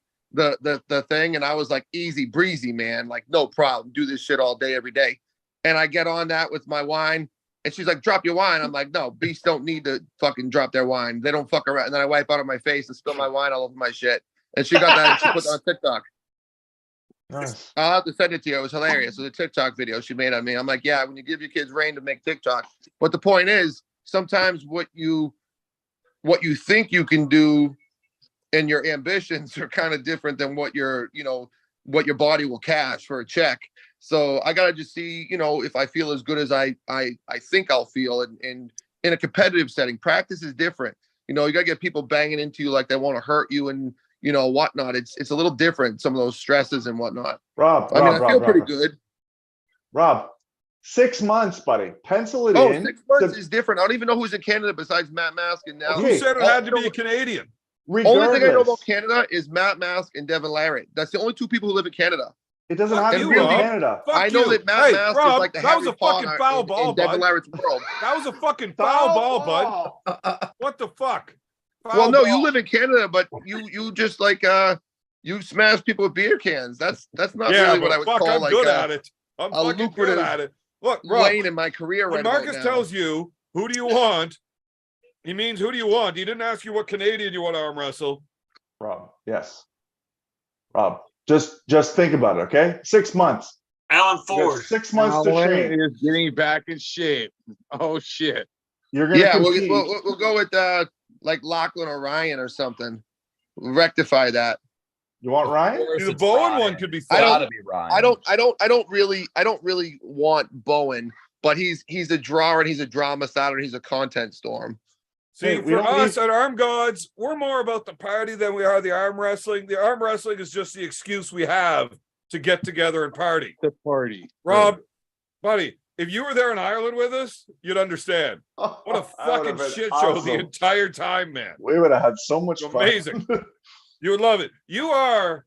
thing, and I was like, "Easy breezy, man. Like, no problem. Do this shit all day, every day." And I get on that with my wine, and she's like, "Drop your wine." I'm like, "No, beasts don't need to fucking drop their wine. They don't fuck around." And then I wipe out on my face and spill my wine all over my shit. And she got that. And she put that on TikTok. Nice. I'll have to send it to you. It was hilarious. It was a TikTok video she made on me. I'm like, yeah, when you give your kids reign to make TikTok. But the point is, sometimes what you think you can do and your ambitions are kind of different than what your body will cash for a check. So I gotta just see, if I feel as good as I think I'll feel, and in a competitive setting. Practice is different. You gotta get people banging into you like they want to hurt you and whatnot. It's a little different, some of those stresses and whatnot. Rob, I mean, I feel pretty Rob. good. Rob, 6 months, buddy. Pencil it Oh, in. 6 months is different. I don't even know who's in Canada besides Matt Mask and now. Who said it had to be a Canadian? Only thing I know about Regardless, Canada is Matt Mask and Devin Larratt. That's the only two people who live in Canada. it doesn't Fuck have to you, be in Rob. Canada. Fuck I know you. that Matt Hey, Mask Rob, is like the that was Harry a fucking Potter foul in ball, Devin bud. Larratt's world. That was a fucking foul ball, bud. ball. What the fuck? Well, Foul no, ball. you live in Canada, but you just like you smash people with beer cans. That's not Yeah, really what but I would fuck, call I'm like good at it. I'm a fucking good lucrative at it. Look, Rob, lane in my career when right Marcus about now. tells you, who do you want? He means, who do you want? He didn't ask you what Canadian you want to arm wrestle. Rob, yes. Rob, just think about it, okay? 6 months. Alan You got Ford. 6 months to Alan train. is getting back in shape. Oh shit. You're gonna Yeah, compete. we'll go with like Lachlan or Ryan or something. Rectify that. You want Ryan? Of course The it's Bowen Ryan. one could be It's fun. gotta be Ryan. I don't really want Bowen, but he's a drawer and he's a drama starter and he's a content storm. See, Hey, we for don't us at Arm Gods, we're more about the party than we are the arm wrestling. The arm wrestling is just the excuse we have to get together and party. The party. Rob, buddy, if you were there in Ireland with us, you'd understand. What a That would've fucking been shit show the awesome. entire time, man. We would have had so much It's fun. amazing. You would love it. You are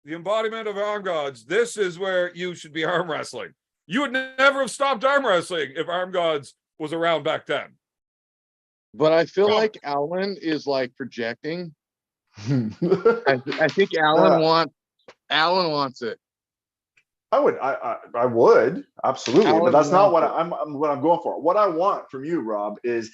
the embodiment of arm gods. This is where you should be arm wrestling. You would never have stopped arm wrestling if arm gods was around back then. But I feel Rob. like Alan is like projecting. I I think Alan wants it. would, I would absolutely, but Alan that's not what wants I'm going for. What I want from you, Rob, is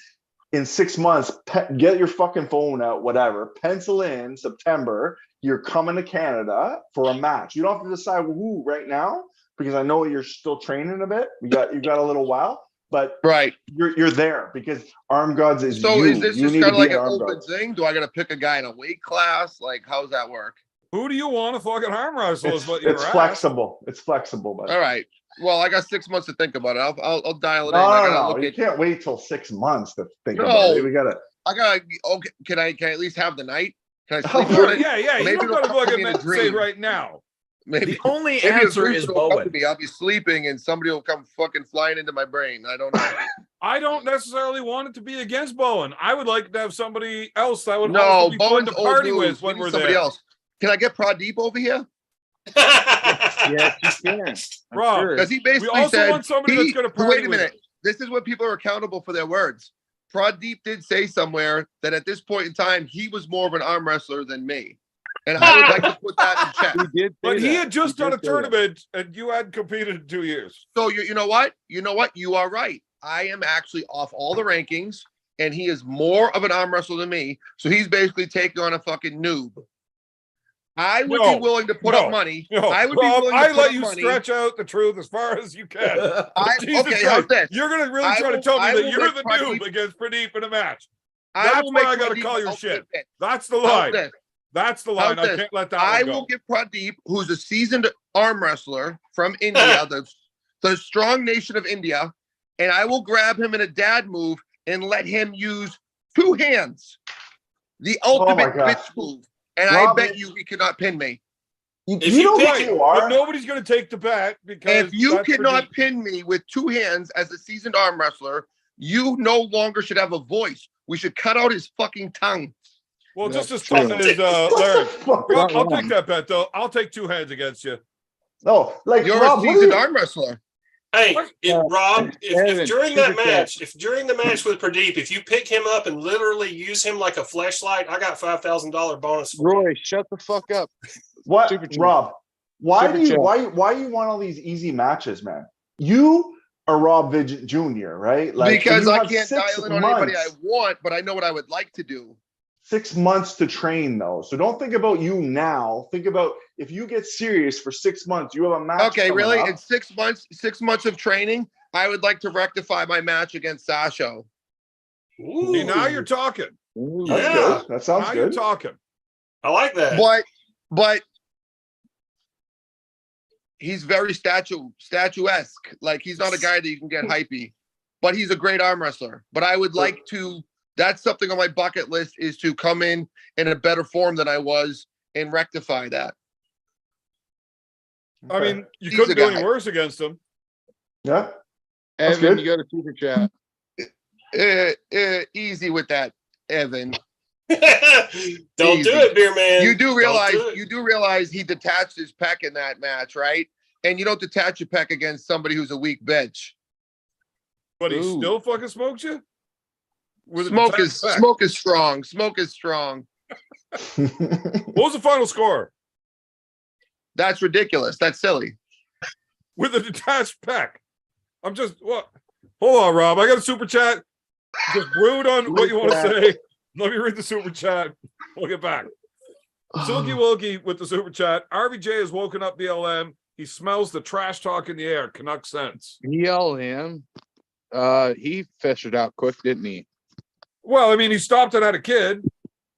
in 6 months, get your fucking phone out, whatever, pencil in September. You're coming to Canada for a match. You don't have to decide who right now because I know you're still training a bit. You got a little while, but Right. you're there because Arm Gods is So you. is this You just need to kind of be like at an Arm open Gods. thing? Do I got to pick a guy in a weight class? Like, how's that work? Who do you want to fucking arm wrestle is what you're It's asked. flexible. It's flexible, buddy. All right. Well, I got 6 months to think about it. I'll dial it No, in. I no, gotta no. look You at. can't wait till 6 months to think No. about it. We gotta. I gotta. Okay. Can I at least have the night? Can I Oh, sleep Sure, on it? yeah. You Maybe don't it'll gotta come to fucking me in a say dream. right now. Maybe. The only Maybe a answer dream is will come to Bowen. me. I'll be sleeping and somebody will come fucking flying into my brain. I don't know. I don't necessarily want it to be against Bowen. I would like to have somebody else that would No, also be fun Bowen's to old party news. with We when need we're somebody there. else. Can I get Pradeep over here? Yes, you can. I'm Rob, sure. Because he We basically also said, want somebody that's going to party wait a with minute. us. This is when people are accountable for their words. Pradeep did say somewhere that at this point in time, he was more of an arm wrestler than me. And I would like to put that in check. He did say But he that. had just done a did say that. tournament and you hadn't competed in 2 years. So you know what? You know what? You are right. I am actually off all the rankings, and he is more of an arm wrestler than me. So he's basically taking on a fucking noob. I would No, be willing to put no, up money. No, I would be Rob, willing to I put let up you money. stretch out the truth as far as you can. Jesus Okay, how's Christ. this? You're going to really I try to will- tell me I that will you're make the Pradeep- noob against Pradeep in a match. I That's will where make I gotta Pradeep call your help shit. me. That's the How's line. this? That's the line. How's I this? can't let that I one go. will give Pradeep, who's a seasoned arm wrestler from India, the strong nation of India, and I will grab him in a dad move and let him use 2 hands. The ultimate God. bitch move. And Rob, I bet you he cannot pin me. If You you know pick who Right, you but are. nobody's going to take the bet because If you that's cannot Pradeep. pin me with 2 hands as a seasoned arm wrestler, you no longer should have a voice. We should cut out his fucking tongue. Well, That's just as true. tough as What the Larry. fuck? Rob, I'll Not take wrong. that bet though. I'll take 2 hands against you. No, like You're Rob, a what seasoned are you- arm wrestler. Hey, Rob, Evan, if during that super chat. match, if during the match with Pradeep, if you pick him up and literally use him like a fleshlight, I got $5,000 bonus for you. Roy, shut the fuck up. What, Super chat. Rob? Why Super do you chat. why you want all these easy matches, man? You are Rob Vidget Jr., right? Because you I have can't 6 dial in on anybody I months. want, but I know what I would like to do. 6 months to train though. So don't think about you now. Think about if you get serious for 6 months, you have a match. Okay, coming really? up. In 6 months of training, I would like to rectify my match against Sasha. See, now you're talking. That's Yeah. good. That sounds Now you're good. talking. I like that. But he's very statuesque. Like he's not a guy that you can get hypey, but he's a great arm wrestler. But I would like to. That's something on my bucket list is to come in a better form than I was and rectify that. I mean, you He's couldn't a do any guy. worse against him. Yeah. That's Evan, good. you got a super chat. Easy with that, Evan. Don't do Easy. it, beer man. You do Don't realize he detached his pec in that match, right? And you don't detach your pec against somebody who's a weak bitch. But he Ooh. still fucking smoked you? With a Smoke detached pec. smoke is strong. Smoke is strong. What was the final score? That's ridiculous. That's silly. With a detached pec. I'm just what? Hold on, Rob. I got a super chat. Just brood on what you want to say. Let me read the super chat. We'll get back. Silky Wilkie with the super chat. RBJ has woken up BLM. He smells the trash talk in the air. Canuck sense. BLM. He festered out quick, didn't he? Well, I mean, he stopped and had a kid.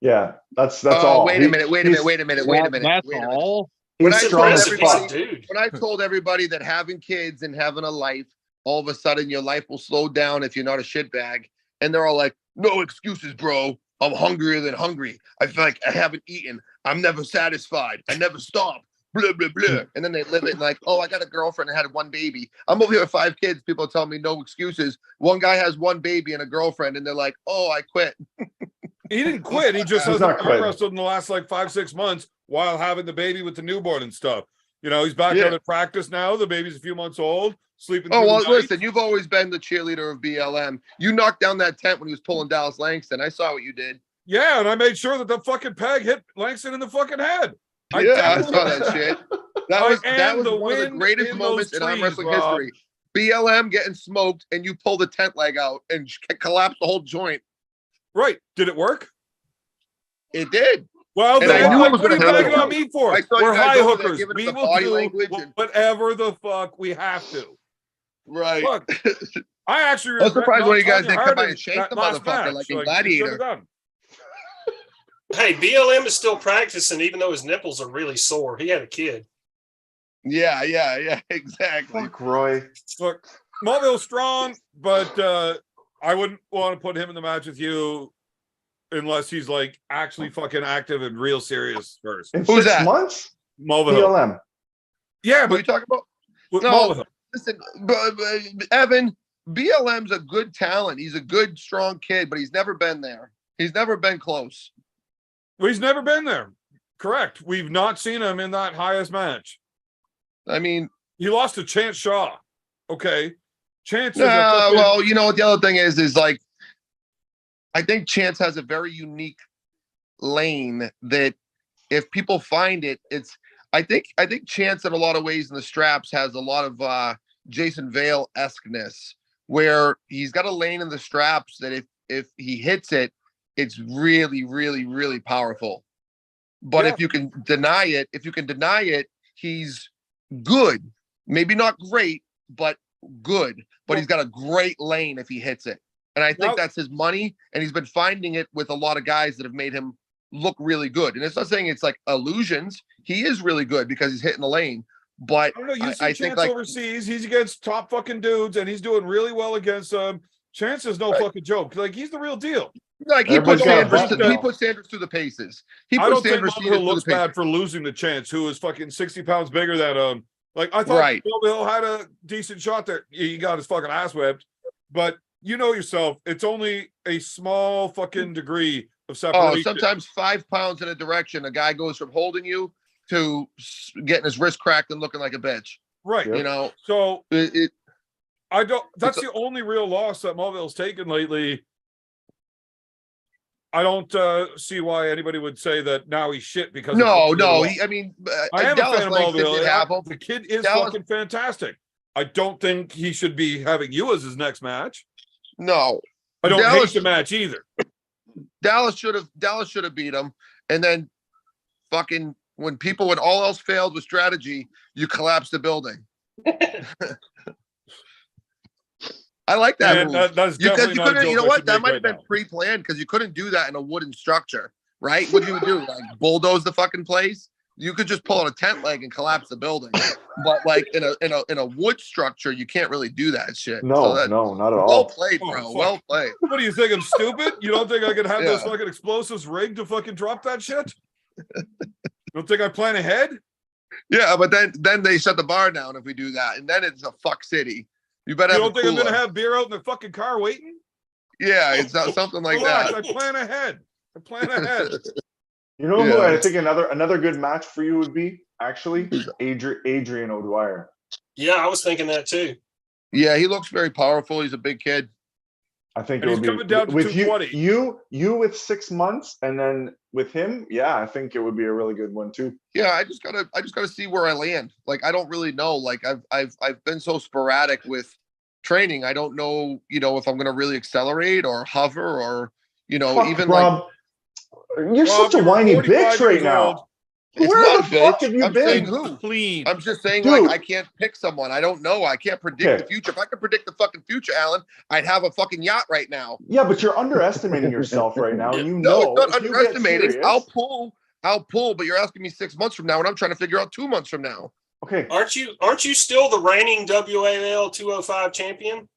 Yeah, that's Oh, all. wait a minute. Wait a minute. Wait a minute. Wait a minute. That's Wait a minute. all. When He's I strong told as Impressive. fuck. He's a dude. When I told everybody that having kids and having a life, all of a sudden your life will slow down if you're not a shitbag. And they're all like, no excuses, bro. I'm hungrier than hungry. I feel like I haven't eaten. I'm never satisfied. I never stop. Blah, blah, blah. And then they live it like, oh, I got a girlfriend and had one baby. I'm over here with 5 kids. People tell me no excuses. One guy has 1 baby and a girlfriend, and they're like, oh, I quit. He didn't quit. He just He's hasn't not quitting. wrestled in the last like 5-6 months while having the baby with the newborn and stuff. You know, he's back Yeah. out at practice now. The baby's a few months old, sleeping. Oh, through well, the night. listen, you've always been the cheerleader of BLM. You knocked down that tent when he was pulling Dallas Langston. I saw what you did. Yeah, and I made sure that the fucking peg hit Langston in the fucking head. Yeah, I saw that shit. That I was am the one of the wind greatest in moments those in arm trees, wrestling Rob. history. BLM getting smoked, and you pull the tent leg out and collapse the whole joint. Right. Did it work? It did. Well, And then I knew what it was are you gonna bagging happen. on me for? I saw you We're guys high over there hookers. giving We the will body do language and- whatever the fuck we have to. Right. Look, I actually I was regret surprised not when you guys telling didn't harder come by and shake that the last motherfucker match. like in you Gladiator. should have done. Hey, BLM is still practicing, even though his nipples are really sore. He had a kid. Yeah, exactly. Fuck Roy. Look, Mulville's strong, but I wouldn't want to put him in the match with you unless he's like actually fucking active and real serious first. In Who's 6 that? months? Mulville. BLM. Yeah, What are you but talking about? with No. Mulville. Listen, Evan, BLM's a good talent. He's a good, strong kid, but he's never been there. He's never been close. Well, he's never been there. Correct. We've not seen him in that highest match. I mean, He lost to Chance Shaw. Okay. Chance is a no, fucking- well, you know what the other thing is like, I think Chance has a very unique lane that if people find it, it's, I think Chance in a lot of ways in the straps has a lot of Jason Vale-esqueness where he's got a lane in the straps that if he hits it, it's really, really, really powerful. But Yeah. if you can deny it, he's good. Maybe not great, but good. But he's got a great lane if he hits it. And I think Now- that's his money. And he's been finding it with a lot of guys that have made him look really good. And it's not saying it's like illusions. He is really good because he's hitting the lane. But I don't know. You see I Chance think like overseas. He's against top fucking dudes, and he's doing really well against them. Chance is no fucking joke. Like he's the real deal. like he puts Everybody's got a Sanders bump he now. puts Sanders through the paces. I Puts don't think Sanders Mulvihill through looks the paces. bad for losing to Chance, who is fucking 60 pounds bigger than him. Like I thought Right. Mulvihill had a decent shot there. He got his fucking ass whipped, but you know yourself, it's only a small fucking degree of separation. Oh, sometimes 5 pounds in a direction, a guy goes from holding you to getting his wrist cracked and looking like a bitch. Right. Yep. You know, So it I don't. That's It's the only real loss that Mulville's taken lately. I don't see why anybody would say that now he's shit because of no. the loss. I mean, I am Dallas a fan of Langston Mulvihill. did have him. The kid is Dallas- fucking fantastic. I don't think he should be having you as his next match. No, I don't Dallas- hate the match either. Dallas should have beat him, and then fucking when all else failed with strategy, you collapse the building. I like that And move. that is Because definitely you not a couldn't, joke you know I what? should That make might have right been now. pre-planned because you couldn't do that in a wooden structure, right? What you would do, like bulldoze the fucking place. You could just pull out a tent leg and collapse the building. But like in a wood structure, you can't really do that shit. No, that, not at well all. played, Oh, bro. fuck. Well played. What do you think? I'm stupid? You don't think I could have those Yeah. fucking explosives rigged to fucking drop that shit? You don't think I plan ahead? Yeah, but then they shut the bar down if we do that, and then it's a fuck city. You better You have don't a think I'm gonna cooler. have beer out in the fucking car waiting? Yeah, it's not something like Relax, that. I plan ahead. I plan ahead. You know who Yeah. I think another good match for you would be actually Adrian O'Dwyer. Yeah, I was thinking that too. Yeah, he looks very powerful. He's a big kid. I think And it he's would coming be down to with 220. you with 6 months, and then with him, yeah, I think it would be a really good one too. Yeah, I just gotta see where I land. Like, I don't really know. Like, I've been so sporadic with training. I don't know, if I'm gonna really accelerate or hover or, Fuck, even Rob, you're Rob, such a you were whiny 45 bitch right years now. old. it's Where not the a fuck bitch. have you I'm saying been? who. Clean. I'm just saying, Dude. like, I can't pick someone. I don't know. I can't predict the Okay. future. If I could predict the fucking future, Alan, I'd have a fucking yacht right now. Yeah, but you're underestimating yourself right now. And you No, know, it's not if you get underestimating. serious, I'll pull, but you're asking me 6 months from now, and I'm trying to figure out 2 months from now. okay. Aren't you still the reigning WAL 205 champion?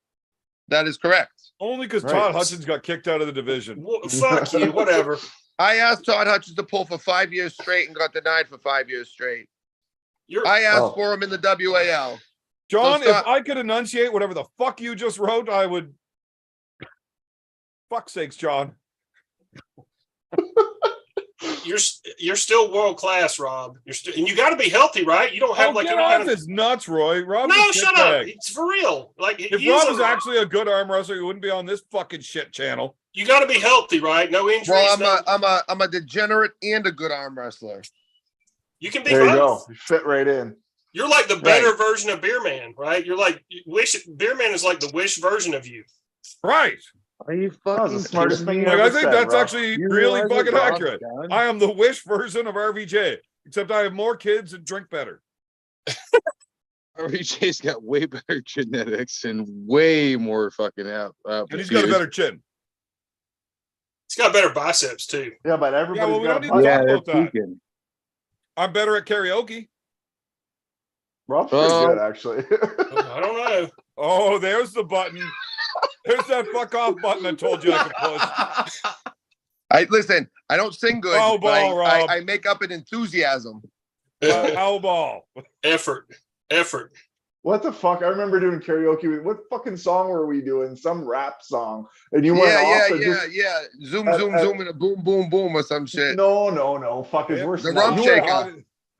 That is correct. Only because Right. Todd Hutchins got kicked out of the division. Fuck you, whatever. I asked Todd Hutchins to pull for 5 years straight and got denied for 5 years straight. You're I asked Oh. for him in the WAL. John, So if stop. I could enunciate whatever the fuck you just wrote, I would. Fuck sakes, John. you're still world class, Rob. You're still, and you got to be healthy, right? You don't have Oh, like get any off kind of. his nuts, Roy. Rob, No, shut up. It's for real. Like If he Rob is was actually a good arm wrestler, he wouldn't be on this fucking shit channel. you got to be healthy, right? No injuries. Well, no, I'm a degenerate and a good arm wrestler. you can be There you go. both. You fit right in. You're like the better version of Beer Man, right? You're like Beer Man is like the Wish version of you. Right. Are you That was fucking the smartest thing you Like, ever I think said, that's Rob. actually You really realize what fucking Rob's accurate. done? I am the Wish version of RVJ, except I have more kids and drink better. RVJ's got way better genetics and way more fucking out. And he's got a better chin. He's got better biceps too. Yeah, but everybody's well, we got don't a need to butt. talk Yeah, about they're that. peaking. I'm better at karaoke. Rob's pretty good, actually. I don't know. Oh, there's the button. There's that fuck off button I told you I could push. Listen, I don't sing good, Foul but ball, Rob. I make up an enthusiasm. Foul ball. Effort. What the fuck? I remember doing karaoke with what fucking song were we doing? Some rap song. And you went off and just Zoom, at- zoom, at- zoom, and a boom, boom, boom, or some shit. No. Fuck, it's worse The than that. rum You went shaker. off-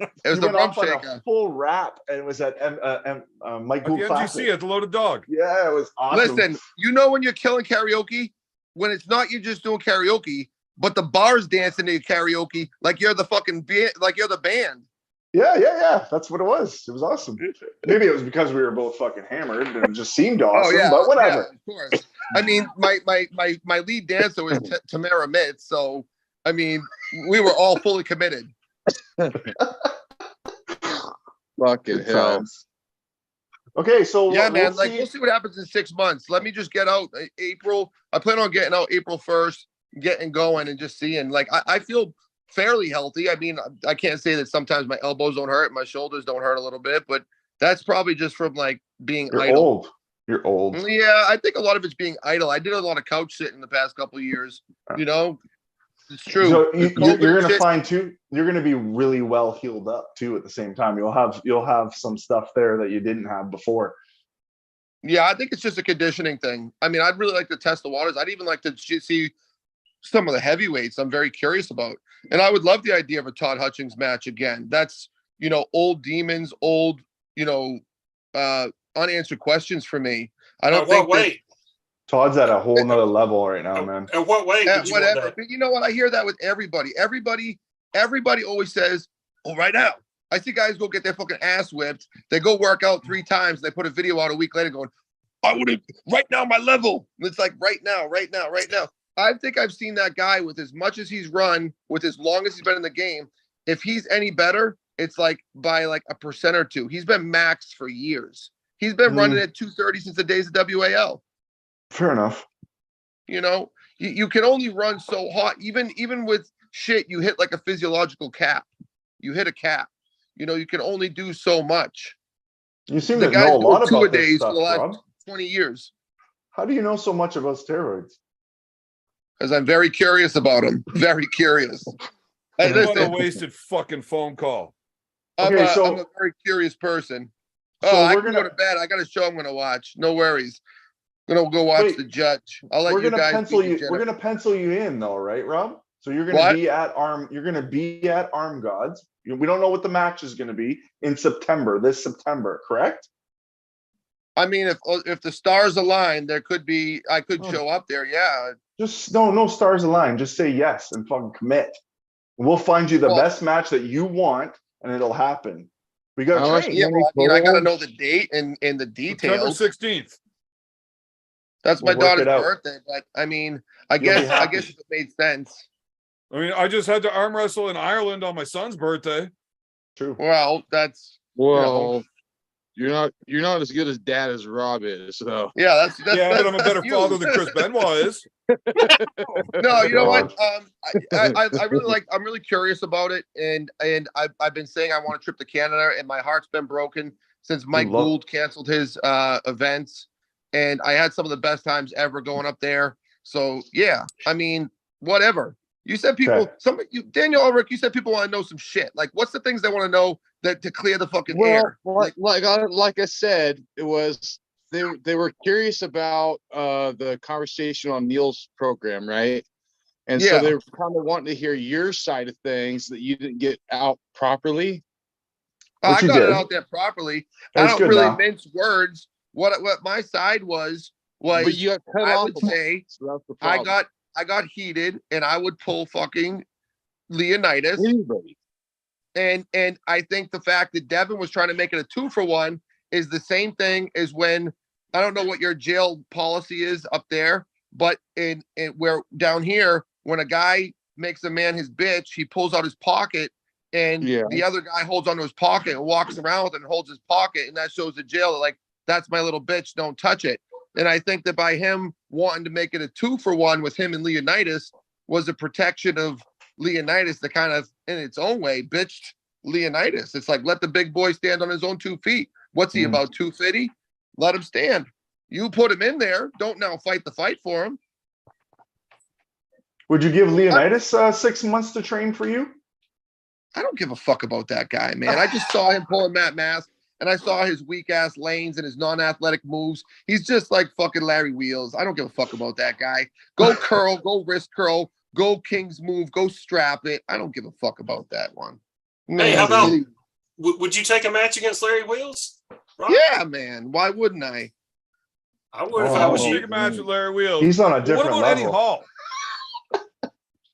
It was you the went rum off on shaker. a full rap, and it was at Mike At Gould the Classic. NGC at the Loaded Dog. Yeah, it was awesome. Listen, when you're killing karaoke, when it's not you just doing karaoke, but the bar's dancing to your karaoke like you're the fucking like you're the band. Yeah. That's what it was. It was awesome. Maybe it was because we were both fucking hammered and it just seemed awesome, but whatever. Yeah, of course. I mean, my lead dancer was Tamara Mitz, so I mean, we were all fully committed. Fucking Good hell. times. Okay, so Yeah, man. we'll Like, see. we'll see what happens in 6 months. Let me just get out April. I plan on getting out April 1st, getting going, and just seeing. Like, I feel fairly healthy. I mean, I can't say that sometimes my elbows don't hurt, my shoulders don't hurt a little bit, but that's probably just from like being You're idle. old. You're old. Yeah, I think a lot of it's being idle. I did a lot of couch sitting the past couple of years. It's true. So The you're COVID gonna shit- find too. You're gonna be really well healed up too. At the same time, you'll have some stuff there that you didn't have before. Yeah, I think it's just a conditioning thing. I mean, I'd really like to test the waters. I'd even like to see some of the heavyweights I'm very curious about. And I would love the idea of a Todd Hutchins match again. That's, old demons, old, unanswered questions for me. I don't think Wait. Todd's at a whole nother level right now, man. At what weight that, would you want whatever. that? But you know what? I hear that with everybody. Everybody always says, "Oh, right now." I see guys go get their fucking ass whipped. They go work out 3 times. They put a video out a week later going, "I would have right now my level." And it's like right now. I think I've seen that guy with as much as he's run, with as long as he's been in the game. If he's any better, it's like by like 1% or 2. He's been maxed for years. He's been running at 230 since the days of WAL. Fair enough. You can only run so hot. Even with shit, you hit like a physiological cap. You hit a cap. You can only do so much. You seem The to guys know a lot do about this two-a-days stuff, for the last Rob. 20 years. How do you know so much about steroids? Because I'm very curious about them. Very curious. Hey, What a listen, wasted fucking phone call. Okay, I'm a very curious person. So I we're can go gonna to bed. I got a show I'm gonna watch. No worries. Gonna go watch Wait, The Judge. I'll let we're you gonna guys pencil be you. We're degenerate. gonna pencil you in though, right, Rob? So you're gonna What? be at Arm. You're gonna be at Arm Gods. We don't know what the match is gonna be in September. This September, correct? I mean, if the stars align, there could be. I could Oh. show up there. Yeah. Just no stars align. Just say yes and fucking commit. We'll find you the Well- best match that you want, and it'll happen. We gotta How much train. Yeah. money Well, I mean, I gotta total? know the date and the September details. 16th. That's my We'll work daughter's it out. birthday. But I mean, I You'll be guess happy. if it made sense. I mean, I just had to arm wrestle in Ireland on my son's birthday. True. Well, that's Well, you're not as good as dad as Rob is, so yeah. That's Yeah, but I'm a that's better you. father than Chris Benoit is. No, you know what? God. I really like. I'm really curious about it, and I've been saying I want a trip to Canada, and my heart's been broken since Mike love- Gould canceled his events, and I had some of the best times ever going up there. So yeah, I mean, whatever. You said people, Daniel Ulrich, you said people want to know some shit. Like, what's the things they want to know that to clear the fucking air? like I said, it was they were curious about the conversation on Neil's program, right? And so Yeah. they were kind of wanting to hear your side of things that you didn't get out properly. Which I you got it did. out there properly. That's I don't good really now. mince words. What my side was But you got cut I off. would say So that's the I problem. got heated and I would pull fucking Leonidas. Anybody. And I think the fact that Devin was trying to make it a 2-for-1 is the same thing as when I don't know what your jail policy is up there, but in where down here, when a guy makes a man his bitch, he pulls out his pocket and Yeah. the other guy holds onto his pocket and walks around with it and holds his pocket, and that shows the jail that, like, that's my little bitch, don't touch it. And I think that by him wanting to make it a 2-for-1 with him and Leonidas was a protection of Leonidas that kind of, in its own way, bitched Leonidas. It's like, let the big boy stand on his own 2 feet. What's he Mm. about, 250? Let him stand. You put him in there. Don't now fight the fight for him. Would you give Leonidas 6 months to train for you? I don't give a fuck about that guy, man. I just saw him pulling Matt Mask, and I saw his weak ass lanes and his non-athletic moves. He's just like fucking Larry Wheels. I don't give a fuck about that guy. Go curl, go wrist curl, go King's move, go strap it. I don't give a fuck about that one. Hey, how about would you take a match against Larry Wheels? Rob? Yeah, man. Why wouldn't I? I would if Oh, I was Take you. a match with Larry Wheels. He's on a Well, what different about Eddie level. Hall?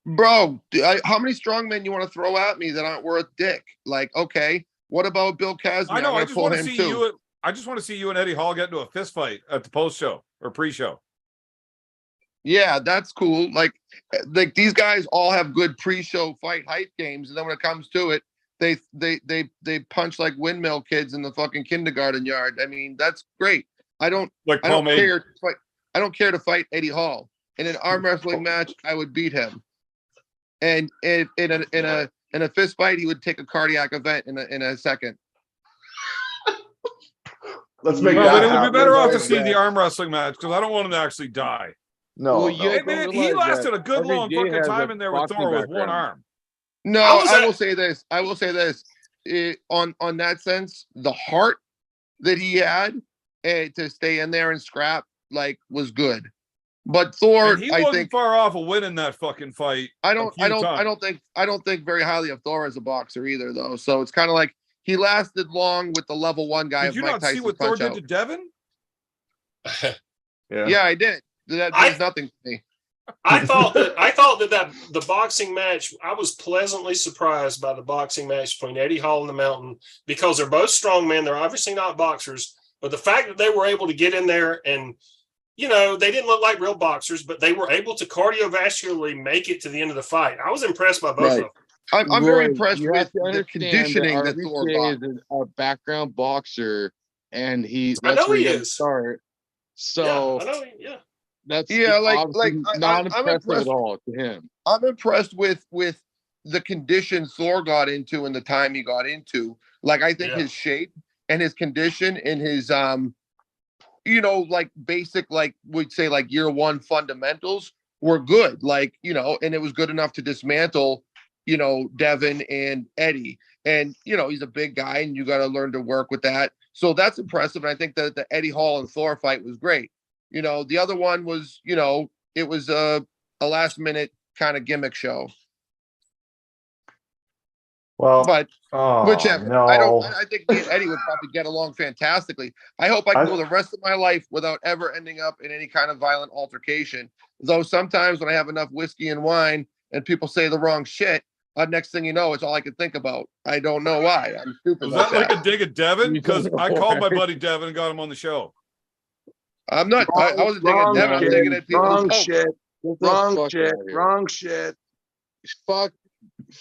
Bro, how many strongmen you want to throw at me that aren't worth dick? Like, okay, what about Bill Casney? I know. I I'm just gonna want pull to him see too. you. I just want to see you and Eddie Hall get into a fist fight at the post show or pre-show. Yeah, that's cool. Like these guys all have good pre-show fight hype games, and then when it comes to it, they punch like windmill kids in the fucking kindergarten yard. I mean, that's great. I don't Like care pomade. to fight. I don't care to fight Eddie Hall in an arm wrestling match. I would beat him, and in a fist fight, he would take a cardiac event in a second. Let's make Well, that but it would happen. be better off to guys, see yeah. the arm wreling match because I don't want him to actually die. No, Well, you no. Hey Don't man, he realize lasted that a good every long J fucking has time a in there with boxing Thor with one background. arm. No, How was I that- will say this. I will say this. On that sense, the heart that he had to stay in there and scrap was good. But Thor, And he I wasn't think far off of winning that fucking fight. I a don't few times. think very highly of Thor as a boxer either, though. So it's kind of like he lasted long with the level 1 guy Did of you Mike not see Tyson's what Thor punch did out. to Devin? Yeah, I did. That I- means nothing to me. I thought that the boxing match, I was pleasantly surprised by the boxing match between Eddie Hall and the Mountain because they're both strong men. They're obviously not boxers, but the fact that they were able to get in there and, they didn't look like real boxers, but they were able to cardiovascularly make it to the end of the fight. I was impressed by both Right. of them. I'm very Roy, impressed you with have to the understand conditioning that Thor RVJ got. is a background boxer, and I that's know where he he got is. start. So Yeah, I know. Yeah. that's Yeah, obviously not I'm impressive impressed. at all to him. I'm impressed with the condition Thor got into and the time he got into. Like, I think Yeah. his shape and his condition and his basic, we'd say year 1 fundamentals were good. And it was good enough to dismantle, Devin and Eddie. And he's a big guy and you got to learn to work with that. So that's impressive. And I think that the Eddie Hall and Thor fight was great. You know, the other one was, you know, it was a last minute kind of gimmick show. Well, But oh, whichever. no. I think me and Eddie would probably get along fantastically. I hope I can go the rest of my life without ever ending up in any kind of violent altercation. Though sometimes when I have enough whiskey and wine and people say the wrong shit, next thing you know, it's all I can think about. I don't know why. I'm stupid. Was that like a dig at Devin? Because I called my buddy Devin and got him on the show. I'm not. I wasn't digging at Devin. I'm digging at people's Wrong hopes. shit. Get the Wrong fuck shit. outta here. Wrong shit.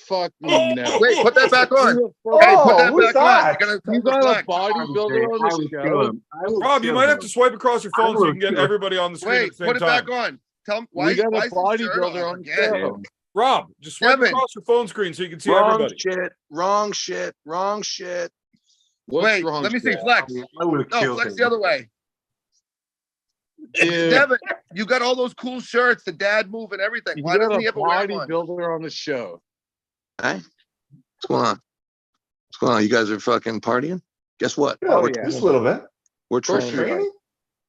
Fuck me now. Wait, put that back on. Oh, Hey, put that who's back on. that? You're gonna You got a reflect. bodybuilder on the show. Rob, you might have to swipe across your phone so you can get everybody on the screen at Wait, the same put it time. back on. Tell him We why. got a Why is his shirt bodybuilder off on the again? show. Rob, just swipe Devin. across your phone screen so you can see Wrong everybody. shit. Wrong shit. Wrong shit. What's Wait, wrong? let me see Jack? flex. I would have No, killed flex him. the other way. Dude, Devin, you got all those cool shirts, the dad move and everything. you Why got doesn't a he ever wear one? bodybuilder on the show. Hey, what's going on? What's going on? You guys are fucking partying? Guess what? Yeah, Oh, we're yeah. just a little bit. We're We're training. training.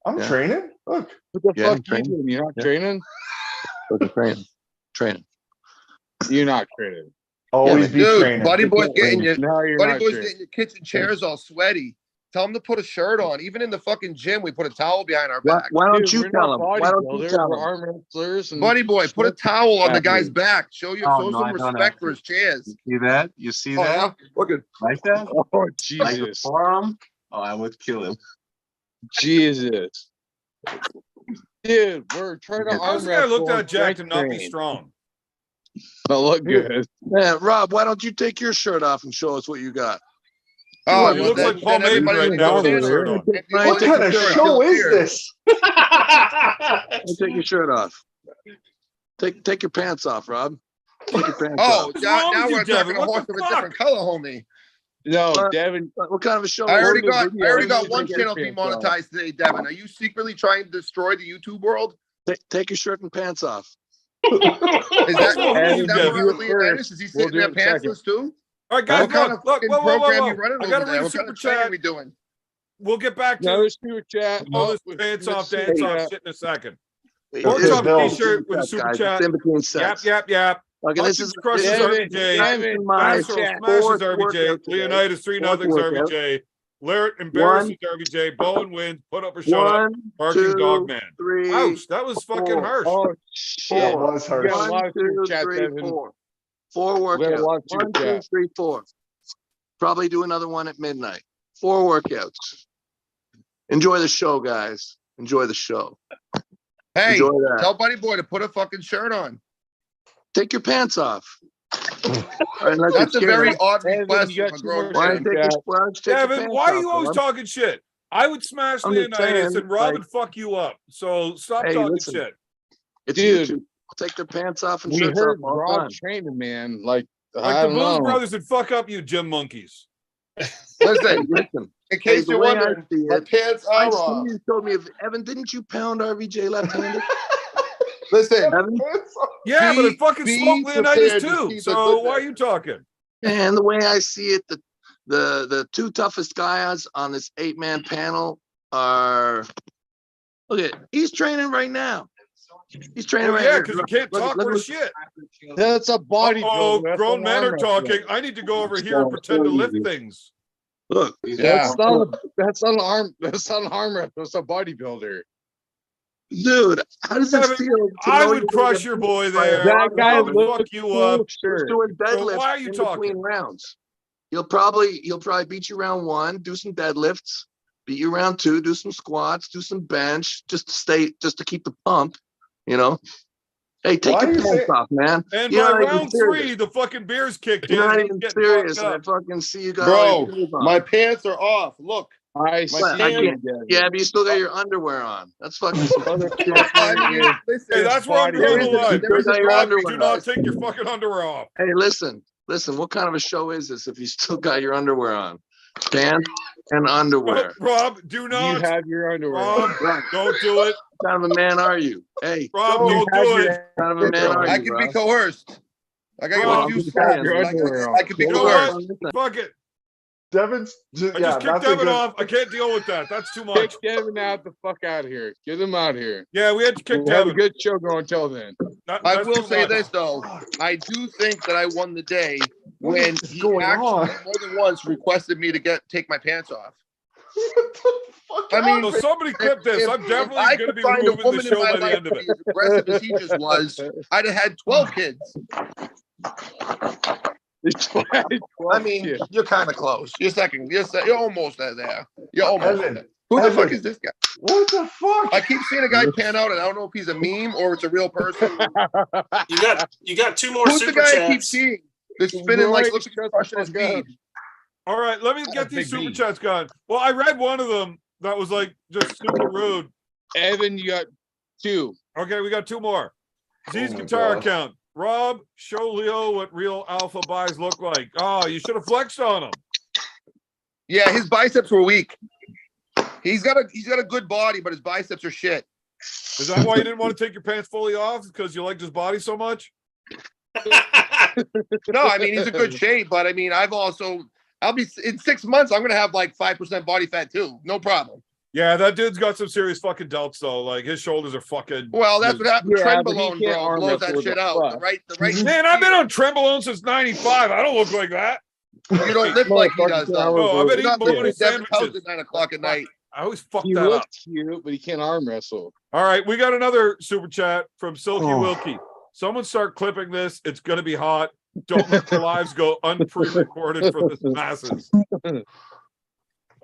I'm Yeah. training. Look. What the Yeah, fuck you training. doing? You're not Yeah. training? Fucking training. Training. You're not training. Always man. be Dude, training. Buddy Boy's getting you. No, you're Buddy not Boy's training. getting your kitchen chairs all sweaty. Tell him to put a shirt on. Even in the fucking gym, we put a towel behind our back. Why don't Dude, you we're tell not him? Why don't you bodybuilders, tell we're him? arm wrestlers and Buddy Boy, put a towel on the guy's athletes. back. Show Oh, some respect for his chairs. See that? You see Oh, that? yeah? Look at Like that? Oh Like the Jesus. forearm? Oh, I would kill him. Jesus. Dude, we're trying to How's How's arm the guy wrestle. looked at and Jack to strength not be train. strong? Don't look good. Yeah, Rob, why don't you take your shirt off and show us what you got? Oh, He well, looks then- like Paul then everybody Maiden will right now with know no that. shirt on. If you Right, What take kind your of shirt show off is here- this? Take your shirt off. Take your pants off, Rob. Take your pants Oh, off. What's wrong now with you, we're Devin? talking a What horse the of a fuck? different color, homie. No, What? Devin. What kind of a show I is already this? got Take one your channel pants off. demonetized today, Devin. Are you secretly trying to destroy the YouTube world? Take your shirt and pants off. Is What's wrong with you, that Devin? Murat Do it Leonidas? Is he We'll sitting do there it in a second. pantsless too? All right, guys, What kind look, of look, fucking whoa, whoa, whoa, program you whoa. running I over gotta there? read a What kind super of training chat. we doing? We'll get back Another to super chat. all Oh, this with pants Smith off, super dance off chat. shit in a second. It's Pork It's chop Bills. t-shirt with a super guys. chat. It's in between Yap, sets. yap, yap. Okay, this Punches is crushes Devin, RBJ. Devin, my Astro chat. smashes fourth RBJ. workout today. Leonidas 3 Fourth nothings workout. RBJ. Larratt embarrasses RBJ. Bowen wins. Put up or shut up. One, Barking dog two, man. three, Ouch, that was fucking four. harsh. Oh shit. That was You got a harsh. lot One, of super two, chat, three, Devin. four. Four We got a workouts. lot of super 1, 2, chat. 3, 4. Probably do another one at midnight. 4 workouts. Enjoy the show, guys. Enjoy the show. Hey, Enjoy that. tell Buddy Boy to put a fucking shirt on. Take your pants off. Unless That's you're a very scared. odd Devin, request you from got a two grown more Why man. don't you take your, why don't you take your Devin, pants why are off, you always Rob? talking shit? I would smash I'm just Leonidas saying, and Rob like- would fuck you up. So stop Hey, talking listen. shit. It's Dude. YouTube. Take their pants off and We shirts heard off all the Rob time. training, man. Like, Like I the don't Blues know. Brothers would fuck up you, gym monkeys. Listen, Listen, in case the you're way I wondering, see my it, pants I are see off. you told me, Evan, didn't you pound RVJ left-handed? Listen, Evan? Yeah, but it fucking be smoked Leonidas prepared to too. see the So why are goodness. you talking? And the way I see it, the two toughest guys on this 8-man panel are, look at, he's training right now. He's training Well, right yeah, here. because you can't Look- talk look worth at- shit. That's a bodybuilder. Oh, That's grown an men arm are wrestler. talking. I need to go over here and pretend to lift things. Look, Yeah. That's not an arm. That's not an arm wrestler. That's a bodybuilder. dude, how does it Devin, feel? To I know would you're crush gonna your get boy beat by a there. That guy I would looks fuck you cool. up. He's Sure. doing deadlifts why are you in talking? between rounds. He'll probably beat you round 1, do some deadlifts, beat you round 2, do some squats, do some bench, just to keep the pump, you know. Hey, take Why your do you pants say- off, man. And You're by not even round serious. 3, the fucking beers kicked in. You're not and he's even getting serious, fucked and I up. fucking see you got all Bro, your clothes on. my pants are off. Look. I My see I pants- you, can't- Devin. Yeah, but you still got your underwear on. That's fucking some other shit. I mean, is- listen, Hey, that's where I'm drawing the bodybuilding. line. There is a Your Rob, underwear do not on. take your fucking underwear off. Hey, listen. What kind of a show is this if you still got your underwear on? Pants and underwear. Rob, do You not. have your underwear. Rob, Right. don't do it. What kind of a man are you? Hey, Rob, what don't have do your- it. kind of a man are you, I can be bro? coerced. I gotta Well, give a I'm few just steps. saying, your underwear on. I can be You know coerced. what? Fuck it. Devin's I just kicked Devin off. I can't deal with that. That's too much. Kick Devin out the fuck out of here. Get him out of here. Yeah, we had to kick We'll have a Devin. good show going until then. I That's will too say much. this though. I do think that I won the day when is he going actually on? more than once requested me to take my pants off. What the fuck? I mean, So somebody clip this. I'm if definitely I going to could be find a removing the woman in show my by the life end of to it. be as aggressive as he just was, I'd have had 12 kids. I mean, you're kind of close. You're almost there. You're almost Evan, there. Who the Evan. fuck is this guy? What the fuck? I keep seeing a guy pan out, and I don't know if he's a meme or it's a real person. You got two more Who's the super guy I keep chats. seeing? That's spinning Roy, like looks like shut he's the crushing his fuck up. bead. All right, let me get That's these Big super B. chats going. Well, I read one of them that was like just super rude. Evan, you got 2. Okay, we got 2 more. Z's Oh my guitar God. account. Rob, show Leo what real alpha buys look like. Oh, you should have flexed on him. Yeah, his biceps were weak. He's got a good body, but his biceps are shit. Is that why you didn't want to take your pants fully off? Because you liked his body so much? No, I mean he's in good shape, but I mean I'll be in 6 months. I'm gonna have like 5% body fat too. No problem. Yeah, that dude's got some serious fucking delts though. Like his shoulders are fucking. Well, that's what happened. Yeah, but he Trenbolone, can't bro, arm blows wrestle that with shit the out. fuck. The right. Man, I've been on Trenbolone since '95. I don't look like that. You don't lift like he does, though. No, I've been You're not eating living bologna in Devin's house sandwiches. at 9 o'clock at night. I always fuck He that up. looks cute, but he can't arm wrestle. All right, we got another super chat from Silky Oh. Wilkie. Someone start clipping this. It's gonna be hot. Don't let their lives go unpre-recorded for the masses.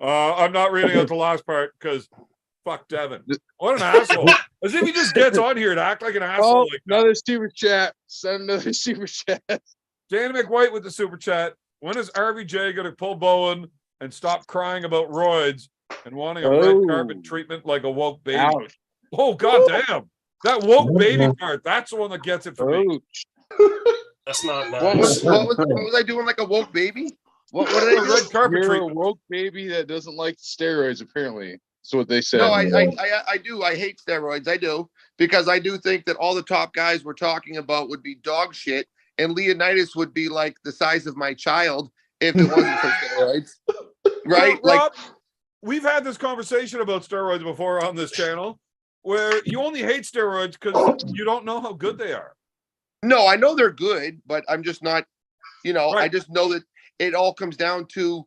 I'm not reading out the last part because fuck Devin. What an asshole. As if he just gets on here to act like an asshole. Oh, Like that. another super chat. Send another super chat. Danny McWhite with the super chat. When is RVJ going to pull Bowen and stop crying about roids and wanting a red carpet treatment like a woke baby? Ouch. Oh, goddamn. That woke baby part, that's the one that gets it for me. That's not nice. What was I doing like a woke baby? What did I do? Red carpet You're a treatment. woke baby that doesn't like steroids, apparently. That's what they said. No, I do. I hate steroids. I do. Because I do think that all the top guys we're talking about would be dog shit. And Leonidas would be like the size of my child if it wasn't for steroids. Right? Well, Like, Rob, we've had this conversation about steroids before on this channel where you only hate steroids because you don't know how good they are. no, I know they're good, but I'm just not, I Right. just know that it all comes down to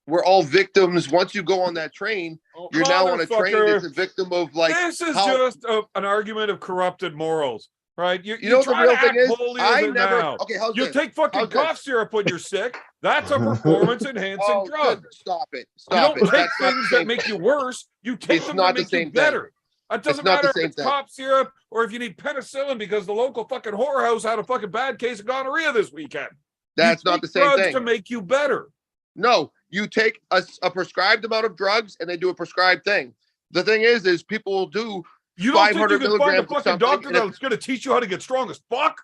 we're all victims. Once you go on that train, Oh, you're now on a train motherfucker. that's a victim of like This is how- just an argument of corrupted morals, right? You know what the try real to thing act is? holier I than never thou. okay, how's You this? take fucking How's this? cough syrup when you're sick. That's a performance enhancing Oh, drug. stop it. You Stop don't it. take That's not things the that same make thing. you worse. You take It's them not that the make you same thing. better. It doesn't It's not the matter if same it's thing. cough syrup or if you need penicillin because the local fucking whorehouse had a fucking bad case of gonorrhea this weekend. That's You not take the same drugs thing. to make you better. No, you take a prescribed amount of drugs and they do a prescribed thing. The thing is people will do You don't think you 500 can find a milligrams of fucking something, doctor and if- that's going to teach you how to get strong as fuck?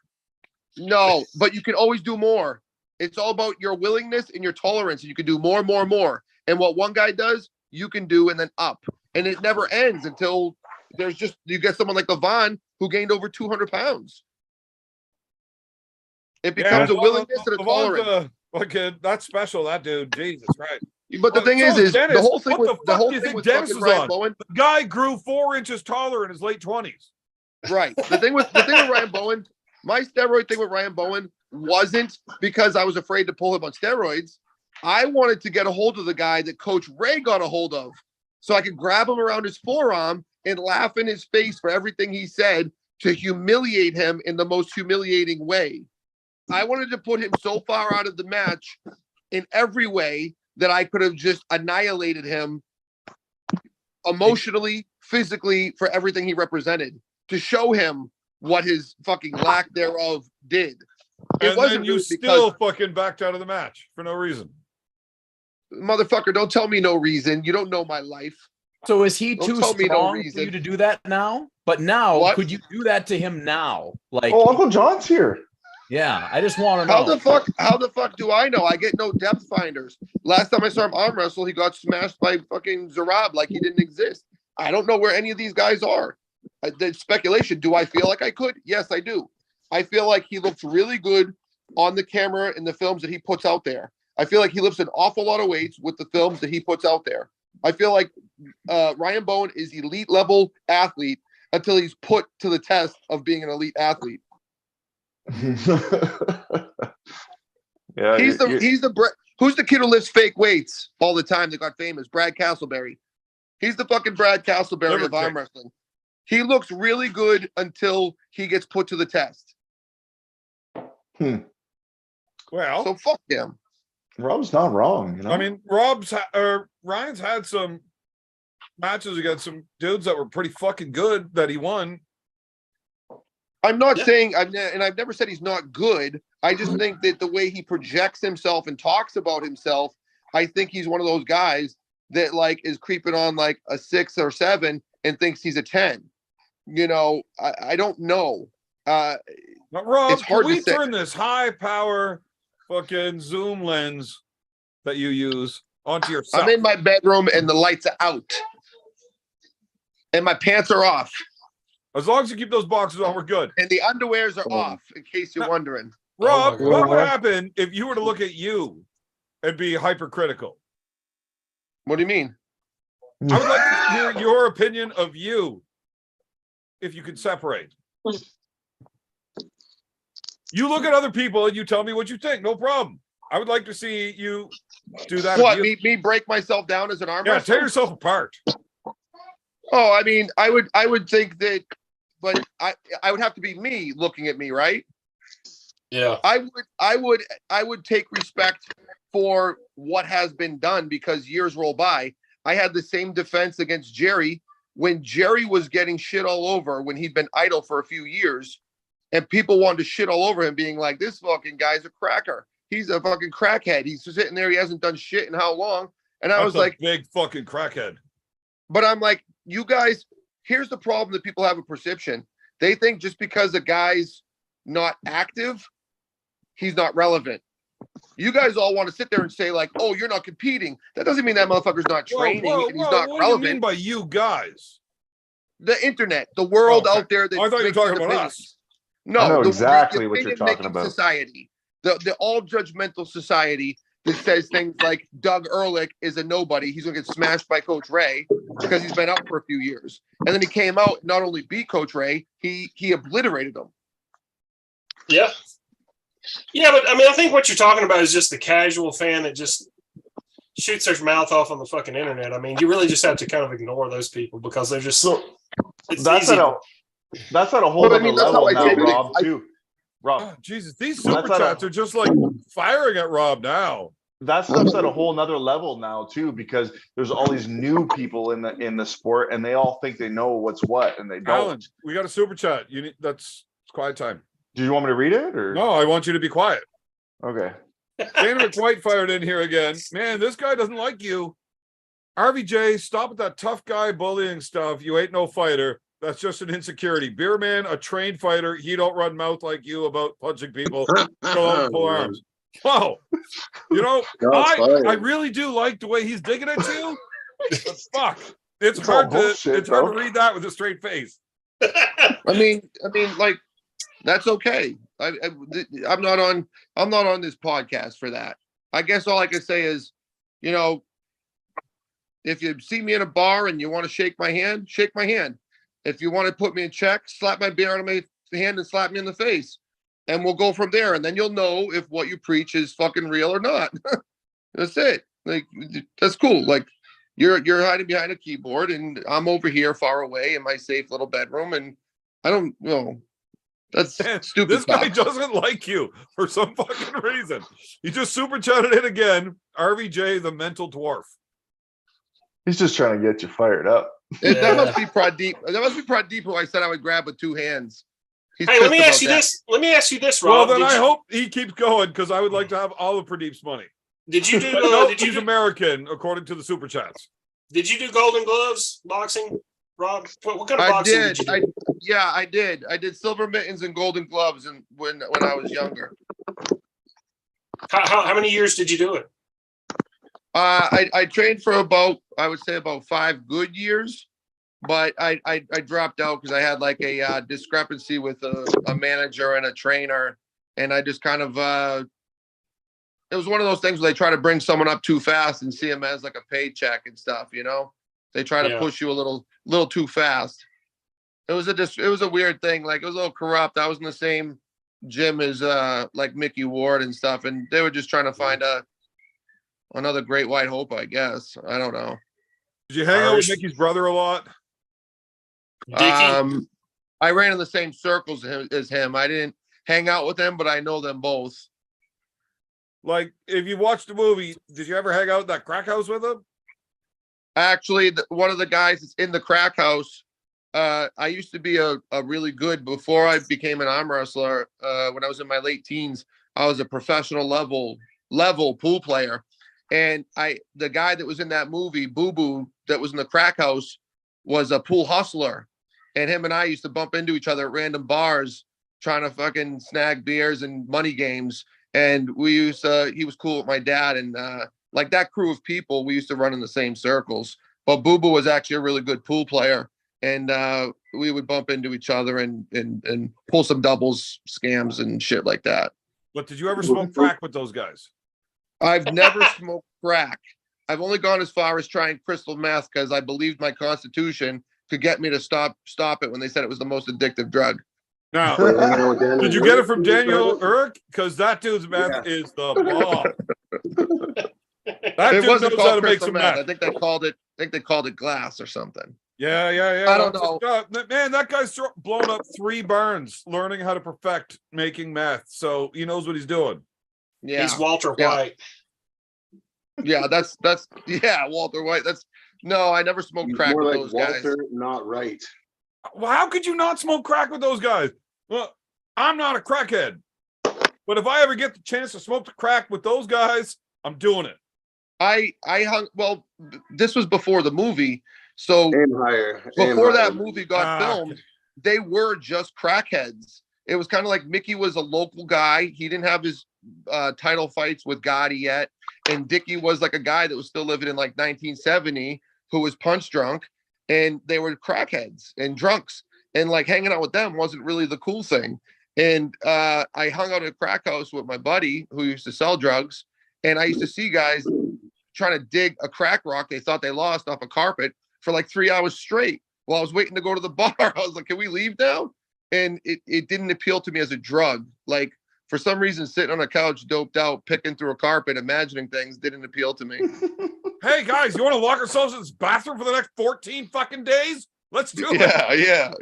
no, but you can always do more. It's all about your willingness and your tolerance. And you can do more, more, more. And what one guy does, you can do and then up. And it never ends until you get someone like Levon who gained over 200 pounds. It becomes a willingness and a tolerance. Fucking, that's special, that dude. Jesus Christ. But the thing So is Dennis, the whole thing what with the the fuck whole do you thing think with Dennis fucking was Ryan on? Bowen. The guy grew 4 inches taller in his late 20s. Right. The thing with Ryan Bowen, my steroid thing with Ryan Bowen wasn't because I was afraid to pull him on steroids. I wanted to get a hold of the guy that Coach Ray got a hold of so I could grab him around his forearm and laugh in his face for everything he said to humiliate him in the most humiliating way. I wanted to put him so far out of the match in every way that I could have just annihilated him emotionally, physically, for everything he represented, to show him what his fucking lack thereof did. It And wasn't then you really still fucking backed out of the match for no reason. motherfucker, don't tell me no reason. You don't know my life. So is he Don't too tell me no strong for reason. you to do that now? But now, What? could you do that to him now? Like, Oh, Uncle John's here. yeah, I just want to How know. the fuck do I know? I get no depth finders. Last time I saw him arm wrestle, he got smashed by fucking Zarab like he didn't exist. I don't know where any of these guys are. The speculation. Do I feel like I could? Yes, I do. I feel like he looks really good on the camera in the films that he puts out there. I feel like he lifts an awful lot of weights with the films that he puts out there. I feel like Ryan Bowen is elite level athlete until he's put to the test of being an elite athlete. Yeah, Who's the kid who lifts fake weights all the time that got famous? Brad Castleberry. He's the fucking Brad Castleberry of arm wrestling. He looks really good until he gets put to the test. Well, So fuck him. Rob's not wrong. You know? I mean, Ryan's had some matches against some dudes that were pretty fucking good that he won. I'm not saying I've never said he's not good. I just think that the way he projects himself and talks about himself, I think he's one of those guys that like is creeping on like a 6 or 7 and thinks he's a 10. You know, I don't know. But Rob, It's hard can to we say. turn this high power fucking zoom lens that you use onto yourself? I'm in my bedroom and the lights are out. And my pants are off. As long as you keep those boxes on, we're good. And the underwears are off, in case you're wondering. Rob, Oh my what God. would happen if you were to look at you and be hypercritical? What do you mean? I would like to hear your opinion of you, if you can separate. You look at other people and you tell me what you think. No problem. I would like to see you do that. What, me break myself down as an arm Yeah, wrestler? tear yourself apart. Oh, I mean, I would think that, but I would have to be me looking at me, right? Yeah. I would take respect for what has been done because years roll by. I had the same defense against Jerry when Jerry was getting shit all over when he'd been idle for a few years, and people wanted to shit all over him, being like, "This fucking guy's a cracker. He's a fucking crackhead. He's sitting there. He hasn't done shit in how long?" And I That's was a like, big fucking crackhead. but I'm like, you guys, here's the problem that people have a perception. They think just because a guy's not active, he's not relevant. You guys all want to sit there and say, like, oh, you're not competing. That doesn't mean that motherfucker's not training and he's not what do you mean relevant. by you guys? The internet, the world Oh, okay. out there that I thought you were makes talking these about opinions. us. No, I know the exactly what you're opinion-making talking about. Society, the all judgmental society that says things like Doug Ehrlich is a nobody. He's gonna get smashed by Coach Ray because he's been out for a few years. And then he came out, not only beat Coach Ray, he obliterated him. Yeah. Yeah, but I mean, I think what you're talking about is just the casual fan that just shoots their mouth off on the fucking internet. I mean, you really just have to kind of ignore those people because they're just So it's that's easy. at a whole Well, I other mean, that's level how I now, take it. Rob. I- Too, Rob. Oh, Jesus, these Well, super that's chats are just like firing at Rob now. That stuff's at a whole nother level now too, because there's all these new people in the sport, and they all think they know what's what, and they don't. Alan, we got a super chat. You need it's quiet time. Do you want me to read it or No, I want you to be quiet. Okay. Dana McWhite fired in here again. Man, this guy doesn't like you. RVJ, stop with that tough guy bullying stuff. You ain't no fighter. That's just an insecurity. Beer man, a trained fighter. He don't run mouth like you about punching people. Don't pull arms. Wow. You know, I really do like the way he's digging at you. But fuck. It's It's all hard bullshit, to bro. read that with a straight face. I mean, like, that's okay. I'm not on this podcast for that. I guess all I can say is, you know, if you see me in a bar and you want to shake my hand, shake my hand. If you want to put me in check, slap my beer out of my hand and slap me in the face. And we'll go from there. And then you'll know if what you preach is fucking real or not. That's it. Like, that's cool. Like, you're hiding behind a keyboard and I'm over here far away in my safe little bedroom. And I don't know. That's Man, stupid. this guy talk. doesn't like you for some fucking reason. He just super chatted in again. RVJ, the mental dwarf. He's just trying to get you fired up. That must be Pradeep. That must be Pradeep who I said I would grab with 2 hands. He's Hey, let pissed me about ask you that. this. Let me ask you this, Well, Rob. then Did I you- hope he keeps going because I would like to have all of Pradeep's money. Did you do? But no, did you he's do? American, according to the super chats. Did you do Golden Gloves boxing, Rob? What kind of I boxing did. did you do? Yeah, I did. I did silver mittens and golden gloves, and when I was younger. How many years did you do it? I trained for I would say about 5 good years, but I dropped out because I had like a discrepancy with a manager and a trainer, and I just kind of it was one of those things where they try to bring someone up too fast and see him as like a paycheck and stuff, you know? They try to Yeah. push you a little too fast. It was a weird thing. Like, it was a little corrupt. I was in the same gym as like Mickey Ward and stuff, and they were just trying to find another great white hope, I guess. I don't know. Did you hang out with Irish- Mickey's brother a lot? Dickie, I ran in the same circles as him. I didn't hang out with him, but I know them both. Like, if you watched the movie, did you ever hang out at that crack house with him? Actually, one of the guys that's in the crack house, I used to be a really good, before I became an arm wrestler, when I was in my late teens, I was a professional level pool player. And the guy that was in that movie, Boo Boo, that was in the crack house, was a pool hustler. And him and I used to bump into each other at random bars, trying to fucking snag beers and money games. And he was cool with my dad. And like that crew of people, we used to run in the same circles. But Boo Boo was actually a really good pool player. And we would bump into each other and pull some doubles scams and shit like that. But did you ever smoke crack with those guys? I've never smoked crack. I've only gone as far as trying crystal meth because I believed my constitution could get me to stop it when they said it was the most addictive drug. Now, did you get it from Daniel Urk? Because that dude's meth is the bomb. That It dude wasn't knows how called to make crystal some meth. meth. I think they called it glass or something. Yeah. I don't Man, that guy's blown up 3 barns learning how to perfect making meth. So he knows what he's doing. Yeah. he's Walter Yeah. White. Yeah, that's Walter White. No, I never smoked crack More with like those guys. Walter, not right. Well, how could you not smoke crack with those guys? Well, I'm not a crackhead. But if I ever get the chance to smoke the crack with those guys, I'm doing it. This was before the movie. So And higher. before that movie got Ah, filmed, they were just crackheads. It was kind of like Mickey was a local guy. He didn't have his title fights with Gotti yet. And Dickie was like a guy that was still living in like 1970 who was punch drunk. And they were crackheads and drunks. And like hanging out with them wasn't really the cool thing. And I hung out at a crack house with my buddy who used to sell drugs. And I used to see guys trying to dig a crack rock they thought they lost off a carpet for like 3 hours straight while I was waiting to go to the bar. I was like, can we leave now? And it didn't appeal to me as a drug. Like, for some reason, sitting on a couch, doped out, picking through a carpet, imagining things didn't appeal to me. Hey guys, you want to lock ourselves in this bathroom for the next 14 fucking days? Let's do it.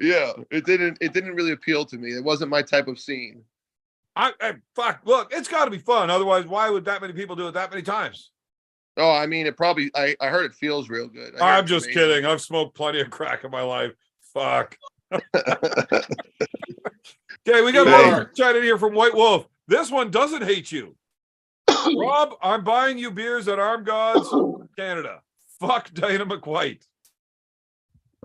Yeah. It didn't really appeal to me. It wasn't my type of scene. Fuck, look, it's got to be fun. Otherwise, why would that many people do it that many times? Oh, I mean, I heard it feels real good. I heard I'm it's just amazing. kidding. I've smoked plenty of crack in my life. Fuck. Okay, we got Hey. one chat in here from White Wolf. This one doesn't hate you. Rob, I'm buying you beers at Arm Gods, Canada. Fuck Dana McWhite.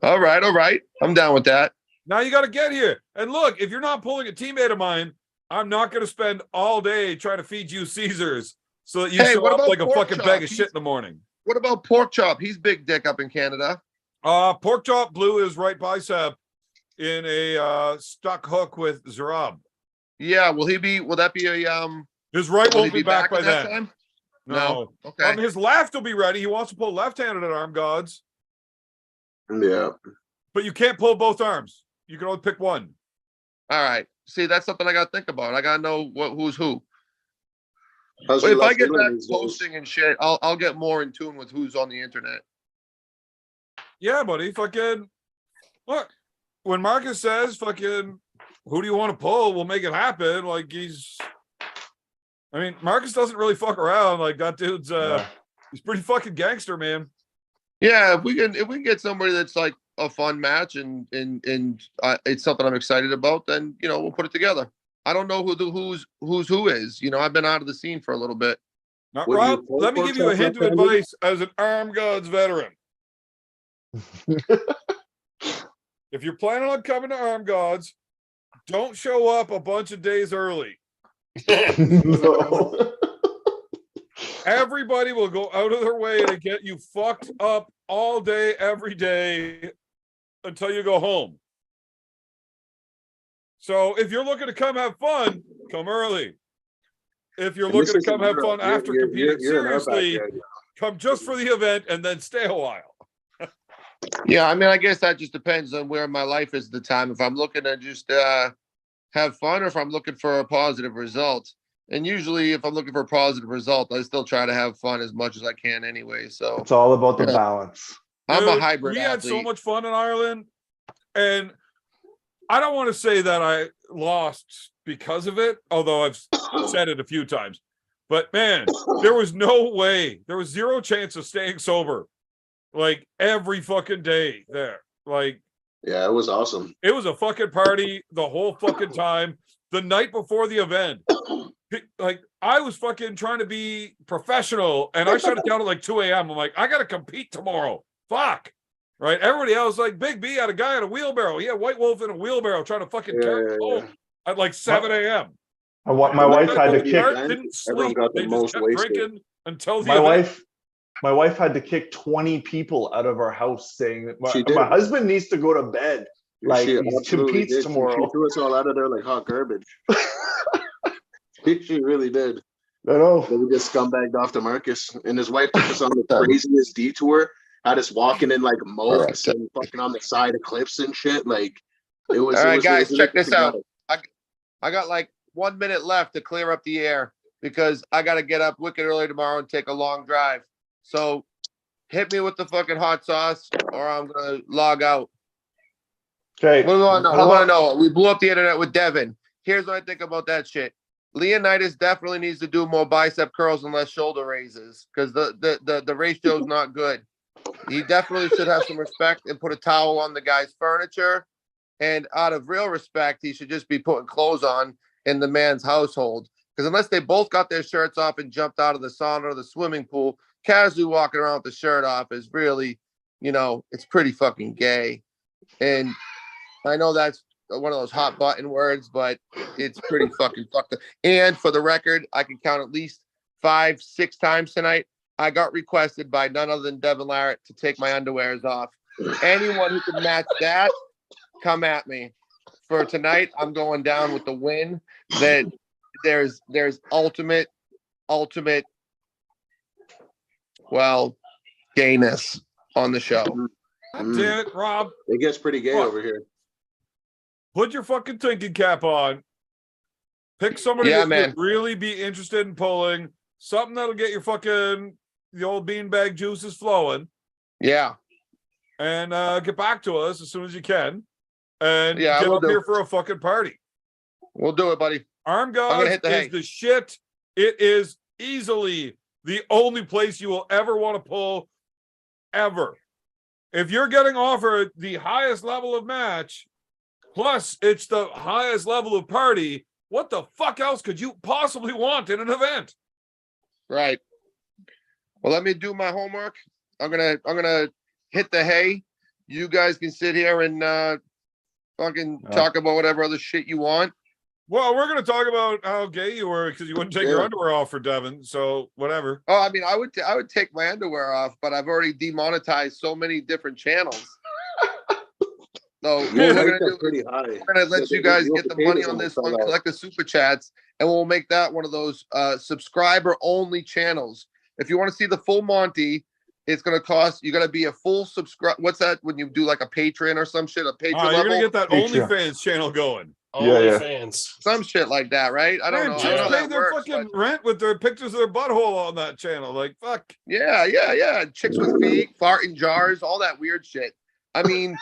All right. I'm down with that. Now you got to get here. And look, if you're not pulling a teammate of mine, I'm not going to spend all day trying to feed you Caesars so that you Hey, show what up about like a pork fucking chop? bag of shit in the morning. What about Pork Chop? He's big dick up in Canada. Pork Chop Blue is right bicep in a stuck hook with Zarab. Yeah, will that be a His right will won't he be back by at that then. time? No. Okay. His left will be ready. He wants to pull left-handed at Arm Gods, Yeah. but you can't pull both arms. You can only pick one. All right. See, that's something I gotta think about. I gotta know who's who. How's If your I left get leg back these days? posting and shit, I'll get more in tune with who's on the internet. Yeah, buddy. Fucking look. When Marcus says, "Fucking, who do you want to pull?" We'll make it happen. Like Marcus doesn't really fuck around. Like that dude's he's pretty fucking gangster, man. Yeah, if we can get somebody that's like a fun match and it's something I'm excited about, then we'll put it together. I don't know who's who is. I've been out of the scene for a little bit. Now, Would you Rob, pull let me Pork give you a Chop hint of left-handed? advice as an Armed Gods veteran. If you're planning on coming to Armed Gods, don't show up a bunch of days early. No. Everybody will go out of their way to get you fucked up all day, every day until you go home. So if you're looking to come have fun, come early. if you're And looking this to come isn't have fun Europe. after You're- competing you're in our seriously, backyard. come just for the event and then stay a while. Yeah, I mean, I guess that just depends on where my life is at the time. If I'm looking to just have fun, or if I'm looking for a positive result. And usually, if I'm looking for a positive result, I still try to have fun as much as I can anyway. So It's all about the Yeah. balance. I'm a Dude, hybrid we had so athlete. much fun in Ireland, and I don't want to say that I lost because of it, although I've said it a few times. But man, there was no way, there was zero chance of staying sober, like every fucking day there. Like, Yeah, it was awesome. it was a fucking party the whole fucking time. The night before the event, like I was fucking trying to be professional, and I shut it down at like 2 a.m. I'm like, I gotta compete tomorrow. Fuck. Right? Everybody else, like Big B had a guy in a wheelbarrow. He had White Wolf in a wheelbarrow trying to fucking carry home at like 7 a.m. My When wife that had to got kick. done, Didn't everyone sleep. got the They just most kept wasted. drinking until the My event. wife had to kick 20 people out of our house, saying that She my did. husband needs to go to bed. Like She he absolutely competes did. tomorrow. She threw us all out of there like hot garbage. She really did. I know. Then we just scumbagged off to Marcus, and his wife took us on the craziest detour. Had us walking in like moats and fucking on the side of cliffs and shit. Like it was. All it right, was, guys, it was check this out. chaotic. I got like 1 minute left to clear up the air because I got to get up wicked early tomorrow and take a long drive. So hit me with the fucking hot sauce, or I'm gonna log out. Okay. What do I know? I want to know. We blew up the internet with Devin. Here's what I think about that shit. Leonidas definitely needs to do more bicep curls and less shoulder raises because the ratio is not good. He definitely should have some respect and put a towel on the guy's furniture. And out of real respect, he should just be putting clothes on in the man's household. Because unless they both got their shirts off and jumped out of the sauna or the swimming pool, casually walking around with the shirt off is really, it's pretty fucking gay. And I know that's one of those hot button words, but it's pretty fucking fucked up. And for the record, I can count at least 5-6 times tonight. I got requested by none other than Devin Larratt to take my underwears off. Anyone who can match that, come at me. For tonight, I'm going down with the win. That there's ultimate, well, gayness on the show. God damn it, Rob. It gets pretty gay What? over here. Put your fucking thinking cap on. Pick somebody Yeah, that man. you'd really be interested in pulling. Something that'll get your fucking the old beanbag juices flowing. Yeah. And get back to us as soon as you can. And Yeah, I get will up do. here for a fucking party. We'll do it, buddy. Arm gonna Gods hit the is hay. the shit. It is easily the only place you will ever want to pull ever. If you're getting offered the highest level of match, plus it's the highest level of party, what the fuck else could you possibly want in an event? Right. Well, let me do my homework. I'm gonna hit the hay. You guys can sit here and fucking talk about whatever other shit you want. Well, we're gonna talk about how gay you were because you wouldn't take your Yeah. underwear off for Devin. So whatever. Oh, I mean, I would take my underwear off, but I've already demonetized so many different channels. So Your what we're lights gonna are do, pretty high. we're gonna let you guys Your get the money potatoes on won't this sell one, out. collect the super chats, and we'll make that one of those subscriber only channels. If you want to see the full Monty, it's gonna cost. You gotta be a full subscribe. What's that when you do like a Patreon or some shit? A Patreon You're level, gonna get that Patreon. OnlyFans channel going. Yeah. OnlyFans. some shit like that, right? I don't Man, know. I chicks don't know pay how that their works, fucking but rent with their pictures of their butthole on that channel. Like, fuck. yeah. Chicks with feet, fart in jars, all that weird shit. I mean,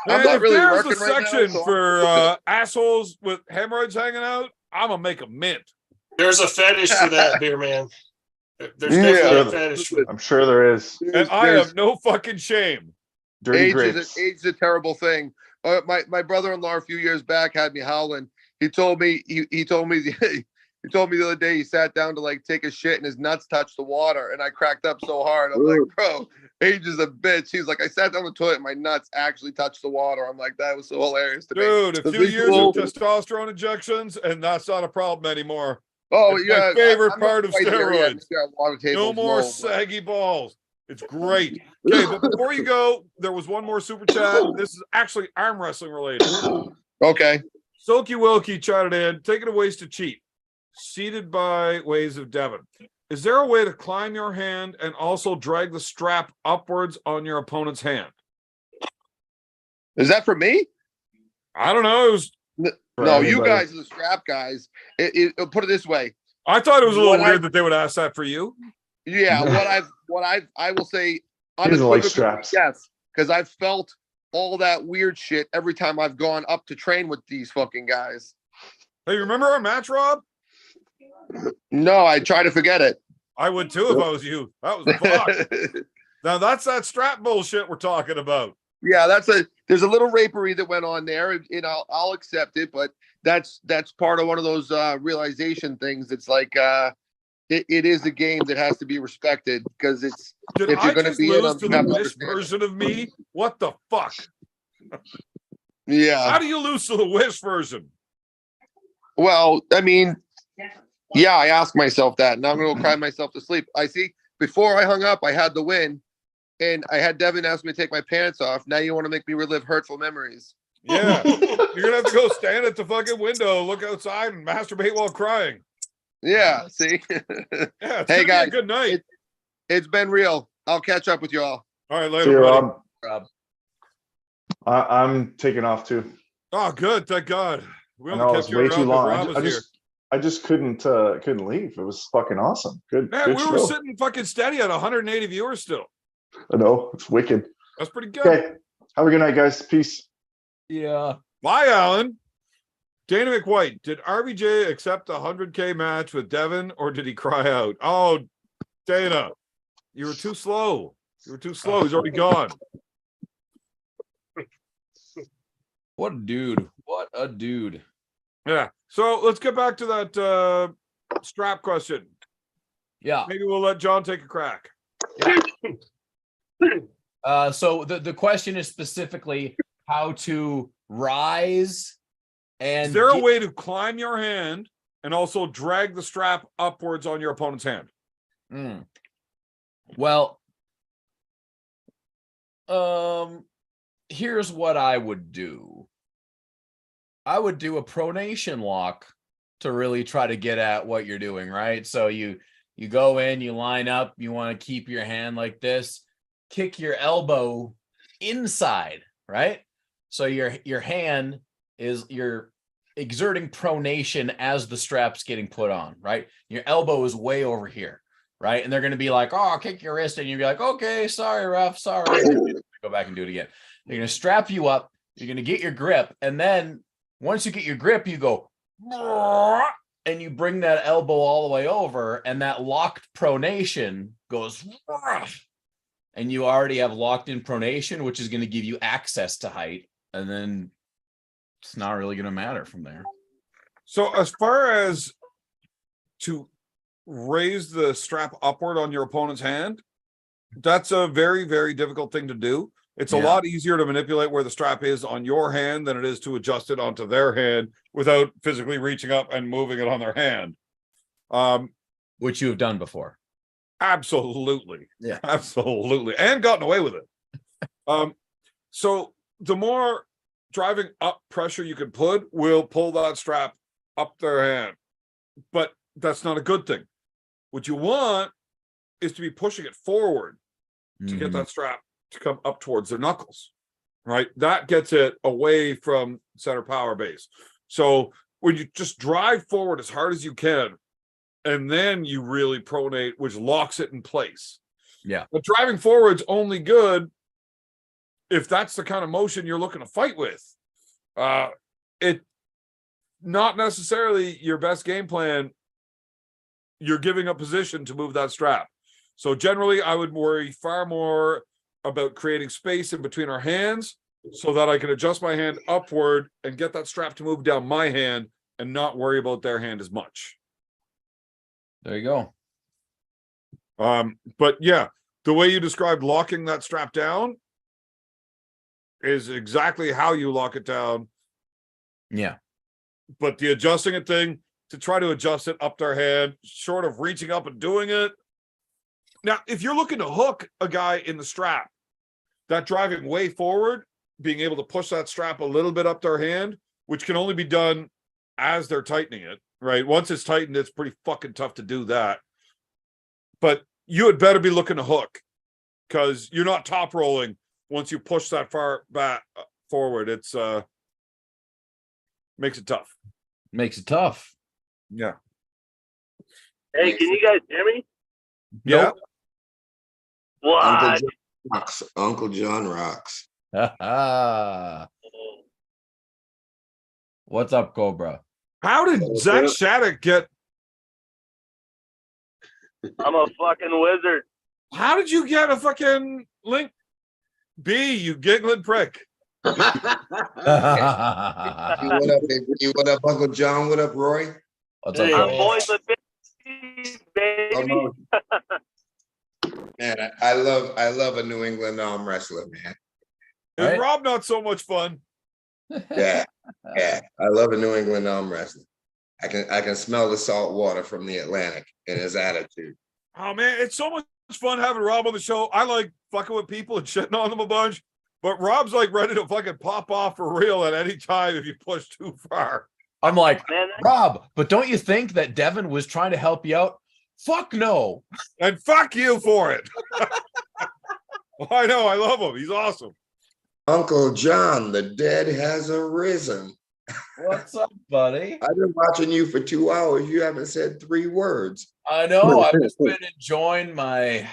I'm Man, not if really there's a working right now, section so for assholes with hemorrhoids hanging out, I'm gonna make a mint. There's a fetish for that, beer man. There's Yeah. definitely a fetish for I'm sure there is. And I there's- have no fucking shame. Dirty age grapes. is a terrible thing. My brother-in-law a few years back had me howling. He told me he told me he told me the other day he sat down to like take a shit and his nuts touched the water, and I cracked up so hard. I'm like, bro, age is a bitch. He's like, I sat down the toilet and my nuts actually touched the water. I'm like, that was so hilarious to me. Dude, a So few these years people- of testosterone injections, and that's not a problem anymore. Oh It's yeah, my favorite I'm not part of quite there yet. steroids. Maybe our water No table's more low, but- saggy balls. It's great. Okay, but before you go, there was one more super chat. This is actually arm wrestling related. Okay. Silky Wilkie chatted in, taking a ways to cheat. seated by ways of Devin. Is there a way to climb your hand and also drag the strap upwards on your opponent's hand? Is that for me? I don't know. No, you anybody. guys are the strap guys. Put it this way. I thought it was a little What weird that they would ask that for you. Yeah, I will say He doesn't like unequivocally straps. yes, because I've felt all that weird shit every time I've gone up to train with these fucking guys. Hey, you remember our match, Rob? No, I try to forget it. I would too if I was you. That was fucked. Now that's that strap bullshit we're talking about. Yeah, there's a little rapery that went on there, and I'll accept it, but that's part of one of those realization things. It's like it is a game that has to be respected because it's Did if I you're going to just be in lose them, to you the have to Wish understand it. version of me? What the fuck? Yeah. How do you lose to the Wish version? Well, I mean, yeah, I ask myself that, and I'm going to go cry myself to sleep. I see. Before I hung up, I had the win, and I had Devin ask me to take my pants off. Now you want to make me relive hurtful memories. Yeah. You're gonna have to go stand at the fucking window, look outside, and masturbate while crying. Yeah, see? Yeah, it's Hey, gonna guys, be a good night. It's been real. I'll catch up with you all. All right, See later, you, buddy. Rob. I'm taking off too. Oh, good. Thank God. We I only know kept it's you way around too because long. Rob was I just couldn't leave. It was fucking awesome. Good, Man, good we show. were sitting fucking steady at 180 viewers still. I know it's wicked. That's pretty good. Okay, have a good night, guys. Peace. Yeah. Bye, Alan. Dana McWhite, did RBJ accept a 100K match with Devin or did he cry out? Oh, Dana, you were too slow. You were too slow. He's already gone. What a dude. What a dude. Yeah. So let's get back to that strap question. Yeah. Maybe we'll let John take a crack. So the question is specifically how to rise and Is there a way to climb your hand and also drag the strap upwards on your opponent's hand? Well, here's what I would do. I would do a pronation lock to really try to get at what you're doing, right? So you go in, you line up, you want to keep your hand like this, kick your elbow inside, right? So your hand is you're exerting pronation as the strap's getting put on, right? Your elbow is way over here, right? And they're going to be like, "Oh, I'll kick your wrist," and you'll be like, "Okay, sorry, ref, sorry." Go back and do it again. They're going to strap you up. You're going to get your grip, and then once you get your grip, you go and you bring that elbow all the way over, and that locked pronation goes, and you already have locked in pronation, which is going to give you access to height, and then it's not really going to matter from there. So as far as to raise the strap upward on your opponent's hand, that's a very, very difficult thing to do. It's a lot easier to manipulate where the strap is on your hand than it is to adjust it onto their hand without physically reaching up and moving it on their hand. Which you have done before. Absolutely. Yeah. Absolutely. And gotten away with it. So the more driving up pressure you can put will pull that strap up their hand. But that's not a good thing. What you want is to be pushing it forward to get that strap to come up towards their knuckles, right? That gets it away from center power base. So when you just drive forward as hard as you can, and then you really pronate, which locks it in place. Yeah. But driving forward's only good if that's the kind of motion you're looking to fight with. It not necessarily your best game plan. You're giving up position to move that strap. So generally, I would worry far more about creating space in between our hands so that I can adjust my hand upward and get that strap to move down my hand and not worry about their hand as much. There you go. But yeah, the way you described locking that strap down is exactly how you lock it down. Yeah. But the adjusting it thing, to try to adjust it up their hand, short of reaching up and doing it. Now, if you're looking to hook a guy in the strap, that driving way forward, being able to push that strap a little bit up their hand, which can only be done as they're tightening it, right? Once it's tightened, it's pretty fucking tough to do that. But you had better be looking to hook, because you're not top rolling once you push that far back forward. It's makes it tough. Makes it tough. Yeah. Hey, can you guys hear me? Yeah. Nope. What? Rocks. Uncle John rocks. What's up, Cobra? How did Zach Shattuck get? I'm a fucking wizard. How did you get a fucking link? B, you giggling prick. You what up, baby? What up, Uncle John? What up, Roy? What's Hey, up, I'm Cobra? boys with baby. Man, I love a New England arm wrestler, man. Is Right. Rob not so much fun? Yeah, yeah. I love a New England arm wrestler. I can smell the salt water from the Atlantic in his attitude. Oh man, it's so much fun having Rob on the show. I like fucking with people and shitting on them a bunch, but Rob's like ready to fucking pop off for real at any time if you push too far. I'm like, Man, Rob, but don't you think that Devin was trying to help you out? Fuck no. And fuck you for it. I know, I love him. He's awesome. Uncle John, the dead has arisen. What's up, buddy? I've been watching you for 2 hours. You haven't said 3 words. I know. I've just been enjoying my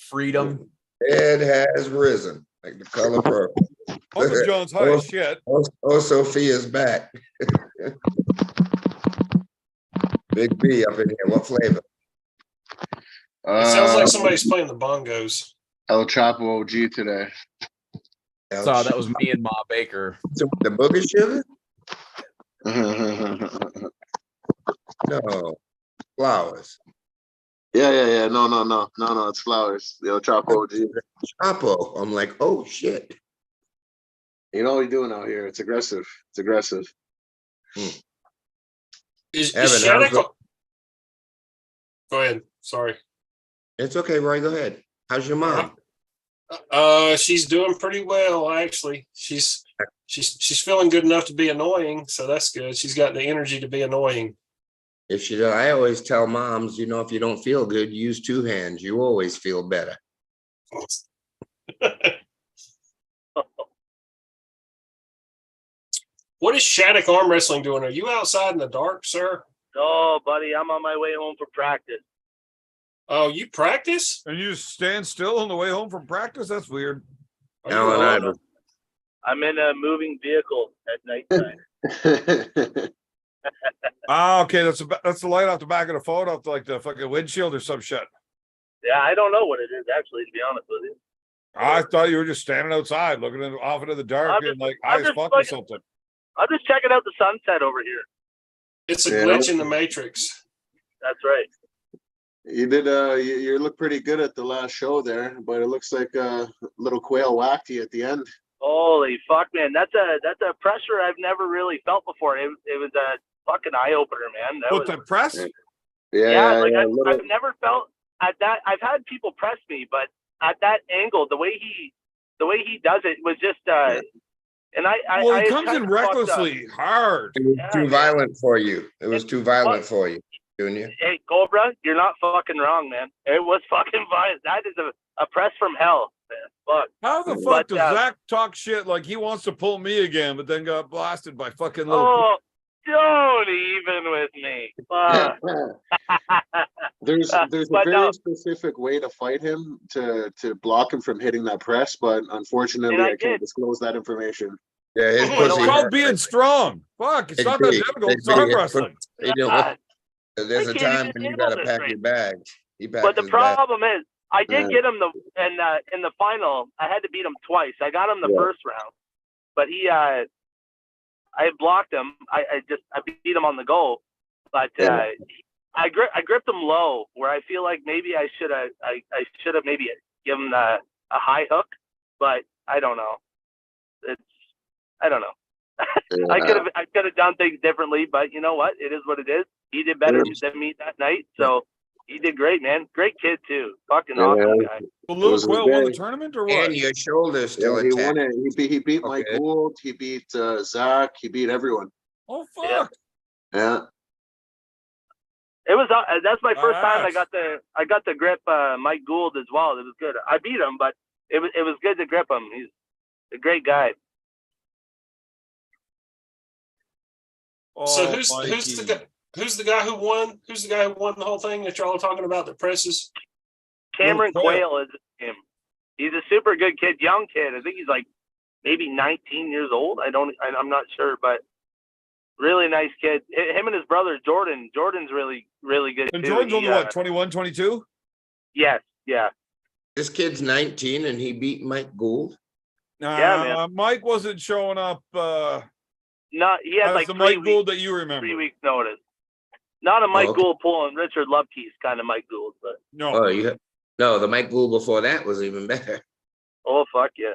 freedom. Dead has risen, like the color purple. Uncle John's high as shit. Oh, Sophia's back. Big B up in here. What flavor? It sounds like somebody's playing the bongos. El Chapo OG today. So that was me and Ma Baker. The booger sugar? No. Flowers. Yeah. No. It's flowers. The El Chapo OG. Chapo. I'm like, oh shit. You know what we're doing out here? It's aggressive. It's aggressive. Is Evan, Shattuck? how's Go ahead. Sorry. It's okay, Roy. Go ahead. How's your mom? She's doing pretty well, actually. She's feeling good enough to be annoying, so that's good. She's got the energy to be annoying. If she does, I always tell moms, if you don't feel good, use 2 hands. You always feel better. What is Shattuck arm wrestling doing? Are you outside in the dark, sir? No, buddy, I'm on my way home for practice. Oh, you practice? And you just stand still on the way home from practice? That's weird. I'm in a moving vehicle at nighttime. Okay, that's the light off the back of the phone, off like the fucking windshield or some shit. Yeah, I don't know what it is actually, to be honest with you. I thought you were just standing outside looking off into the dark and like high as fuck or something. I'm just checking out the sunset over here. It's a glitch in the matrix. That's right. You did. You look pretty good at the last show there, but it looks like a little quail whacked you at the end. Holy fuck, man! That's a pressure I've never really felt before. It was a fucking eye opener, man. What, the press? Yeah, I've never felt at that. I've had people press me, but at that angle, the way he does it was just. And it comes in recklessly hard. It was too violent for you. It was too violent for you, Junior. Hey, Cobra, you're not fucking wrong, man. It was fucking violent. That is a press from hell, man. Fuck. How the fuck does Zach talk shit like he wants to pull me again, but then got blasted by fucking little... Oh, don't even with me. Fuck. There's a very specific way to fight him to block him from hitting that press, but unfortunately I can't disclose that information. Yeah, his it's pussy called being strong. Fuck, it's not that difficult. It's arm wrestling. There's a time when you gotta pack your bags. But the problem is, I did get him in the final. I had to beat him twice. I got him the first round, but I blocked him. I beat him on the go, but I gripped him low where I feel like maybe I should have maybe given him a high hook, but I don't know. I don't know. I could have done things differently, but you know what? It is what it is. He did better than me that night, so he did great, man. Great kid too. Fucking awesome guy. Well, Luke Quill won the tournament or what? And your shoulder's still he intact. won it. He beat Mike Gould. He beat Zach. He beat everyone. Oh fuck! Yeah. It was that's my first time Nice. I got to grip Mike Gould as well. It was good. I beat him, but it was good to grip him. He's a great guy. So Oh, who's the Mikey. guy? Who's the guy who won? Who's the guy who won the whole thing that y'all are talking about that presses? Cameron Little Quail. Quayle is him. He's a super good kid, young kid. I think he's like maybe 19 years old. I'm not sure, but really nice kid. Him and his brother Jordan. Jordan's really good And too. Jordan's only what, 21, 22? Yes, yeah. This kid's 19 and he beat Mike Gould. Yeah, man. Mike wasn't showing up Not he had as like the 3 Mike weeks, Gould that you remember. 3 weeks notice. Not a Mike okay. Gould pulling Richard Lupke's kind of Mike Gould, but No. Oh, no, the Mike Gould before that was even better. oh fuck yeah.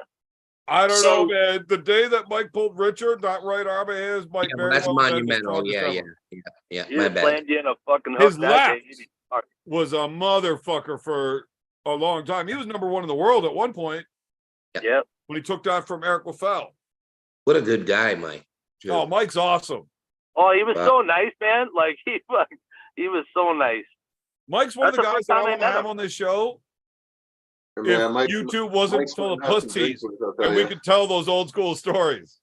I don't So- know, man. The day that Mike pulled Richard, that right arm of his might Yeah, well, very that's well have been his monumental. strongest Yeah. ever. He My just bad. slammed you in a fucking hook His that left. day. You'd be fucked. Was a motherfucker for a long time. He was number one in the world at one point Yep. when he took that from Eric Lefel. What a good guy, Mike. too. Oh, Mike's awesome. Oh, he was Wow. so nice, man. Like he was so nice. Mike's one of That's the the guys first that I time I want to met have him. on this show. Yeah, If Mike, YouTube wasn't Mike's full of gonna have some pussies drinks with us, I'll tell and we you. could tell those old school stories.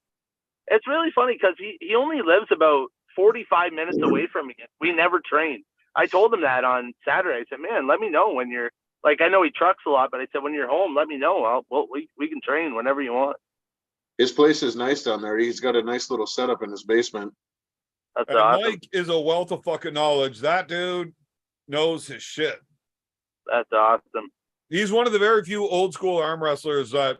It's really funny because he only lives about 45 minutes away from me. We never train. I told him that on Saturday. I said, man, let me know when you're like, I know he trucks a lot, but I said, when you're home, let me know. We can train whenever you want. His place is nice down there. He's got a nice little setup in his basement. That's And awesome. Mike is a wealth of fucking knowledge. That dude knows his shit. That's awesome. He's one of the very few old school arm wrestlers that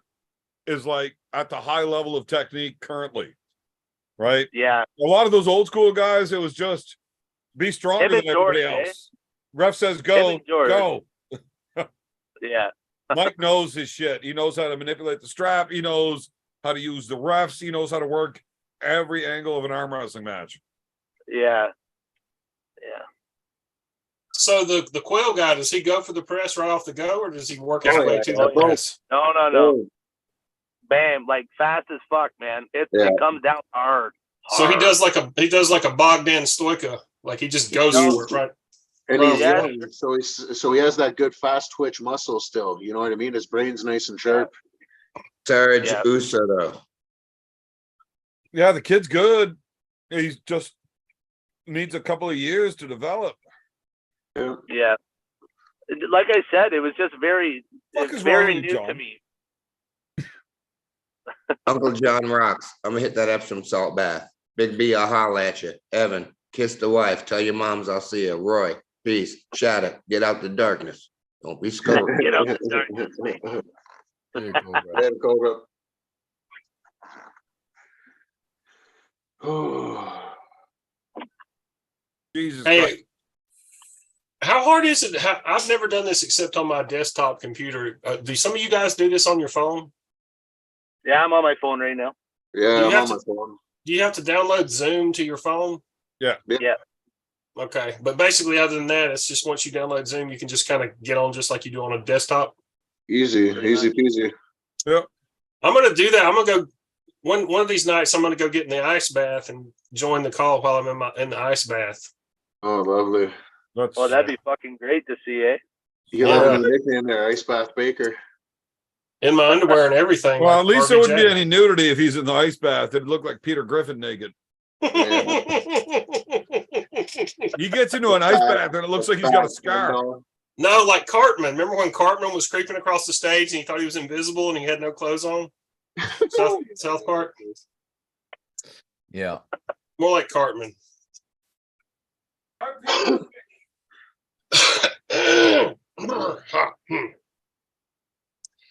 is like at the high level of technique currently. Right? Yeah. A lot of those old school guys, it was just be stronger Him and than everybody George, else. Ref says go, and George. go. Yeah. Mike knows his shit. He knows how to manipulate the strap. He knows how to use the refs. He knows how to work every angle of an arm wrestling match. Yeah. Yeah. So the Quail guy, does he go for the press right off the go, or does he work his Oh, way yeah, to yeah, the both. press? No. Oh, Bam, like fast as fuck, man. It comes down hard. So he does like a Bogdan Stoica, like he just goes for it, right? and Well, he's yeah. young, so he has that good fast twitch muscle still. You know what I mean? His brain's nice and sharp. Serge Yeah. Uso, though. Yeah, the kid's good. He's just needs a couple of years to develop. Yeah. Yeah. Like I said, it was just very, Fuck it's is wrong very with you, new to John? me. Uncle John rocks. I'm gonna hit that Epsom salt bath. Big B, I'll holler at you. Evan, kiss the wife. Tell your moms I'll see you. Roy, peace. Shatter, get out the darkness. Don't be scared. Get out the darkness. Red Cobra. Oh, Jesus Christ. Hey, how hard is it? I've never done this except on my desktop computer. Do some of you guys do this on your phone? Yeah, I'm on my phone right now. yeah, You I'm have on to- my phone. Do you have to download Zoom to your phone? Yeah. Yeah. Okay, but basically, other than that, it's just once you download Zoom, you can just kind of get on just like you do on a desktop. Easy peasy. I'm gonna do that. I'm gonna go one of these nights. I'm gonna go get in the ice bath and join the call while I'm in the ice bath. Oh, lovely. That's Oh, that'd be fucking great to see, eh? You'll Yeah. have a nickname there, Ice Bath Baker. In my underwear and everything. well, like at least there wouldn't be RVJ. any nudity if he's in the ice bath. It'd look like Peter Griffin naked. He gets into an ice bath and it looks like he's got a scar. No, like Cartman. Remember when Cartman was creeping across the stage and he thought he was invisible and he had no clothes on? South Park. Yeah. More like Cartman.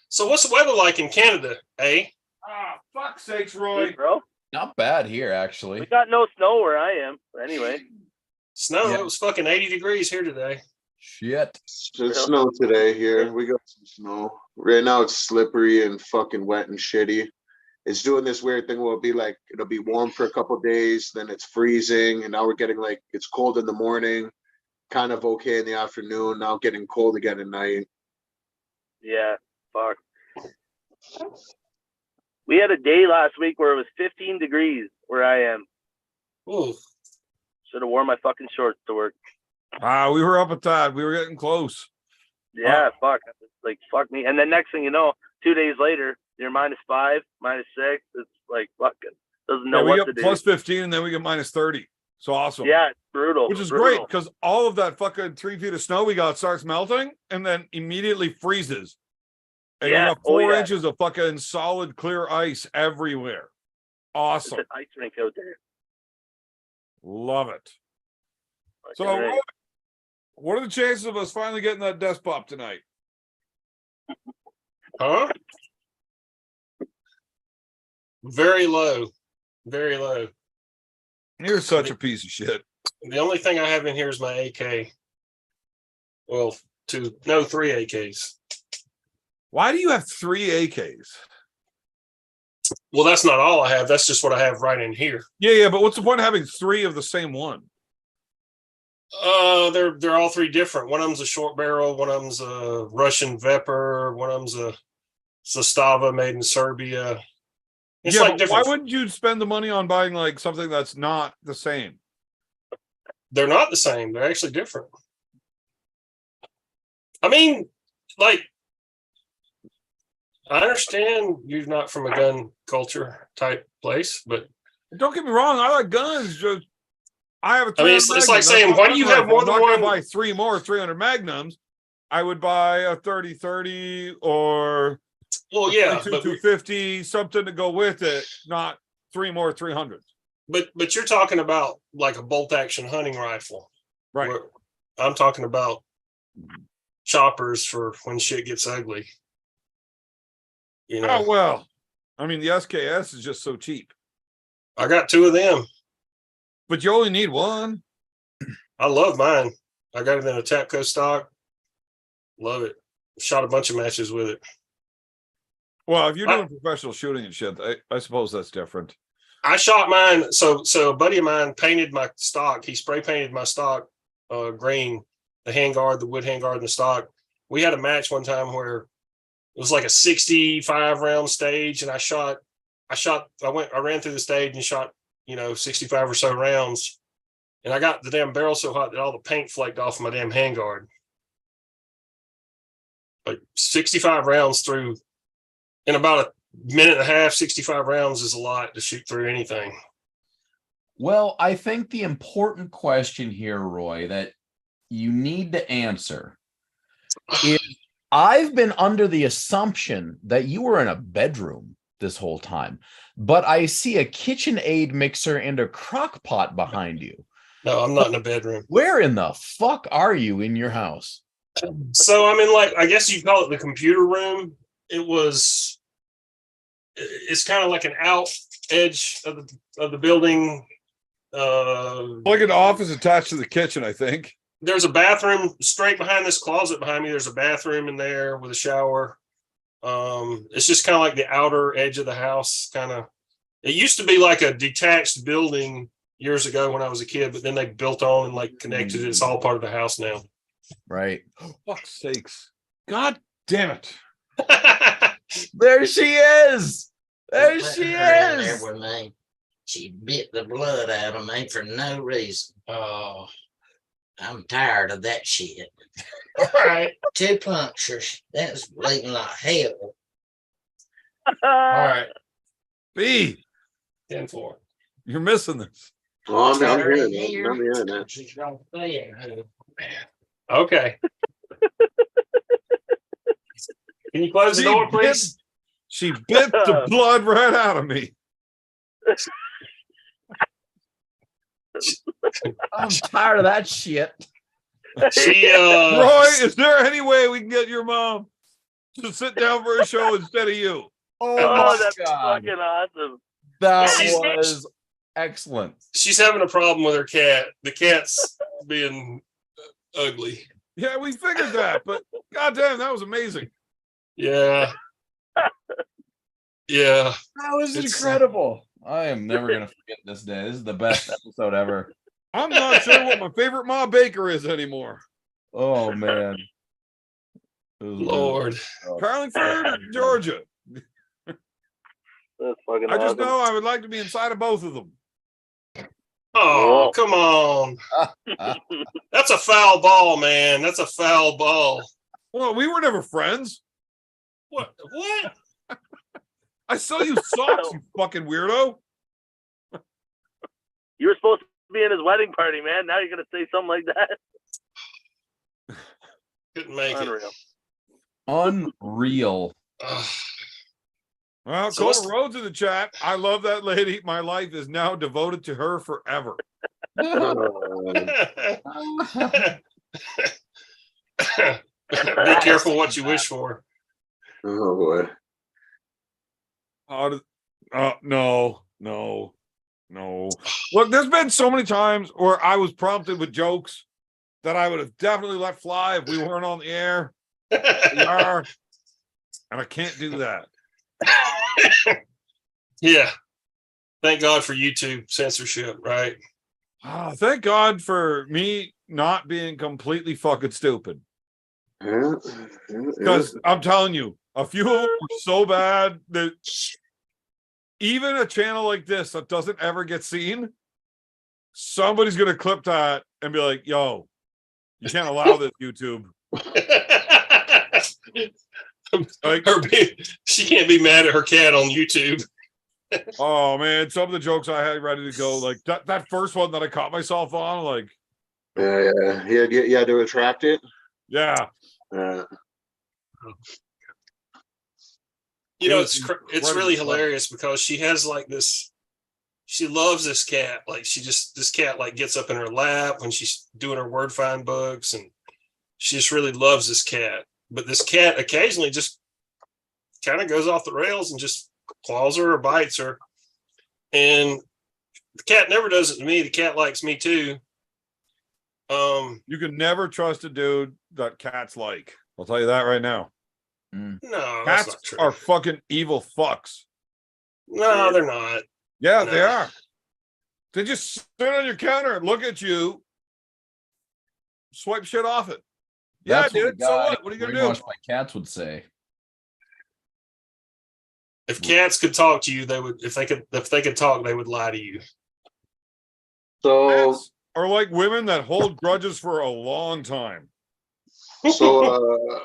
So what's the weather like in Canada, eh? Ah, fuck's sakes, Hey, Roy. bro. Not bad here, We actually. got no snow where I am. But anyway. Snow. Yeah. It was fucking 80 degrees here today. Shit. It's snow today here. We got some snow. Right now it's slippery and fucking wet and shitty. It's doing this weird thing where it'll be warm for a couple days, then it's freezing, and now we're getting like it's cold in the morning, kind of okay in the afternoon, now getting cold again at night. Yeah. Fuck. We had a day last week where it was 15 degrees where I am. Ooh. Should have worn my fucking shorts to work. We were up at that. We were getting close. Yeah, fuck. Like, fuck me. And then next thing you know, 2 days later, you're -5, -6. It's like, fucking doesn't know We what get to do. plus 15 and then we get -30. So awesome. Yeah, it's brutal. Which is brutal. great because all of that fucking 3 feet of snow we got starts melting and then immediately freezes. And Yeah. you got 4 inches of fucking solid clear ice everywhere. Awesome. It's an ice rink out there. Love it. So Fucking right. what are the chances of us finally getting that desk pop tonight? Huh? Very low. Very low. You're such a piece of shit. The only thing I have in here is my AK. Well, 3 AKs. Why do you have 3 AKs? Well, that's not all I have. That's just what I have right in here. Yeah, but what's the point of having 3 of the same one? They're all 3 different. One of them's a short barrel, one of them's a Russian Vepr, one of them's a Zastava made in Serbia. It's yeah, like but different. why wouldn't you spend the money on buying like something that's not the same? They're not the same. They're actually different. I mean, like, I understand you're not from a gun culture type place, but Don't get me wrong, I like guns. Just I have a. I mean, it's like saying, why do you have more than I'm not one? gonna buy 3 more 300 Magnums. I would buy a 30-30 or Well, yeah, 250, something to go with it, not 3 more 300s. but you're talking about like a bolt action hunting rifle, right? I'm talking about choppers for when shit gets ugly. You know. Oh well, I mean the SKS is just so cheap. I got 2 of them. But you only need 1. I love mine. I got it in a Tapco stock. Love it. Shot a bunch of matches with it. Well, if you're doing professional shooting and shit, I suppose that's different. I shot mine. So a buddy of mine painted my stock. He spray painted my stock green, the handguard, the wood handguard, and the stock. We had a match one time where it was like a 65 round stage, and I ran through the stage and shot 65 or so rounds, and I got the damn barrel so hot that all the paint flaked off my damn handguard. Like 65 rounds through in about a minute and a half. 65 rounds is a lot to shoot through anything. Well, I think the important question here, Roy, that you need to answer is, I've been under the assumption that you were in a bedroom this whole time, but I see a KitchenAid mixer and a crock pot behind you. No, I'm not in a bedroom. Where in the fuck are you in your house? So I'm in, like, I guess you call it the computer room. It's kind of like an out edge of the building. Like an office attached to the kitchen, I think. There's a bathroom straight behind this closet behind me. There's a bathroom in there with a shower. It's just kind of like the outer edge of the house. It used to be like a detached building years ago when I was a kid, but then they built on and like connected it. It's all part of the house now. Right. Oh, fuck's sakes. God damn it. There she is. There she There is. with me. She bit the blood out of me for no reason. Oh, I'm tired of that shit. all right. 2 punctures. That's bleeding like hell. All right. B, 10-4. you're missing this. Oh, I'm Better hearing in it. here. I'm hearing it. She's gonna say it. Okay. Can you close the door, please? She bit the blood right out of me. I'm tired of that shit. She Roy, is there any way we can get your mom to sit down for a show instead of you? Oh, that's fucking awesome. That She's- was excellent. she's having a problem with her cat. The cat's being ugly. Yeah, we figured that, but goddamn, that was amazing. Yeah. Yeah. That was It's- incredible. I am never gonna forget this day. This is the best episode ever. I'm not sure what my favorite Ma Baker is anymore. Oh man. It was Lord. Carlingford or Georgia? That's fucking I just awesome. know I would like to be inside of both of them. Oh, come on. That's a foul ball, man. That's a foul ball. Well, we were never friends. What? What? I sell you socks, you fucking weirdo. You were supposed to be in his wedding party, man. Now you're gonna say something like that. Couldn't make Unreal. Unreal. it. Well, So Cobra Rhodes in the chat. I love that lady. My life is now devoted to her forever. Be careful what you wish for. Oh boy. No. Look, there's been so many times where I was prompted with jokes that I would have definitely let fly if we weren't on the air. We are, and I can't do that. Yeah. Thank God for YouTube censorship, right? Thank God for me not being completely fucking stupid. Because I'm telling you, a few of them were so bad that even a channel like this that doesn't ever get seen, somebody's gonna clip that and be like, yo, you can't allow this, YouTube. Like, she can't be mad at her cat on YouTube. Oh man, some of the jokes I had ready to go, like that first one that I caught myself on, like yeah, you had to retract it. Yeah. You know, it's really hilarious because she has like this. She loves this cat. Like this cat like gets up in her lap when she's doing her word find books, and she just really loves this cat. But this cat occasionally just kind of goes off the rails and just claws her or bites her. And the cat never does it to me. The cat likes me too. You can never trust a dude that cats like. I'll tell you that right now. No, cats that's not true. are fucking evil fucks. No, they're not. Yeah, No. they are. They just sit on your counter and look at you, swipe shit off it. Yeah, That's what dude. the So guy what? What are you gonna do? brainwashed by cats would say. If cats could talk to you, they would. If they could talk, they would lie to you. So Cats are like women that hold grudges for a long time. So,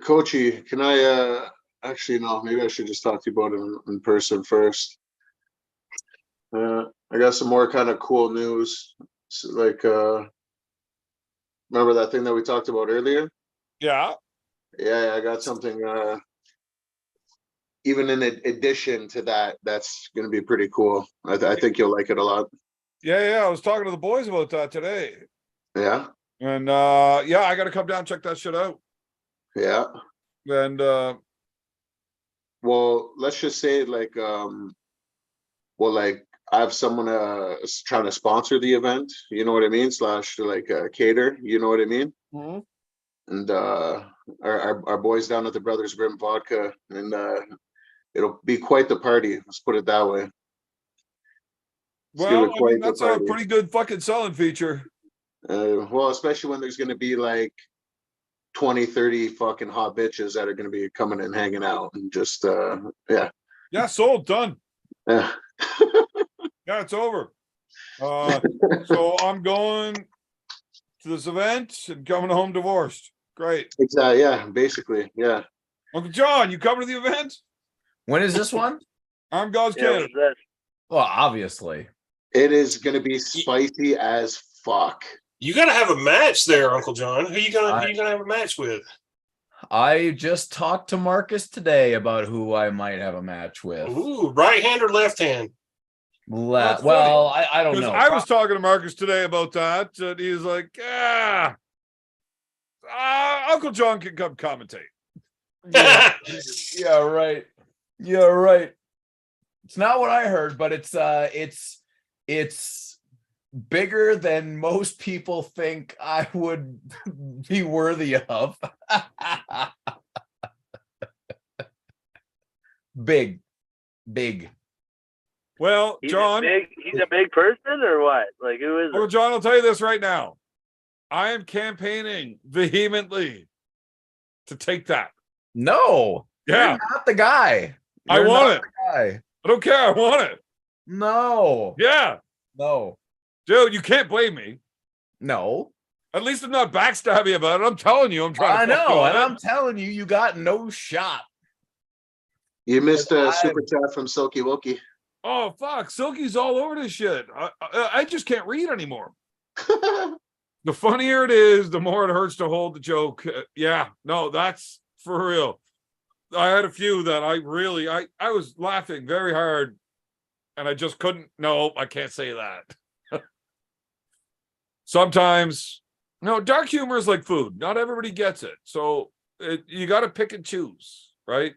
Coachy, can I actually no? Maybe I should just talk to you about it in person first. I got some more kind of cool news. Like, remember that thing that we talked about earlier? Yeah. Yeah, I got something. Even in addition to that, that's going to be pretty cool. I think you'll like it a lot. Yeah. I was talking to the boys about that today. Yeah. And yeah, I got to come down and check that shit out. Yeah. And well, let's just say like like I have someone trying to sponsor the event, you know what I mean, / like cater, you know what I mean. Mm-hmm. And our boys down at the Brothers Grimm Vodka, and it'll be quite the party, let's put it that way. Well, I mean, that's a pretty good fucking selling feature. Well, especially when there's going to be like 20, 30 fucking hot bitches that are going to be coming and hanging out and just, Yeah, sold, done. Yeah. Yeah, it's over. So I'm going to this event and coming home divorced. Great. Exactly. Yeah, basically. Yeah. Uncle John, you coming to the event? When is this one? I'm God's Canada. Well, obviously. It is going to be spicy as fuck. You got to have a match there, Uncle John. Who you gonna have a match with? I just talked to Marcus today about who I might have a match with. Ooh, right hand or left hand? Well, I don't know. I was talking to Marcus today about that, and he was like, Uncle John can come commentate. Yeah, right. Yeah, right. It's not what I heard, but it's bigger than most people think I would be worthy of. Big. Well, John, he's a big person or what? Like, who is Well, John, I'll tell you this right now. I am campaigning vehemently to take that. No. Yeah. You're not the guy. I You're want not it. the guy. I don't care. I want it. No. Yeah. No. Dude, you can't blame me. No, At least I'm not backstabbing about it. I'm telling you, I'm trying I to fuck you know, on and it. I'm telling you, you got no shot. You missed a I- super chat from Silky Wookie. Oh fuck, Silky's all over this shit. I just can't read anymore. The funnier it is, the more it hurts to hold the joke. Yeah, no, that's for real. I had a few that I really, I was laughing very hard, and I just couldn't. No, I can't say that. Sometimes, no, dark humor is like food. Not everybody gets it, so you got to pick and choose, right?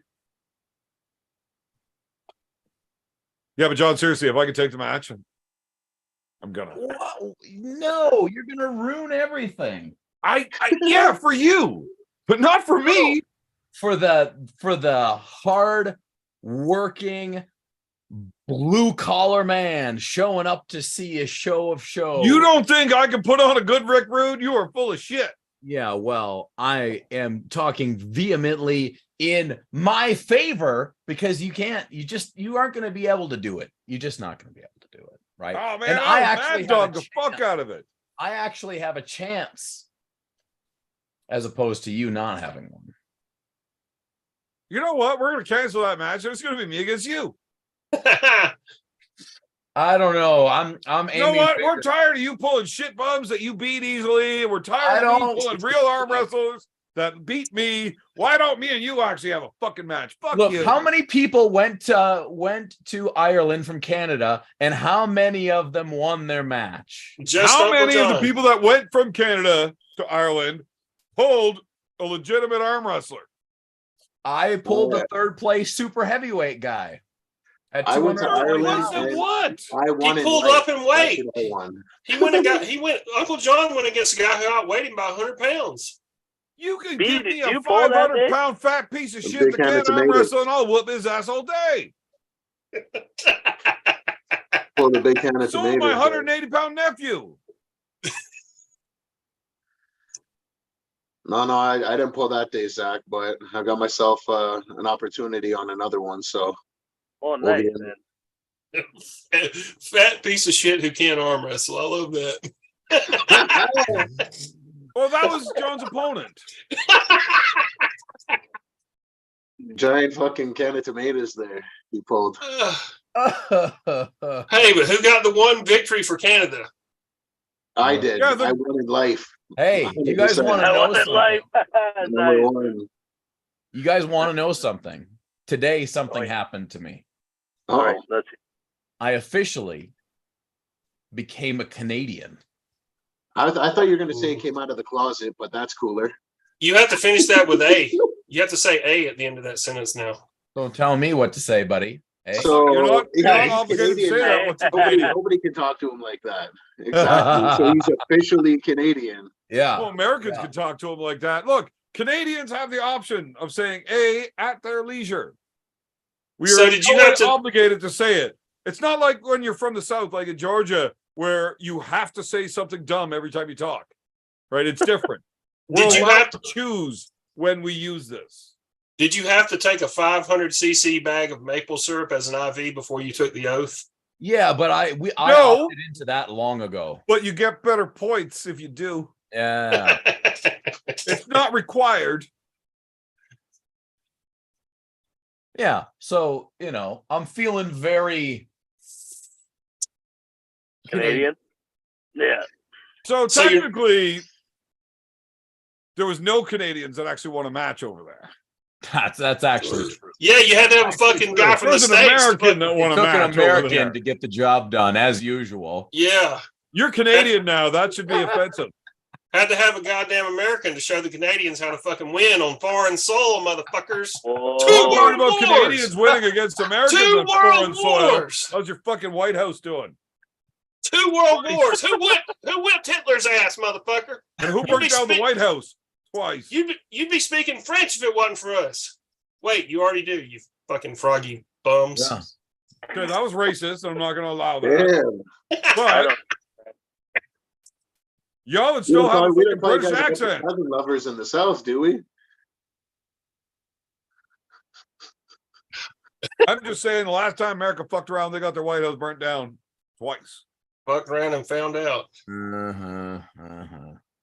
Yeah, but John, seriously, if I could take the match, I'm gonna. Whoa, no, you're gonna ruin everything. Yeah, for you, but not for me. For the hard working blue collar man showing up to see a show of shows. You don't think I can put on a good Rick Rude? You are full of shit. Yeah, well, I am talking vehemently in my favor because you aren't going to be able to do it. You're just not going to be able to do it, right? Oh man, And I actually mad dog the fuck out of it. I actually have a chance as opposed to you not having one. You know what? We're gonna cancel that match, and it's gonna be me against you. I don't know. I'm You know aiming what? bigger. We're tired of you pulling shit bums that you beat easily. We're tired of you pulling real arm wrestlers that beat me. Why don't me and you actually have a fucking match? Fuck Look, you. how many people went to Ireland from Canada, and how many of them won their match? How many of the people that went from Canada to Ireland pulled a legitimate arm wrestler? I pulled the third place super heavyweight guy. At I went to 240 Ireland pounds. and What? I won. He in pulled weight. up in weight. That's what I won. He went. Uncle John went against a guy who outweighed him by 100 pounds. You can B, give did me a you pull that 500-pound fat piece of A shit big that can of can't arm tomatoes. wrestle, and I'll whoop his ass all day. Pulled a big can of So tomatoes. my 180-pound nephew. No, I didn't pull that day, Zach, but I got myself an opportunity on another one. So Oh, we'll nice, be in. man. Fat piece of shit who can't arm wrestle. I love that. Well, that was John's opponent. Giant fucking can of tomatoes there. He pulled. Hey, but who got the one victory for Canada? I did. Yeah, I won in life. Hey, you guys 100%. want to I know wasn't something? live. Number Nice. one. You guys want to know something? Today, something Oh, yeah. happened to me. All right, Oh, let's I officially became a Canadian. I thought you were going to say it came out of the closet, but that's cooler. You have to finish that with A. You have to say A at the end of that sentence now. Don't tell me what to say, buddy. Hey? So You're not he's obligated to say Canadian that. now. What's a Canadian? Nobody can talk to him like that. Exactly. So he's officially Canadian. Yeah. Well, Americans Yeah. can talk to him like that. Look, Canadians have the option of saying A at their leisure. We So are did you no way have to- obligated to say it. It's not like when you're from the South, like in Georgia, where you have to say something dumb every time you talk. Right? It's different. Did We're you allowed have to choose when we use this? Did you have to take a 500cc bag of maple syrup as an IV before you took the oath? Yeah, but I No. opted into that long ago. But you get better points if you do. Yeah. It's not required. Yeah. So, I'm feeling very Canadian. Yeah. So So you- technically, there was no Canadians that actually won a match over there. That's actually true. Yeah, you had to have a fucking guy from the There's an States. American that won It a took an match over there. American to get the job done, as usual. Yeah. You're Canadian now. That should be offensive. Had to have a goddamn American to show the Canadians how to fucking win on foreign soil, motherfuckers. Whoa. Don't worry World about Wars. Canadians winning against Americans Two on foreign world soil. wars. How's your fucking White House doing? 2 world wars. Who whipped Hitler's ass, motherfucker? And who You'd burnt be down the spit- White House? Twice. You'd be speaking French if it wasn't for us. Wait, you already do, you fucking froggy bums. Yeah. Okay, that was racist. And I'm not going to allow that. Damn. I But don't- y'all would still have a We fucking don't play British guys against accent. cousin lovers in the South, do we? I'm just saying the last time America fucked around, they got their White House burnt down twice. Fucked around and found out. Do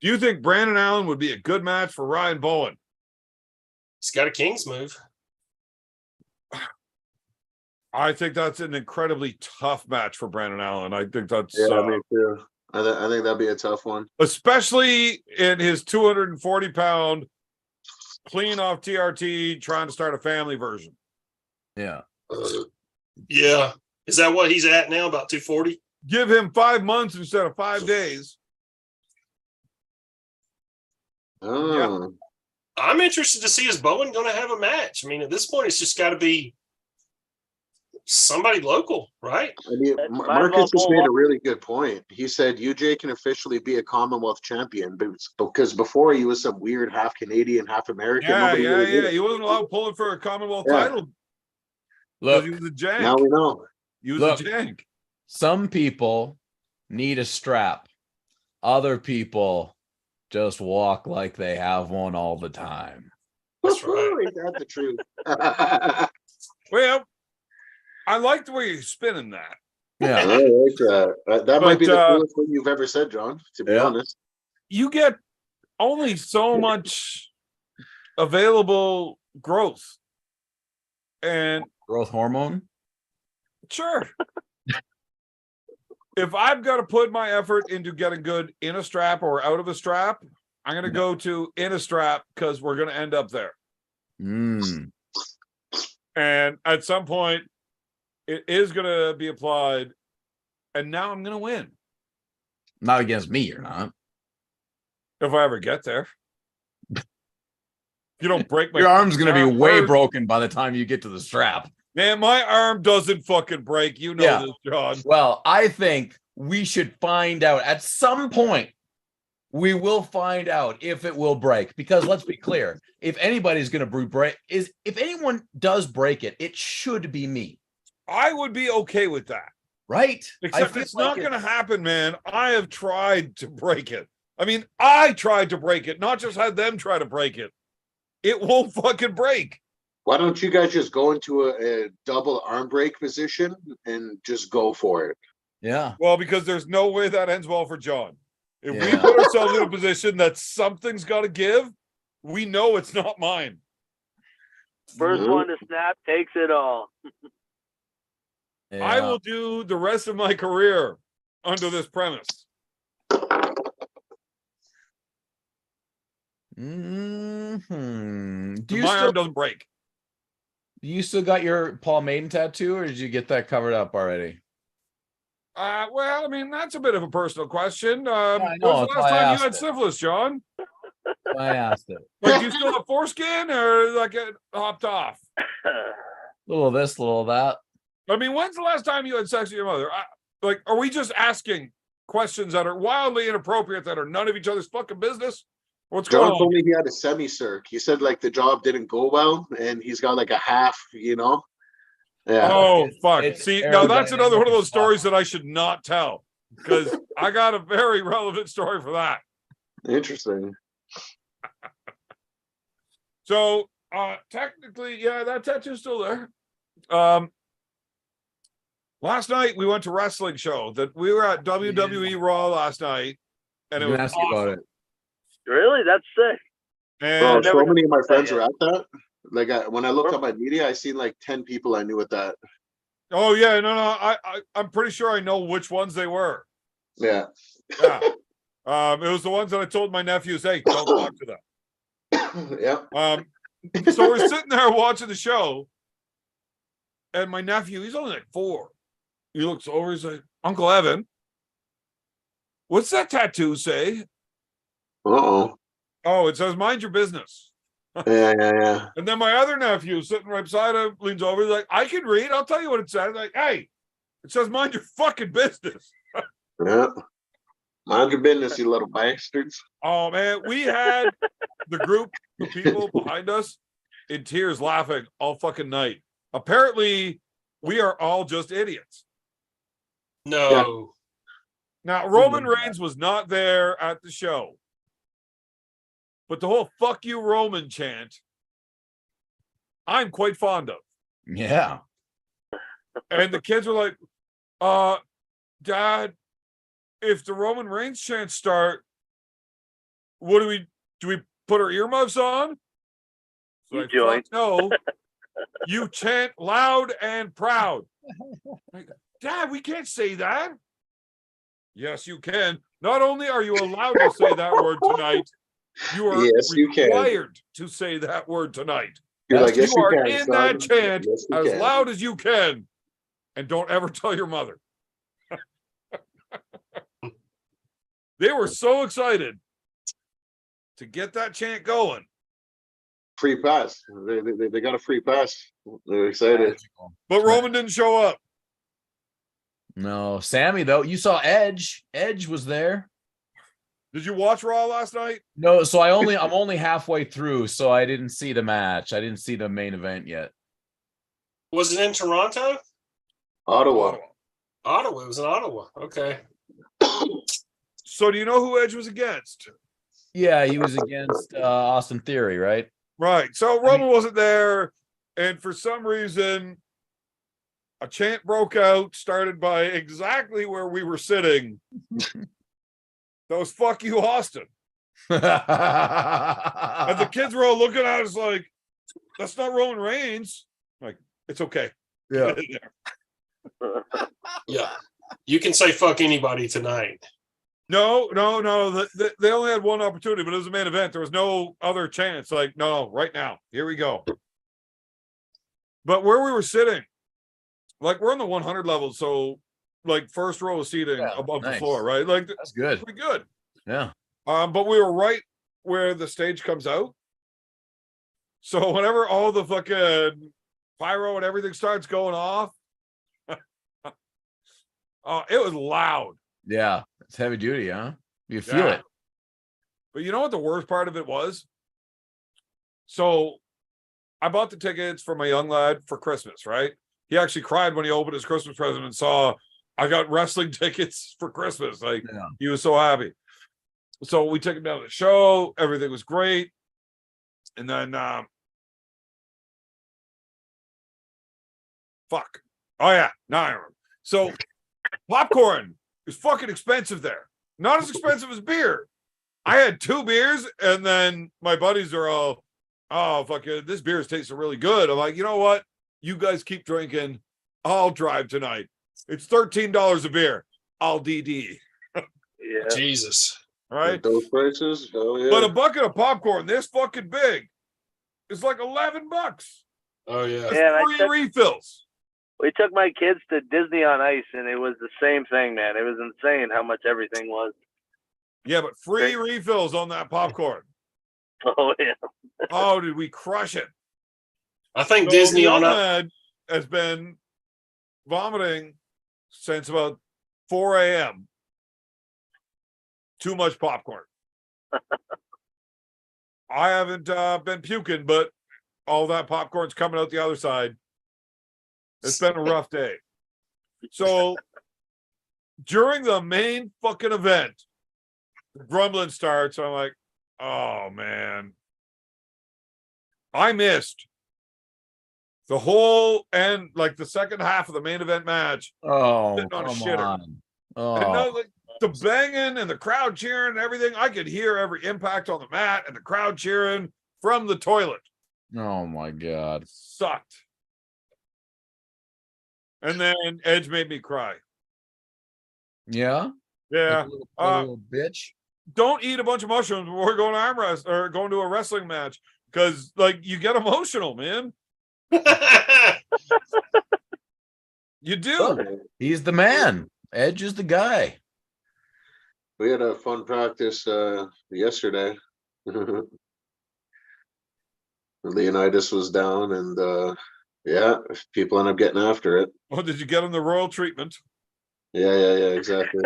you think Brandon Allen would be a good match for Ryan Bowen? He's got a King's move. I think that's an incredibly tough match for Brandon Allen. I think that's Me too. I think that'd be a tough one, especially in his 240-pound clean off TRT trying to start a family version. Yeah. Yeah. Is that what he's at now? About 240? Give him 5 months instead of 5 days. Oh. I'm interested to see, is Bowen going to have a match? I mean, at this point, it's just got to be somebody local, right? I mean, Marcus just made a really good point. He said UJ can officially be a Commonwealth champion, but because before he was some weird half Canadian, half American. Yeah. Really He wasn't allowed pulling for a Commonwealth title. Look, he was a jank. Now we know. He was a jank. Some people need a strap. Other people just walk like they have one all the time. That's right. Ain't that the truth? Well, I like the way you're spinning that. Yeah. I like that. That might be the coolest thing you've ever said, John, to be honest. You get only so much available growth. And growth hormone? Sure. If I've got to put my effort into getting good in a strap or out of a strap, I'm going to go to in a strap because we're going to end up there. And at some point, it is going to be applied. And now I'm going to win. Not against me, you're not. If I ever get there. You don't break my Your arm's going to be way first. broken by the time you get to the strap. Man, my arm doesn't fucking break. You know this, John. Well, I think we should find out at some point. We will find out if it will break, because let's be clear. If anybody's going to break, if anyone does break it, it should be me. I would be okay with that. Right? Except it's not going to happen, man. I have tried to break it. I mean, I tried to break it, not just had them try to break it. It won't fucking break. Why don't you guys just go into a double arm break position and just go for it? Yeah. Well, because there's no way that ends well for John. If we put ourselves in a position that something's got to give, we know it's not mine. First one to snap takes it all. I will do the rest of my career under this premise. Do My arm doesn't break. You still got your Paul Maiden tattoo, or did you get that covered up already? Well, I mean, that's a bit of a personal question. I know, When's the that's last why I time you asked had it. syphilis, John? I asked it. Like, do you still have foreskin, or like it hopped off? Little of this, little of that. I mean, when's the last time you had sex with your mother? Like, are we just asking questions that are wildly inappropriate that are none of each other's fucking business? What's John going on? told me he had a semi-circ. He said like the job didn't go well, and he's got like a half. Yeah. Oh fuck! See, now that's another one of those stories that I should not tell, because I got a very relevant story for that. Interesting. So technically, yeah, that tattoo's still there. Last night we went to wrestling show. That we were at WWE Raw last night, and it was ask you about awesome. it. Really? That's sick. Bro, And so many of my friends were at that. Like when I looked at my media, I seen like 10 people I knew at that. oh yeah, no, I'm pretty sure I know which ones they were. Yeah. Yeah, it was the ones that I told my nephews, hey, don't talk to them. Yeah. So we're sitting there watching the show, and my nephew, he's only like 4. He looks over, he's like, Uncle Evan, what's that tattoo say? Uh-oh. Oh, it says mind your business. Yeah. And then my other nephew sitting right beside him leans over, he's like, I can read, I'll tell you what it says. Like, hey, it says mind your fucking business. Yeah. Mind your business, you little bastards. Oh man, we had the group of people behind us in tears laughing all fucking night. Apparently, we are all just idiots. No. Now, Roman Reigns was not there at the show, but the whole fuck you Roman chant, I'm quite fond of. Yeah. And the kids were like, Dad, if the Roman Reigns chants start, what do we put our earmuffs on? So You like, join. fuck no. You chant loud and proud. Like, Dad, we can't say that. Yes, you can. Not only are you allowed to say that word tonight, you are Yes, you can. required to say that word tonight. You're like, yes, You you are can, in son. that chant Yes, you as can. loud as you can. And don't ever tell your mother. They were so excited to get that chant going. Free pass. They got a free pass. They're excited. But Roman didn't show up. No, Sammy though. You saw Edge. Edge was there. Did you watch Raw last night? No, so I'm only halfway through, so I didn't see the match. I didn't see the main event yet. Was it in Toronto? Ottawa. Ottawa. It was in Ottawa. Okay. So do you know who Edge was against? Yeah, he was against Austin Theory, right? Right. So Roman wasn't there, and for some reason, a chant broke out, started by exactly where we were sitting. That was "fuck you, Austin." And the kids were all looking at us like, "That's not Roman Reigns." Like, it's okay. Yeah. Get in there. Yeah. You can say fuck anybody tonight. No. They only had one opportunity, but it was a main event. There was no other chance. Like, no, right now. Here we go. But where we were sitting, like, we're on the 100 level, so like first row of seating above the floor, right? Like, that's good. Pretty good. Yeah. But we were right where the stage comes out. So whenever all the fucking pyro and everything starts going off, it was loud. Yeah, it's heavy duty, huh? You feel it. But you know what the worst part of it was? So I bought the tickets for my young lad for Christmas, right? He actually cried when he opened his Christmas present and saw I got wrestling tickets for Christmas. Like, he was so happy. So we took him down to the show. Everything was great. And then, fuck. Oh, yeah. Now I remember. So popcorn is fucking expensive there. Not as expensive as beer. I had 2 beers, and then my buddies are all, oh, fuck it, this beer is tasting really good. I'm like, you know what? You guys keep drinking. I'll drive tonight. It's $13 a beer. I'll DD. Yeah. Jesus. Right? At those prices? Hell yeah. But a bucket of popcorn this fucking big is like $11. Oh, yeah. It's free refills. We took my kids to Disney on Ice, and it was the same thing, man. It was insane how much everything was. Yeah, but free refills on that popcorn. Oh, yeah. Oh, did we crush it? I think Disney on that has been vomiting since about 4 a.m. Too much popcorn. I haven't been puking, but all that popcorn's coming out the other side. It's been a rough day. So during the main fucking event, the grumbling starts. I'm like, oh man. I missed the whole end, like the second half of the main event match. Oh, sitting on a come shitter. on. Oh. And no, like the banging and the crowd cheering and everything, I could hear every impact on the mat and the crowd cheering from the toilet. Oh my God. Sucked. And then Edge made me cry. Yeah? Yeah. Like a little bitch. Don't eat a bunch of mushrooms before going to arm wrest or going to a wrestling match, because like you get emotional, man. You do. He's the man. Edge is the guy. We had a fun practice yesterday. Leonidas was down, and yeah, people end up getting after it. Oh, did you get him the royal treatment? Yeah, exactly.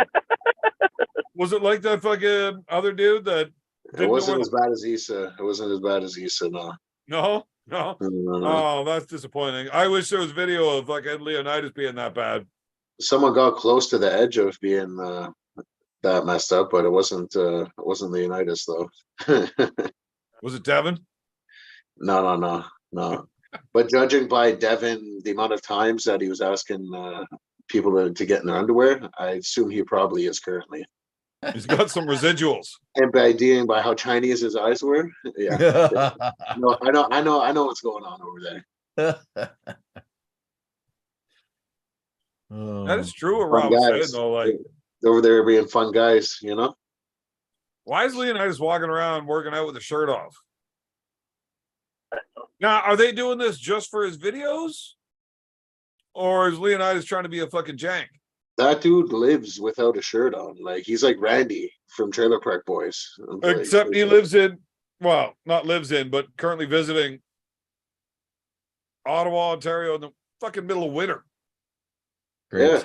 Was it like that fucking other dude that It wasn't as bad as Issa. It wasn't as bad as Issa, no. No. No. Oh, that's disappointing. I wish there was video of like Ed Leonidas being that bad. Someone got close to the edge of being that messed up, but it wasn't Leonidas though. Was it Devin? No. But judging by Devin, the amount of times that he was asking people to get in their underwear. I assume he probably is currently. He's got some residuals. And by how Chinese his eyes were, yeah. No, I know what's going on over there. That is true what Fun Rob was saying, guys. though. Like, Over there being fun guys, you know? why is Leonidas walking around working out with a shirt off? Now, are they doing this just for his videos? Or is Leonidas trying to be a fucking jank? That dude lives without a shirt on. Like, he's like Randy from Trailer Park Boys. Except he lives in, well, not lives in, but currently visiting Ottawa, Ontario in the fucking middle of winter. Great. Yeah.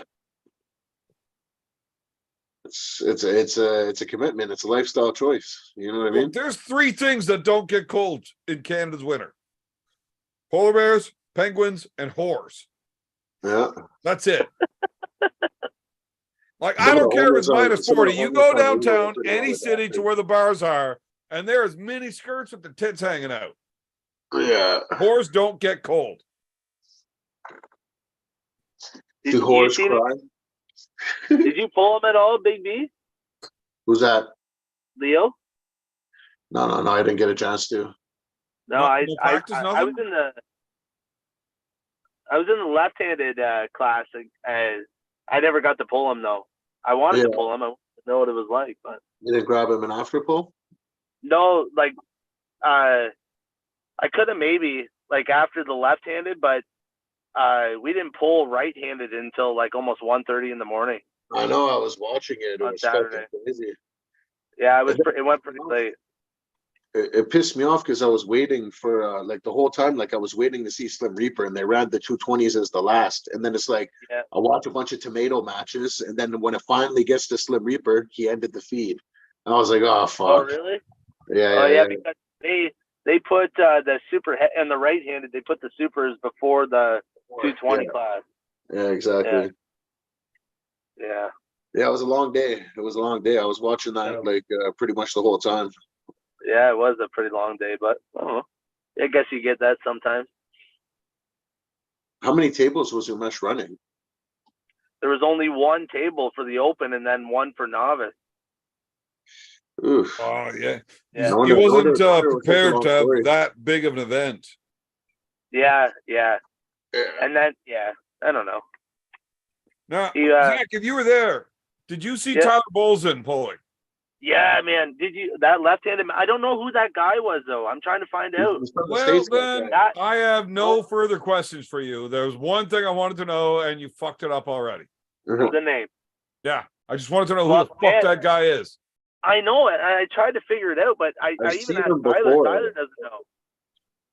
It's a commitment. It's a lifestyle choice. You know what I mean? There's three things that don't get cold in Canada's winter: polar bears, penguins, and whores. Yeah. That's it. Like, I don't care if it's minus 40. You go downtown, any city to where the bars are, and there's mini skirts with the tits hanging out. Yeah. Whores don't get cold. Do whores cry? Did you pull him at all, Big B? Who's that? Leo? No, I didn't get a chance to. No, No I practice, was nothing? in the left-handed class. I never got to pull him though. I wanted to pull him. I wanted to know what it was like, but You didn't grab him an after pull? no, like I could have maybe like after the left-handed, but we didn't pull right-handed until like almost 1:30 in the morning. I know. I was watching it. It On was Saturday. fucking crazy. Yeah, it went pretty late. It pissed me off because I was waiting for like the whole time, like I was waiting to see Slim Reaper, and they ran the 220s as the last. And then it's like Yeah. I watch a bunch of tomato matches, and then when it finally gets to Slim Reaper, he ended the feed. And I was like, oh fuck. Oh really? Yeah. Because they put the super and the right-handed. They put the supers before the 220 class. Yeah, exactly. Yeah. Yeah, it was a long day. It was a long day. I was watching that like pretty much the whole time. Yeah, it was a pretty long day, but I guess you get that sometimes. How many tables was Umesh running? There was only one table for the open and then one for novice. Oof. Oh, yeah. Yeah. No He wonder- wasn't no wonder it was such a prepared long to have story. that big of an event. Yeah. Yeah. And then, I don't know. Now, He, Zach, if you were there, did you see Yeah. Tyler Bolzin pulling? Yeah, man. Did you that left-handed? I don't know who that guy was though. I'm trying to find out. He's from the Well, States, then, that guy. I have no further questions for you. There was one thing I wanted to know, and you fucked it up already. The name. Yeah, I just wanted to know who Well, the fuck man. that guy is. I know it. I tried to figure it out, but I I've even seen asked him Tyler. before. Tyler doesn't know.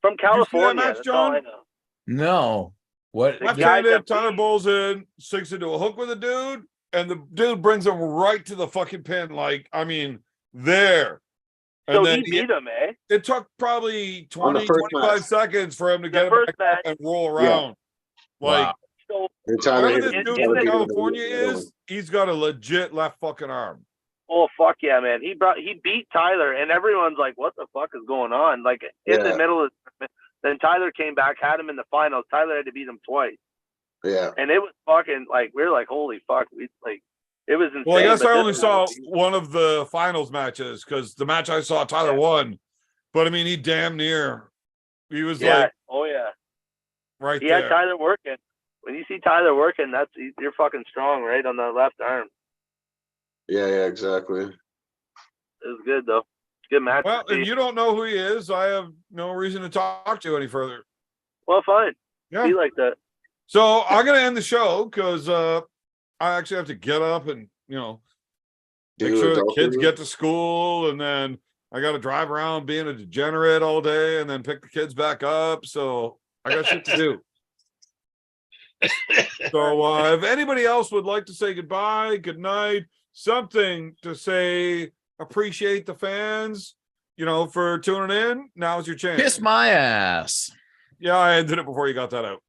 From Did you see that California. match, That's all I John? know. No. What? The guy Left-handed, that Tyler beat- Bolzin sinks into a hook with a dude, and the dude brings him right to the fucking pin. Like, I mean, there. And So then he beat him, eh? it took probably On the 20, first 25 match. seconds for him to The get him first back up match. and roll around. Like, Wow. So And Tyler whoever hit this him. dude Tyler from beat him. California is, he's got a legit left fucking arm. oh fuck yeah, man. He beat Tyler, and everyone's like, "What the fuck is going on?" Like in the Yeah. middle of. Then Tyler came back, had him in the finals. Tyler had to beat him twice, Yeah. and it was fucking like we were like, "Holy fuck!" It was insane. Well, I guess but I this only was- saw one of the finals matches because the match I saw, Tyler won. But I mean, he damn near. He was Yeah. like Oh yeah. right He there. had Tyler working. When you see Tyler working, you're fucking strong, right on the left arm. Yeah, exactly. It was good though. Good match. Well, to see. if you don't know who he is, I have no reason to talk to you any further. Well, fine. Yeah. Be like that. So I'm gonna end the show because I actually have to get up and make Do sure the adultery. kids get to school, and then I got to drive around being a degenerate all day, and then pick the kids back up. So I got shit to do. So if anybody else would like to say goodbye, good night, something to say, appreciate the fans, for tuning in. Now's your chance. Kiss my ass. Yeah, I ended it before you got that out.